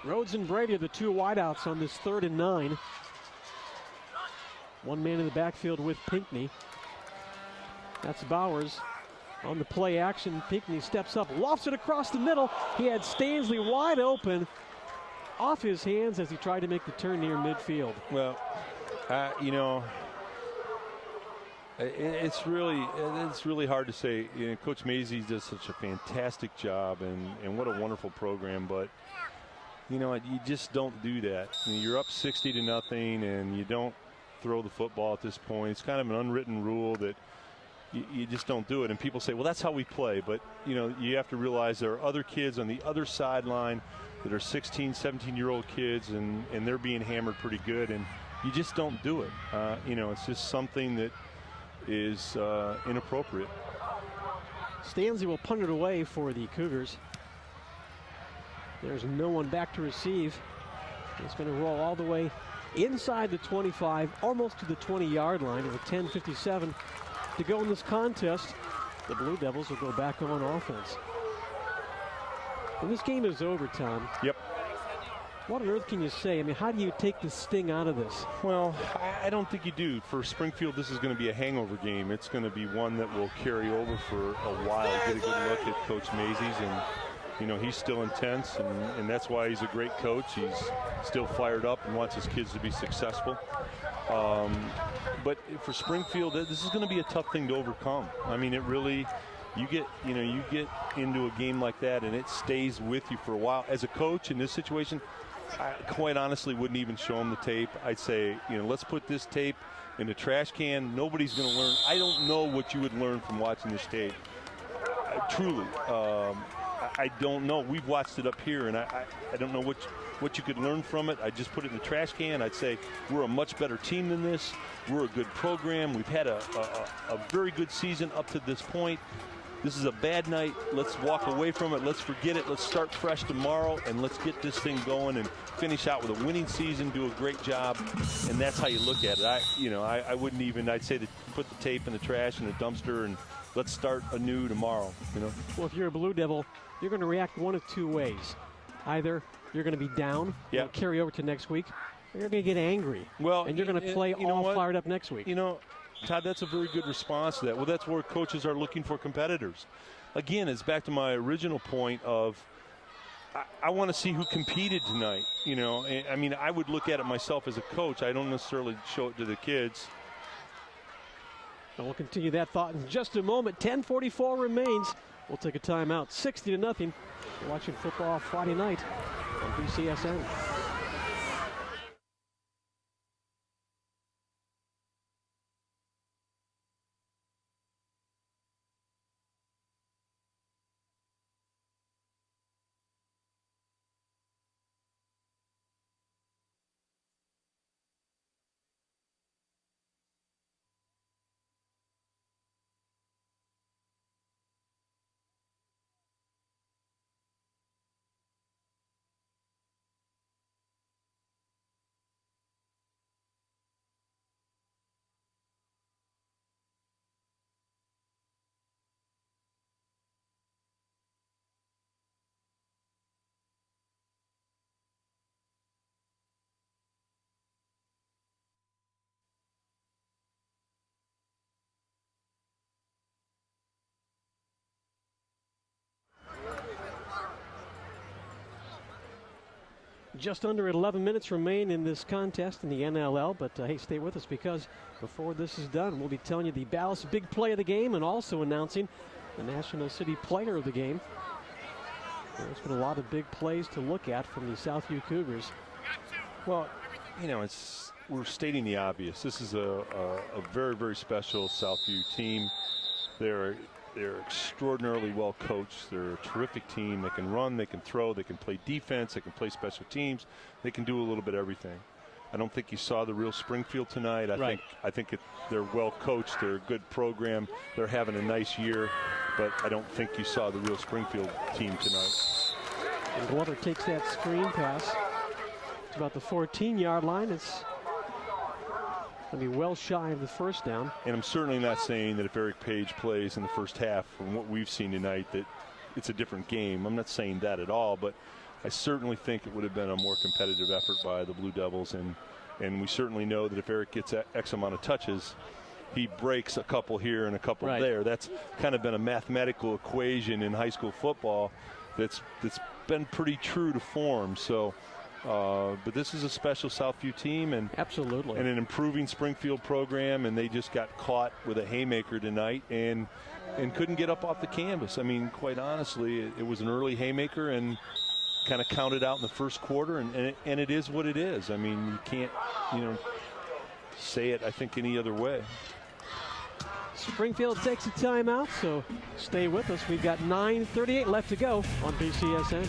Rhodes and Brady are the two wideouts on this 3rd and 9. One man in the backfield with Pinckney. That's Bowers. On the play action, Pinckney steps up, lofts it across the middle. He had Stanley wide open off his hands as he tried to make the turn near midfield. Well, it's really hard to say. Coach Mazey does such a fantastic job, and what a wonderful program. But you just don't do that. You're up 60-0, and you don't throw the football at this point. It's kind of an unwritten rule that you just don't do it. And people say, well, that's how we play. But you have to realize there are other kids on the other sideline that are 16, 17-year-old kids, and they're being hammered pretty good, and you just don't do it. It's just something that is inappropriate. Stanley will punt it away for the Cougars. There's no one back to receive. It's going to roll all the way inside the 25, almost to the 20-yard line with 10:57 to go in this contest. The Blue Devils will go back on offense. And this game is over, Tom. Yep. What on earth can you say? I mean, how do you take the sting out of this? Well, I don't think you do. For Springfield, this is going to be a hangover game. It's going to be one that will carry over for a while. Get a good look at Coach Mazey's, and he's still intense, and that's why he's a great coach. He's still fired up and wants his kids to be successful. But for Springfield, this is going to be a tough thing to overcome. I mean, it really, you get into a game like that, and it stays with you for a while. As a coach in this situation, I quite honestly wouldn't even show them the tape. I'd say, let's put this tape in the trash can. Nobody's going to learn. I don't know what you would learn from watching this tape. Truly. I don't know. We've watched it up here, and I don't know what you could learn from it. I just put it in the trash can. I'd say we're a much better team than this. We're a good program. We've had a very good season up to this point. This is a bad night. Let's walk away from it. Let's forget it. Let's start fresh tomorrow, and let's get this thing going and finish out with a winning season, do a great job, and that's how you look at it. I wouldn't even, I'd say, put the tape in the trash in the dumpster and let's start anew tomorrow. Well, if you're a Blue Devil, you're going to react one of two ways. Either you're going to be down, and carry over to next week, or you're going to get angry. Well, and you're going to play all fired up next week. Todd, that's a very good response to that. Well, that's where coaches are looking for competitors. Again, it's back to my original point of I want to see who competed tonight. I mean, I would look at it myself as a coach. I don't necessarily show it to the kids. And we'll continue that thought in just a moment. 10:44 remains. We'll take a timeout. 60-0. You're watching football Friday night on BCSN. Just under 11 minutes remain in this contest in the NLL, but hey, stay with us because before this is done, we'll be telling you the Ballas big play of the game and also announcing the National City Player of the game. There's been a lot of big plays to look at from the Southview Cougars. Well, you know, we're stating the obvious. This is a very, very special Southview team. They're extraordinarily well coached. They're a terrific team. They can run, they can throw, they can play defense, they can play special teams. They can do a little bit of everything. I don't think you saw the real Springfield tonight. I think they're well coached. They're a good program. They're having a nice year, but I don't think you saw the real Springfield team tonight. And Glover takes that screen pass to about the 14-yard line. It's going to be well shy of the first down. And I'm certainly not saying that if Eric Page plays in the first half, from what we've seen tonight, that it's a different game. I'm not saying that at all, but I certainly think it would have been a more competitive effort by the Blue Devils. And we certainly know that if Eric gets X amount of touches, he breaks a couple here and a couple there. That's kind of been a mathematical equation in high school football that's been pretty true to form. So, but this is a special Southview team, and absolutely, and an improving Springfield program, and they just got caught with a haymaker tonight and couldn't get up off the canvas. I mean, quite honestly, it was an early haymaker and kind of counted out in the first quarter, and it is what it is. I mean, you can't, say it, I think, any other way. Springfield takes a timeout, so stay with us. We've got 9:38 left to go on BCSN.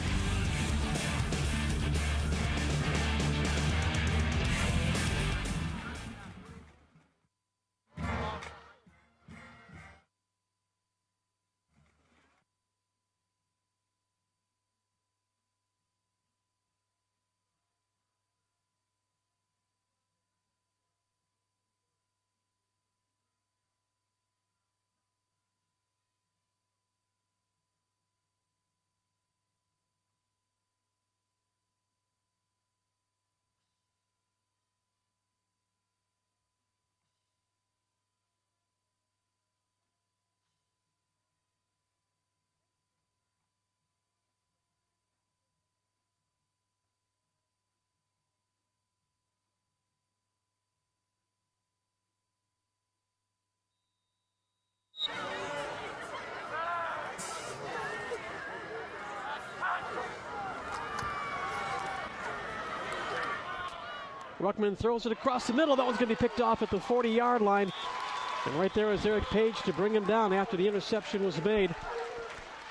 Ruckman throws it across the middle. That one's going to be picked off at the 40-yard line. And right there is Eric Page to bring him down after the interception was made.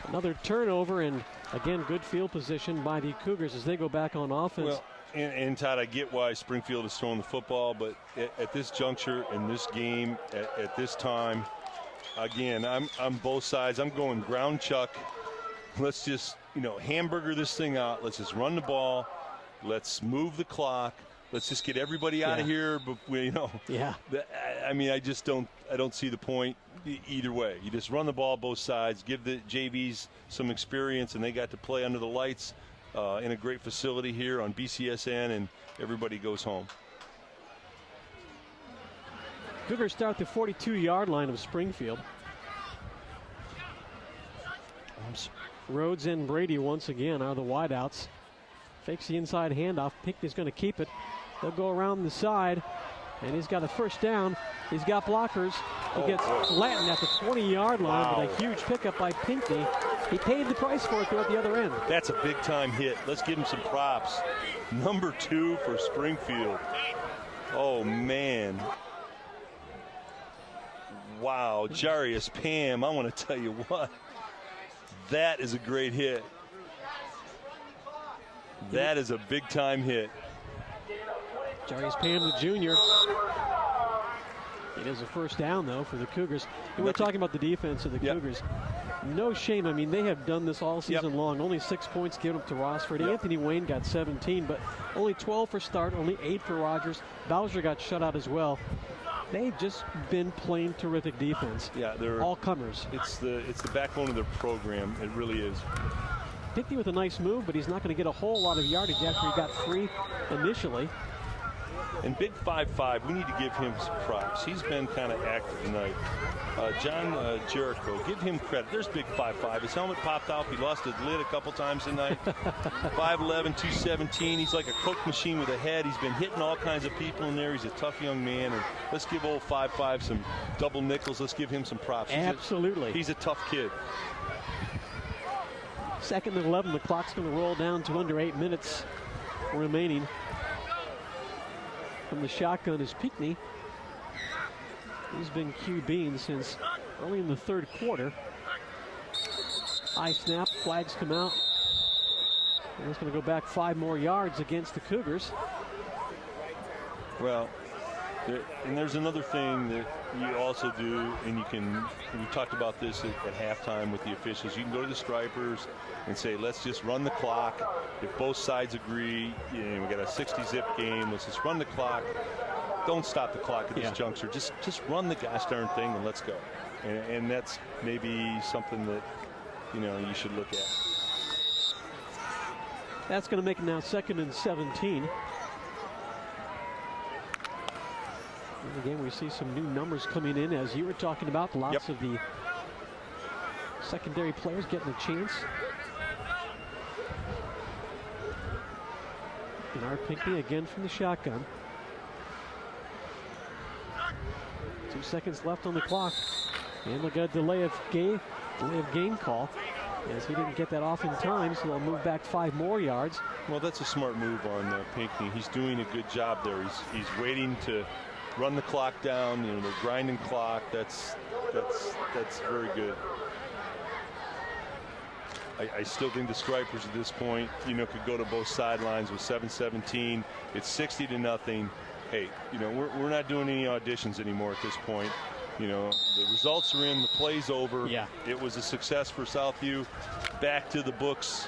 Another turnover, and again, good field position by the Cougars as they go back on offense. Well, and Todd, I get why Springfield is throwing the football, but at this juncture, in this game, at this time, again, I'm both sides. I'm going ground chuck. Let's just, hamburger this thing out. Let's just run the ball. Let's move the clock. Let's just get everybody out of here. But Yeah. I mean, I don't see the point either way. You just run the ball both sides, give the JVs some experience, and they got to play under the lights in a great facility here on BCSN, and everybody goes home. Cougars start the 42-yard line of Springfield. Rhodes and Brady once again are the wideouts. Fakes the inside handoff. Pinckney's going to keep it. They'll go around the side, and he's got a first down. He's got blockers. He gets flattened at the 20-yard line with a huge pickup by Pinckney. He paid the price for it though at the other end. That's a big-time hit. Let's give him some props. Number 2 for Springfield. Oh, man. Wow, Jarius Pam, I want to tell you what. That is a great hit. That is a big-time hit. Jarius Pam, the junior. It is a first down, though, for the Cougars. And we're talking about the defense of the Cougars. No shame. I mean, they have done this all season long. Only 6 points given up to Rossford. Anthony Wayne got 17, but only 12 for Start, only 8 for Rogers. Bowser got shut out as well. They've just been playing terrific defense. Yeah, they're all comers. It's the backbone of their program. It really is. Pinckney with a nice move, but he's not going to get a whole lot of yardage after he got free initially. And big 5'5", we need to give him some props. He's been kind of active tonight. John Jericho, give him credit. There's big 5'5". His helmet popped off. He lost his lid a couple times tonight. 5'11", 217. He's like a Coke machine with a head. He's been hitting all kinds of people in there. He's a tough young man. And let's give old 5'5" some double nickels. Let's give him some props. Absolutely. He's a tough kid. 2nd and 11. The clock's going to roll down to under 8 minutes remaining. From the shotgun is Pinckney. He's been QBing since early in the 3rd quarter. High snap, flags come out. And it's going to go back 5 more yards against the Cougars. Well, and there's another thing that you also do, and we talked about this at halftime with the officials. You can go to the stripers and say, let's just run the clock. If both sides agree, we got a 60-zip game, let's just run the clock. Don't stop the clock at this juncture. Just run the gosh darn thing and let's go. And that's maybe something that, you should look at. That's going to make it now 2nd and 17. And again, we see some new numbers coming in, as you were talking about. Lots of the secondary players getting a chance. Bernard Pinckney again from the shotgun. 2 seconds left on the clock. And they'll get a delay of game call, as he didn't get that off in time, so they'll move back 5 more yards. Well, that's a smart move on Pinckney. He's doing a good job there. He's waiting to run the clock down. They're grinding clock. That's very good. I still think the stripers at this point, could go to both sidelines with 7-17. It's 60-0. Hey, we're not doing any auditions anymore at this point. The results are in, the play's over. Yeah. It was a success for Southview. Back to the books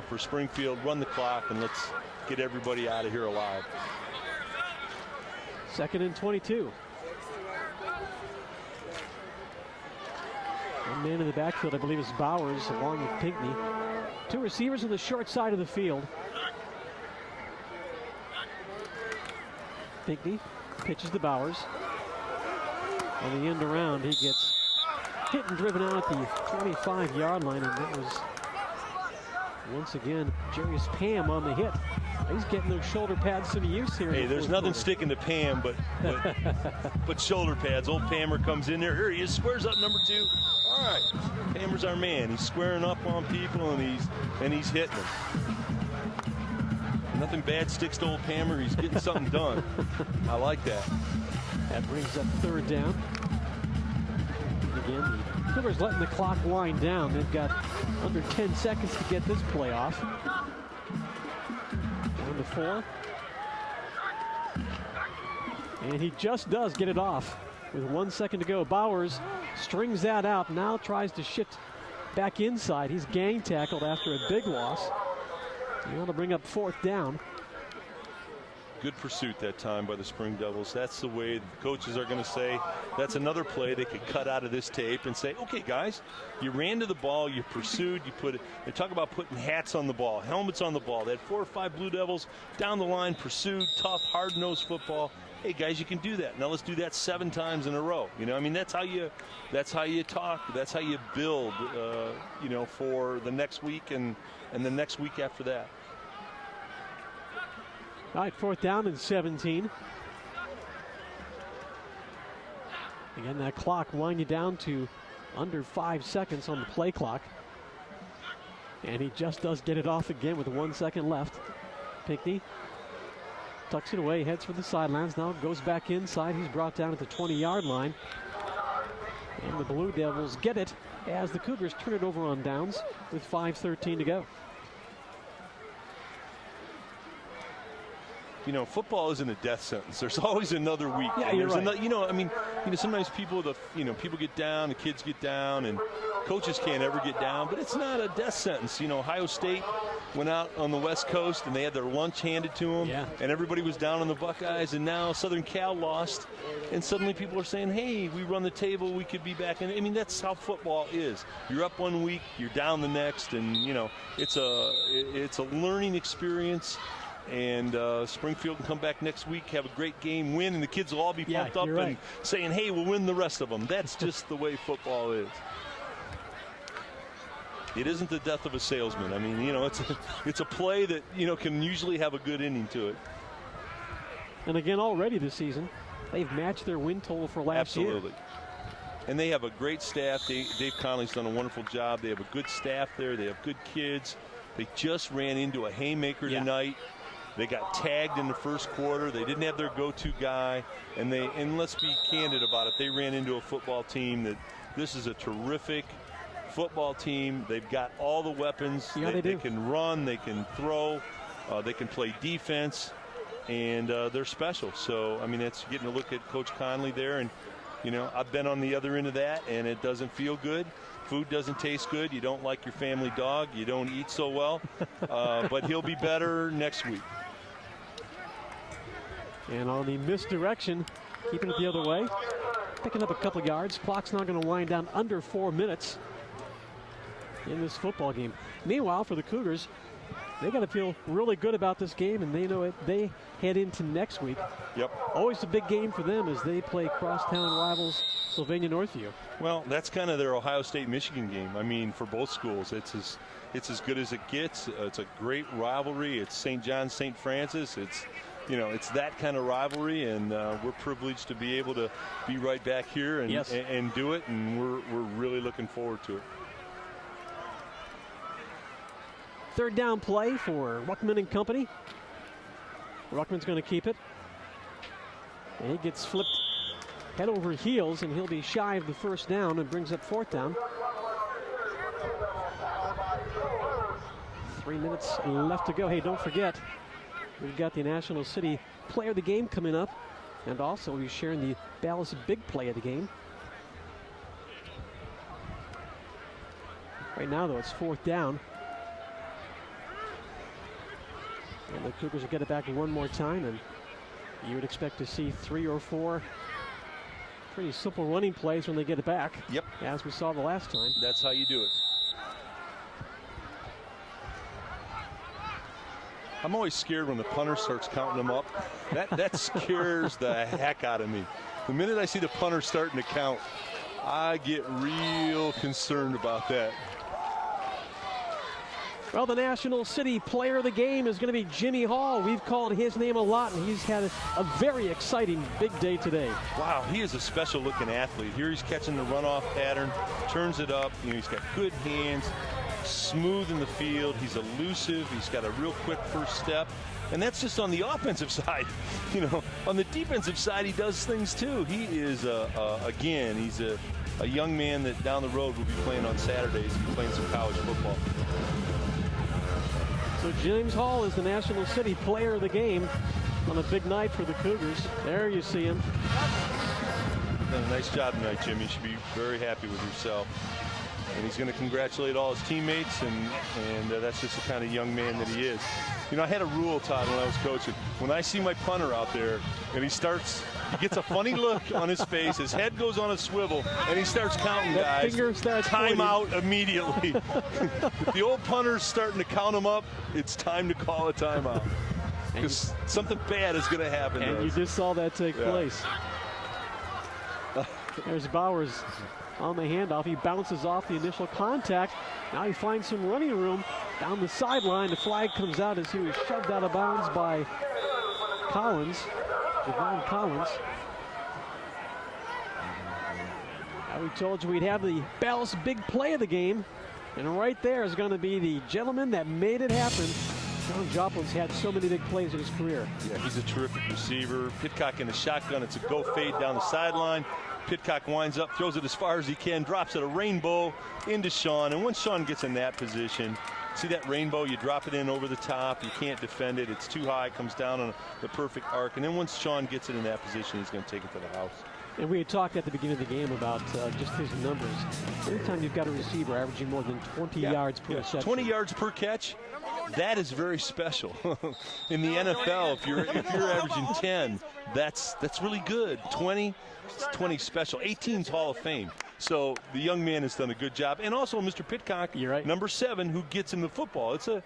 for Springfield. Run the clock and let's get everybody out of here alive. 2nd and 22. One man in the backfield, I believe, is Bowers, along with Pinckney. 2 receivers on the short side of the field. Pinckney pitches to Bowers. On the end around, he gets hit and driven out at the 25-yard line, and that was, once again, Jarius Pam on the hit. He's getting those shoulder pads some use here. Hey, there's nothing sticking to Pam but shoulder pads. Old Pammer comes in there. Here he is, squares up number 2. All right, Pammer's our man. He's squaring up on people and he's hitting them. Nothing bad sticks to old Pammer. He's getting something done. I like that. That brings up 3rd down. And again, the Cougars letting the clock wind down. They've got under 10 seconds to get this play off. Down to 4. And he just does get it off with 1 second to go. Bowers strings that out, now tries to shift back inside. He's gang tackled after a big loss. You want to bring up 4th down. Good pursuit that time by the Spring Devils. That's the way the coaches are going to say. That's another play they could cut out of this tape and say, okay, guys, you ran to the ball, you pursued, you put it. They talk about putting hats on the ball, helmets on the ball. They had 4 or 5 Blue Devils down the line, pursued, tough, hard-nosed football. Hey, guys, you can do that. Now let's do that 7 times in a row. That's how you talk. That's how you build, for the next week and the next week after that. All right, 4th down and 17. Again, that clock winding down to under 5 seconds on the play clock. And he just does get it off again with 1 second left. Pinckney tucks it away, heads for the sidelines, now goes back inside. He's brought down at the 20-yard line. And the Blue Devils get it as the Cougars turn it over on downs with 5:13 to go. Football isn't a death sentence. There's always another week. Yeah, you're right. Sometimes people get down, the kids get down, and coaches can't ever get down, but it's not a death sentence. Ohio State went out on the West Coast, and they had their lunch handed to them, and everybody was down on the Buckeyes, and now Southern Cal lost, and suddenly people are saying, hey, we run the table, we could be back. And that's how football is. You're up one week, you're down the next, and, it's a learning experience. and Springfield can come back next week, have a great game, win, and the kids will all be pumped up and saying, hey, we'll win the rest of them. That's just the way football is. It isn't the death of a salesman. I mean, you know, it's a play that, you know, can usually have a good inning to it. And again, already this season, they've matched their win total for last year. Absolutely. And they have a great staff. Dave Conley's done a wonderful job. They have a good staff there. They have good kids. They just ran into a haymaker tonight. They got tagged in the first quarter. They didn't have their go-to guy. And let's be candid about it, they ran into a football team that this is a terrific football team. They've got all the weapons. They can run, they can throw, they can play defense, and they're special. So, I mean, it's getting to look at Coach Conley there, and, you know, I've been on the other end of that, and it doesn't feel good. Food doesn't taste good. You don't like your family dog. You don't eat so well. But he'll be better next week. And on the misdirection, keeping it the other way, picking up a couple yards. Clock's now going to wind down under 4 minutes in this football game. Meanwhile, for the Cougars, they got to feel really good about this game, and they know it. They head into next week. Yep. Always a big game for them as they play crosstown rivals Sylvania Northview. Well, that's kind of their Ohio State-Michigan game. I mean, for both schools, it's as good as it gets. It's a great rivalry. It's St. John's, St. Francis. It's, you know, it's that kind of rivalry, and we're privileged to be able to be right back here and do it, and we're really looking forward to it. Third down play for Ruckman and company. Ruckman's going to keep it. And he gets flipped head over heels, and he'll be shy of the first down and brings up fourth down. 3 minutes left to go. Hey, don't forget, we've got the National City Player of the Game coming up, and also we're sharing the Dallas Big Play of the Game. Right now, though, it's fourth down. And the Cougars will get it back one more time, and you would expect to see 3 or 4 pretty simple running plays when they get it back. Yep. As we saw the last time. That's how you do it. I'm always scared when the punter starts counting them up. That scares the heck out of me. The minute I see the punter starting to count, I get real concerned about that. Well, the National City Player of the Game is going to be Jimmy Hall. We've called his name a lot, and he's had a very exciting big day today. Wow, he is a special-looking athlete. Here he's catching the runoff pattern, turns it up. You know, he's got good hands, smooth in the field. He's elusive. He's got a real quick first step. And that's just on the offensive side. You know, on the defensive side, he does things too. He is, again, he's a young man that down the road will be playing on Saturdays and playing some college football. So James Hall is the National City Player of the Game on a big night for the Cougars. There you see him. Done a nice job tonight, Jim. You should be very happy with yourself. And he's going to congratulate all his teammates, and that's just the kind of young man that he is. You know, I had a rule, Todd, when I was coaching. When I see my punter out there and he gets a funny look on his face, his head goes on a swivel, and he starts counting that guys. Finger starts time out immediately. If the old punter's starting to count them up, it's time to call a timeout. Because something bad is going to happen. And you just saw that take place. There's Bowers on the handoff. He bounces off the initial contact. Now he finds some running room down the sideline. The flag comes out as he was shoved out of bounds by Collins, Devon Collins. Now we told you we'd have the Dallas Big Play of the Game. And right there is going to be the gentleman that made it happen. John Joplin's had so many big plays in his career. Yeah, he's a terrific receiver. Pitcock in the shotgun. It's a go fade down the sideline. Pitcock winds up, throws it as far as he can, drops it a rainbow into Sean. And once Sean gets in that position, see that rainbow, you drop it in over the top. You can't defend it. It's too high. It comes down on the perfect arc. And then once Sean gets it in that position, he's going to take it to the house. And we had talked at the beginning of the game about just his numbers. Anytime you've got a receiver averaging more than 20 yards per reception. 20 yards per catch, that is very special. In the NFL, if you're averaging 10, that's really good. 20 special. 18's Hall of Fame. So the young man has done a good job. And also Mr. Pitcock, You're right. number 7, who gets him the football. It's a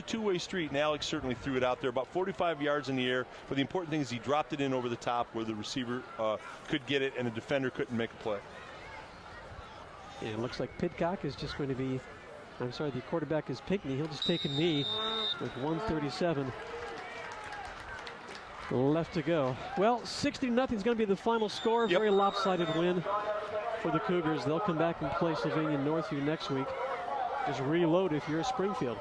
two-way street, and Alex certainly threw it out there, about 45 yards in the air. But the important thing is he dropped it in over the top where the receiver could get it and the defender couldn't make a play. And it looks like Pitcock is just going to be, the quarterback is Pinkney. He'll just take a knee with 1:37 left to go. Well, 60-0 is going to be the final score. Yep. Very lopsided win for the Cougars. They'll come back and play Sylvania Northview next week. Just reload if you're Springfield.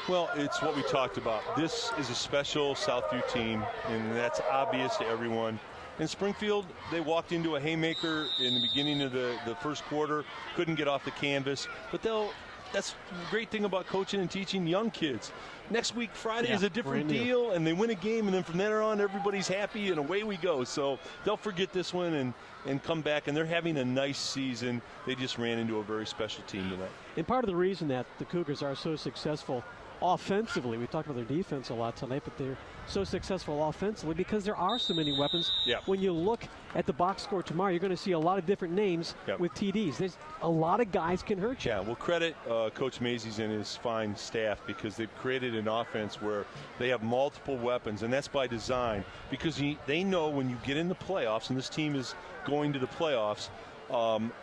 Well, it's what we talked about. This is a special Southview team, and that's obvious to everyone. In Springfield, they walked into a haymaker in the beginning of the first quarter, couldn't get off the canvas, but that's the great thing about coaching and teaching young kids. Next week, Friday, is a different deal, and they win a game, and then from there on, everybody's happy, and away we go. So they'll forget this one and come back, and they're having a nice season. They just ran into a very special team tonight. And part of the reason that the Cougars are so successful offensively, we talked about their defense a lot tonight, but they're so successful offensively because there are so many weapons. Yeah. When you look at the box score tomorrow, you're going to see a lot of different names with TDs. There's a lot of guys can hurt you. Yeah, well, credit Coach Mazies and his fine staff because they've created an offense where they have multiple weapons, and that's by design because they know when you get in the playoffs, and this team is going to the playoffs,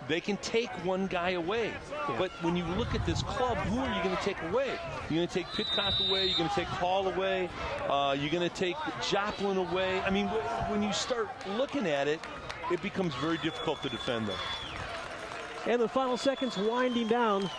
they can take one guy away. Yeah. But when you look at this club, who are you going to take away? You're going to take Pitcock away. You're going to take Hall away. You're going to take Joplin away. I mean, when you start looking at it, it becomes very difficult to defend them. And the final seconds winding down.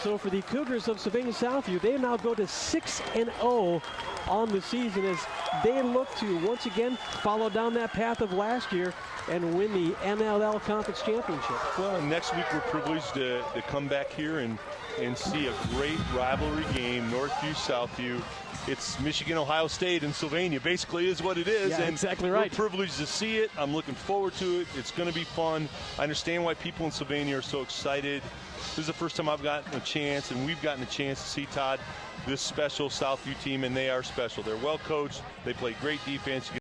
So for the Cougars of Sylvania Southview, they now go to 6-0 on the season as they look to once again follow down that path of last year and win the MLL Conference Championship. Well, next week we're privileged to come back here and see a great rivalry game, Northview, Southview. It's Michigan-Ohio State and Sylvania, basically is what it is. Yeah, and exactly right. We're privileged to see it. I'm looking forward to it. It's going to be fun. I understand why people in Sylvania are so excited. This is the first time I've gotten a chance, and we've gotten a chance to see, Todd, this special Southview team, and they are special. They're well coached. They play great defense.